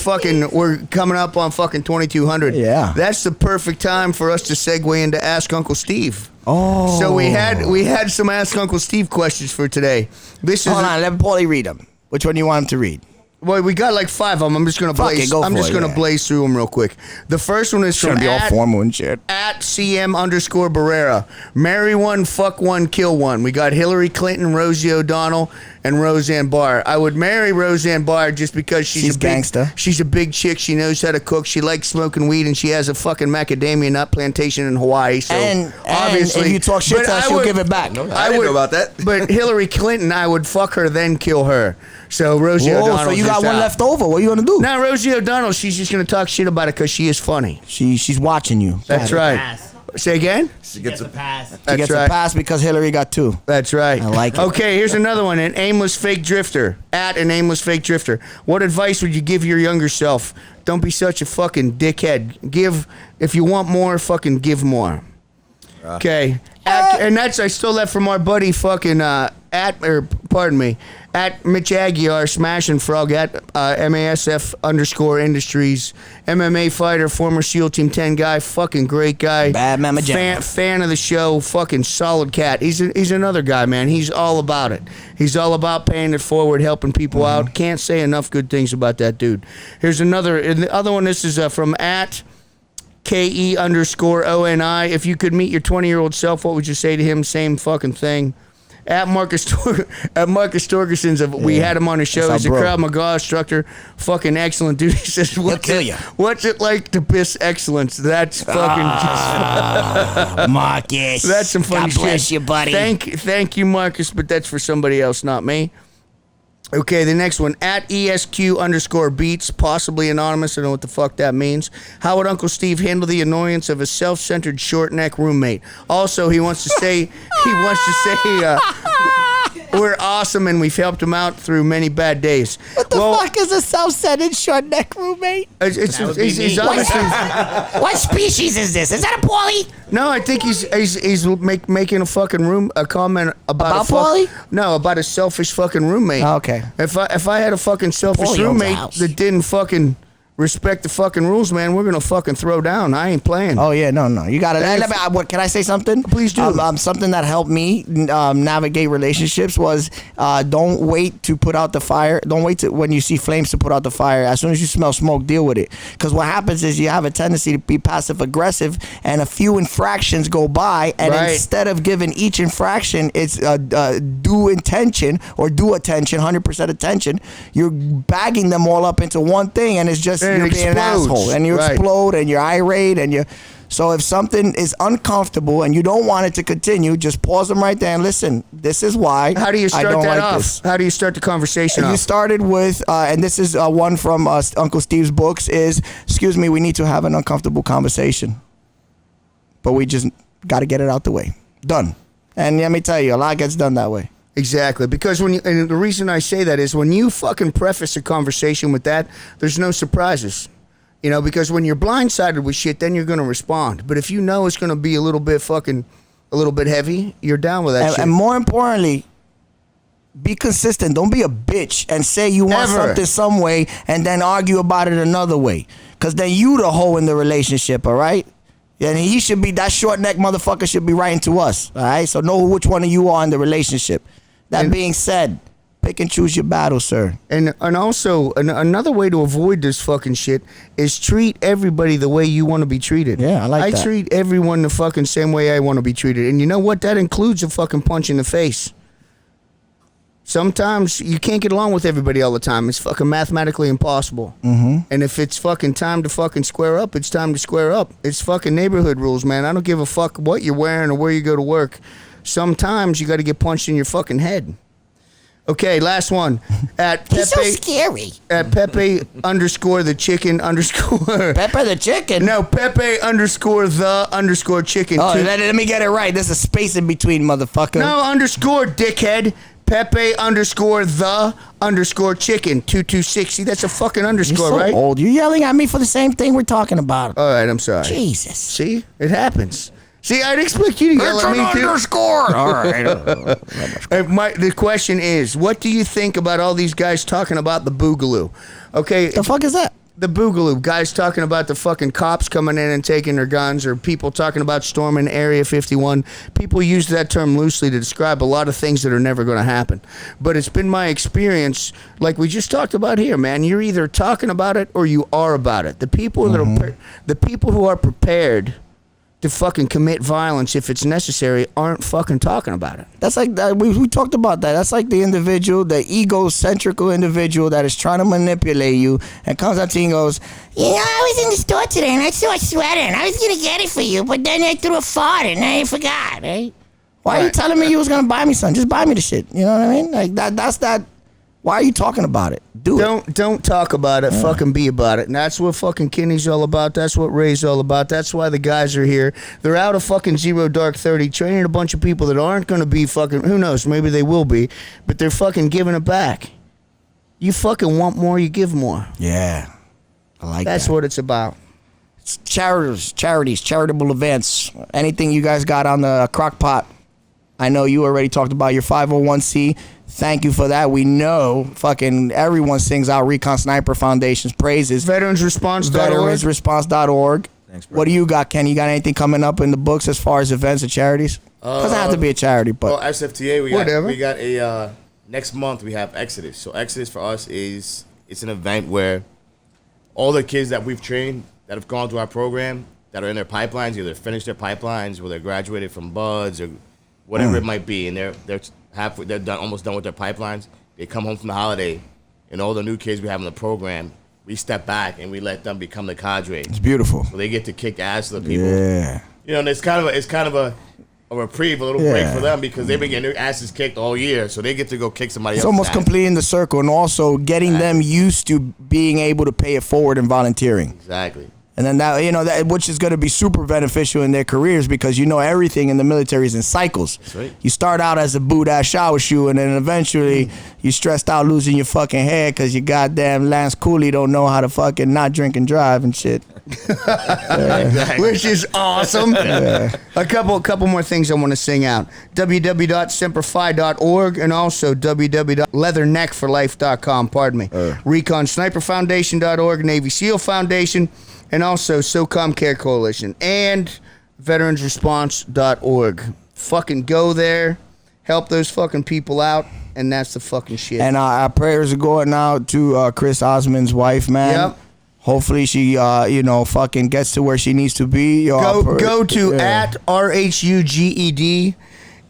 S6: coming up on fucking 2200.
S2: Yeah.
S6: That's the perfect time for us to segue into Ask Uncle Steve.
S2: Oh.
S6: So we had some Ask Uncle Steve questions for today. This is
S2: Hold on, let Paulie read them. Which one do you want him to read?
S6: well, we got like 5 of them. I'm just gonna
S2: Fuck
S6: blaze.
S2: it, go
S6: I'm
S2: for
S6: just
S2: it,
S6: gonna
S2: yeah.
S6: blaze through them real quick. The first one is
S2: It's
S6: from
S2: gonna be all formal and shit.
S6: at CM_Barrera. Marry one, fuck one, kill one. We got Hillary Clinton, Rosie O'Donnell, and Roseanne Barr. I would marry Roseanne Barr just because she's a big
S2: gangsta.
S6: She's a big chick. She knows how to cook. She likes smoking weed, and she has a fucking macadamia nut plantation in Hawaii. So
S2: And
S6: obviously,
S2: if you talk shit
S6: but
S2: to her,
S6: I
S2: she'll
S6: would-
S2: give it back.
S4: I didn't know about that.
S6: But Hillary Clinton, I would fuck her, then kill her. So Rosie
S2: Whoa,
S6: O'Donnell.
S2: so you got one left over. What are you gonna do?
S6: Now Rosie O'Donnell, she's just gonna talk shit about it because she is funny.
S2: She's watching you.
S6: That's right.
S5: pass.
S6: Say again.
S5: She gets a pass.
S2: She
S6: That's
S2: gets
S6: right.
S2: a pass because Hillary got 2.
S6: That's right.
S2: I like it.
S6: Okay, here's another one. An aimless fake drifter. At an aimless fake drifter. What advice would you give your younger self? Don't be such a fucking dickhead. If you want more, fucking give more. Okay. And I stole that from our buddy fucking at Mitch Aguiar, Smashing Frog, at MASF_Industries, MMA fighter, former SEAL Team 10 guy, fucking great guy.
S2: Bad Mama Jam.
S6: Fan of the show, fucking solid cat. He's another guy, man. He's all about it. He's all about paying it forward, helping people out. Can't say enough good things about that dude. Here's another, and the other one, this is from at KE_ONI. If you could meet your 20-year-old self, what would you say to him? Same fucking thing. At Marcus Torgerson's, we had him on the show.
S2: That's
S6: He's a
S2: our bro.
S6: Krav Maga instructor. Fucking excellent dude. He says,
S2: kill ya.
S6: What's it like to piss excellence? That's fucking...
S7: Marcus.
S6: That's some funny
S7: God bless
S6: shit.
S7: you, buddy.
S6: Thank you, Marcus, but that's for somebody else, not me. Okay, the next one, at ESQ_beats, possibly anonymous. I don't know what the fuck that means. How would Uncle Steve handle the annoyance of a self-centered short neck roommate? Also, he wants to say, we're awesome and we've helped him out through many bad days.
S7: What the fuck is a self-centered short neck roommate?
S6: He's obviously...
S7: What species is this? Is that a Paulie?
S6: No, I think he's making a fucking comment about
S7: Paulie?
S6: No, about a selfish fucking roommate.
S2: Oh, okay.
S6: If I had a fucking selfish
S7: Paulie owns a
S6: roommate
S7: house.
S6: that didn't fucking respect the fucking rules, man, we're gonna fucking throw down. I ain't playing.
S2: Oh yeah, no, you got it. What can I say something?
S6: Please do.
S2: Something that helped me navigate relationships was don't wait to put out the fire. Don't wait to when you see flames to put out the fire. As soon as you smell smoke, deal with it. Because what happens is you have a tendency to be passive aggressive, and a few infractions go by, and
S6: Right.
S2: instead of giving each infraction its due attention or due attention, 100% attention, you're bagging them all up into one thing, and it's just.
S6: And
S2: You're
S6: it
S2: being an
S6: explodes.
S2: asshole, and you
S6: Right.
S2: explode, and you're irate, and you. So if something is uncomfortable and you don't want it to continue, just pause them right there and listen. This is why.
S6: How do you
S2: I
S6: start
S2: don't
S6: that
S2: like
S6: off?
S2: this.
S6: How do you start the conversation
S2: You
S6: off?
S2: started with, and this is one from Uncle Steve's books. Is excuse me, we need to have an uncomfortable conversation, but we just got to get it out the way. Done. And let me tell you, a lot gets done that way.
S6: Exactly, because and the reason I say that is when you fucking preface a conversation with that, there's no surprises. You know, because when you're blindsided with shit, then you're going to respond. But if you know it's going to be a little bit heavy, you're down with that shit.
S2: And more importantly, be consistent. Don't be a bitch and say you want
S6: Ever.
S2: something some way and then argue about it another way. Because then you the hoe in the relationship, all right? And he should be, that short neck motherfucker should be writing to us, all right? So know which one of you are in the relationship. That being said, pick and choose your battle, sir.
S6: And also, another way to avoid this fucking shit is treat everybody the way you want to be treated.
S2: Yeah, I like that.
S6: I treat everyone the fucking same way I want to be treated. And you know what? That includes a fucking punch in the face. Sometimes you can't get along with everybody all the time. It's fucking mathematically impossible. Mm-hmm. And if it's fucking time to fucking square up, it's time to square up. It's fucking neighborhood rules, man. I don't give a fuck what you're wearing or where you go to work. Sometimes you got to get punched in your fucking head. Okay, last one. At Pepe,
S7: He's so scary.
S6: At Pepe underscore the chicken underscore.
S2: Pepper the chicken?
S6: No, Pepe underscore the underscore chicken.
S2: Oh, let me get it right. There's a space in between, motherfucker.
S6: No, underscore, dickhead. Pepe underscore the underscore chicken 2260. That's a fucking
S2: You're
S6: underscore,
S2: so
S6: right?
S2: old. You're yelling at me for the same thing we're talking about.
S6: All right, I'm sorry.
S2: Jesus.
S6: See, it happens. See, I'd expect you to yell at me too.
S2: Underscore. All right.
S6: The question is, what do you think about all these guys talking about the boogaloo? Okay,
S2: The fuck is that?
S6: the boogaloo, guys talking about the fucking cops coming in and taking their guns, or people talking about storming Area 51. People use that term loosely to describe a lot of things that are never going to happen. But it's been my experience, like we just talked about here, man. You're either talking about it or you are about it. The people that are the people who are prepared to fucking commit violence if it's necessary aren't fucking talking about it.
S2: That's like that. We talked about that. That's like the individual, the egocentrical individual that is trying to manipulate you and comes up to you and goes,
S7: You know, I was in the store today and I saw a sweater and I was going to get it for you, but then I threw a fart and I forgot, right?
S2: "Why are you telling me you was gonna buy me something? Just buy me the shit." You know what I mean? Like that. That's that. Why are you talking about it? Do it.
S6: Don't talk about it. Fucking be about it. And that's what fucking Kini's all about. That's what Ray's all about. That's why the guys are here. They're out of fucking 0 dark 30, training a bunch of people that aren't going to be fucking. Who knows? Maybe they will be, but they're fucking giving it back. You fucking want more, you give more.
S2: Yeah, I like
S6: That's
S2: that.
S6: what it's about.
S2: Charities, charitable events. Anything you guys got on the crock pot? I know you already talked about your 501c. Thank you for that. We know fucking everyone sings out Recon Sniper Foundation's praises.
S6: VeteransResponse.org.
S2: VeteransResponse.org.
S4: Thanks, bro.
S2: What do you got, Ken? You got anything coming up in the books as far as events or charities? Doesn't have to be a charity, but
S3: Well, SFTA,
S6: Whatever.
S3: we got a next month we have Exodus. So Exodus for us is it's an event where all the kids that we've trained that have gone through our program that are in their pipelines, either finished their pipelines or they're graduated from buds or whatever it might be, and they're they're almost done with their pipelines. They come home from the holiday, and all the new kids we have in the program, we step back and we let them become the cadre.
S2: It's beautiful.
S3: So they get to kick ass to the people.
S2: Yeah.
S3: You know, and it's kind of a reprieve, a little break for them because they've been getting their asses kicked all year, so they get to go kick somebody else.
S2: It's almost completing the circle and also getting them used to being able to pay it forward and volunteering.
S3: Exactly.
S2: And then that which is going to be super beneficial in their careers because everything in the military is in cycles.
S3: That's right.
S2: You start out as a boot-ass shower shoe, and then eventually you stressed out losing your fucking hair because your goddamn Lance Cooley don't know how to fucking not drink and drive and shit.
S6: Which is awesome. A couple more things I want to sing out. www.semperfi.org and also www.leatherneckforlife.com. Pardon me. ReconSniperFoundation.org, Navy SEAL Foundation, and also SOCOM Care Coalition and VeteransResponse.org. Fucking go there, help those fucking people out, and that's the fucking shit.
S2: And our prayers are going out to Chris Osmond's wife, man.
S6: Yep.
S2: Hopefully she, fucking gets to where she needs to be.
S6: Go to at RHUGED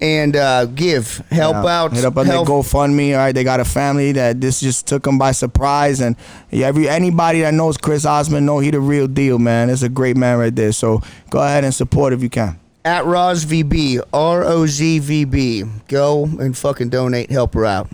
S6: and help out.
S2: Hit up on their GoFundMe. All right, they got a family that this just took them by surprise, and anybody that knows Chris Osmond know he the real deal, man. It's a great man right there. So go ahead and support if you can.
S6: At RozVB, ROZVB. Go and fucking donate, help her out.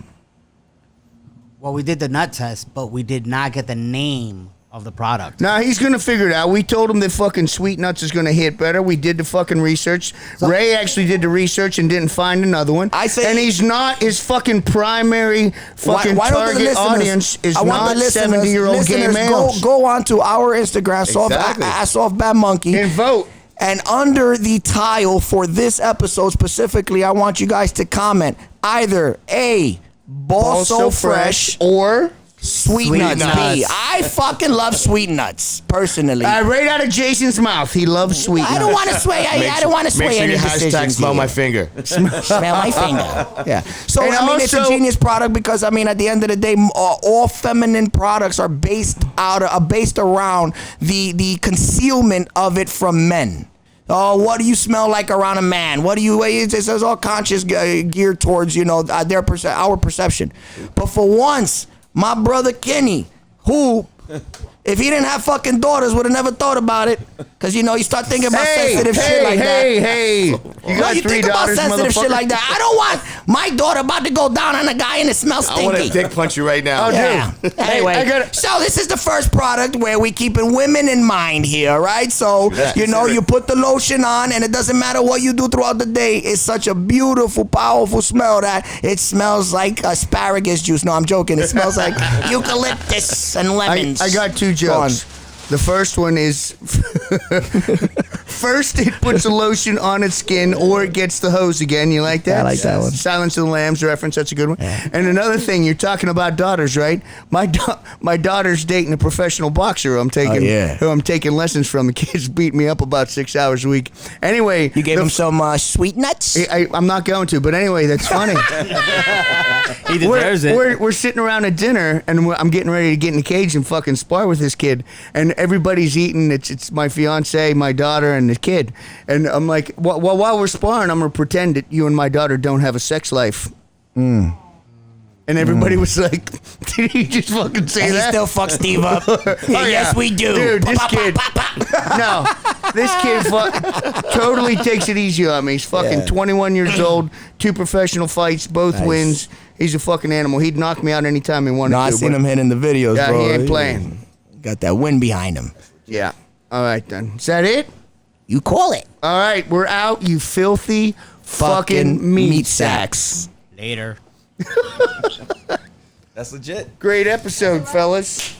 S5: Well, we did the nut test, but we did not get the name of the product.
S6: Nah, he's gonna figure it out. We told him that fucking Sweet Nuts is gonna hit better. We did the fucking research. Ray actually did the research and didn't find another one. And he's not his fucking primary fucking target audience is not 70-year-old gay males.
S2: Go on to our Instagram, SOF Bad Monkey,
S6: and vote.
S2: And under the tile for this episode specifically, I want you guys to comment either A, Balls So Fresh,
S6: or
S2: Sweet Nuts. B. I fucking love Sweet Nuts, personally.
S6: Right out of Jason's mouth, he loves Sweet Nuts.
S2: I don't want to sway. I don't want to sway any decisions.
S3: Make sure you hashtag smell
S2: here.
S3: my finger.
S2: Smell my finger. Yeah. So,
S6: And
S2: it's a genius product because, at the end of the day, all feminine products are based around the concealment of it from men. Oh, what do you smell like around a man? What do you? It's all conscious geared towards our perception. But for once, my brother Kini, who, if he didn't have fucking daughters, would have never thought about it. Because, you start thinking about sensitive shit like that.
S6: You got
S2: you
S6: three
S2: think about
S6: daughters,
S2: sensitive shit like that. I don't want my daughter about to go down on a guy and it smells stinky.
S3: I want to dick punch you right now.
S6: Oh,
S2: yeah. Anyway, so this is the first product where we keeping women in mind here, right? So, you put the lotion on and it doesn't matter what you do throughout the day. It's such a beautiful, powerful smell that it smells like asparagus juice. No, I'm joking. It smells like eucalyptus and lemons.
S6: I got two jokes. The first one is first it puts a lotion on its skin or it gets the hose again. You like that?
S2: I like that one.
S6: Silence of the Lambs reference. That's a good one. Yeah. And another thing, you're talking about daughters, right? My daughter's dating a professional boxer who I'm taking lessons from. The kids beat me up about 6 hours a week. Anyway.
S2: You gave him some Sweet Nuts?
S6: I'm not going to, but anyway, that's funny.
S8: He deserves it.
S6: We're sitting around at dinner and I'm getting ready to get in the cage and fucking spar with this kid. And everybody's eating. It's my fiance, my daughter, and the kid. And I'm like, while we're sparring, I'm going to pretend that you and my daughter don't have a sex life. And everybody was like, did he just fucking say that?
S2: He still fucks Steve up. Yes, we do.
S6: Dude, this kid. No, this kid totally takes it easy on me. He's fucking 21 years old, 2 professional fights, both wins. He's a fucking animal. He'd knock me out anytime he wanted to.
S2: I seen him hitting the videos, bro.
S6: Yeah, he ain't playing.
S2: Got that wind behind him.
S6: Yeah. All right, then. Is that it?
S2: You call it.
S6: All right, we're out, you filthy fucking meat sacks.
S5: Later.
S4: That's legit.
S6: Great episode, fellas.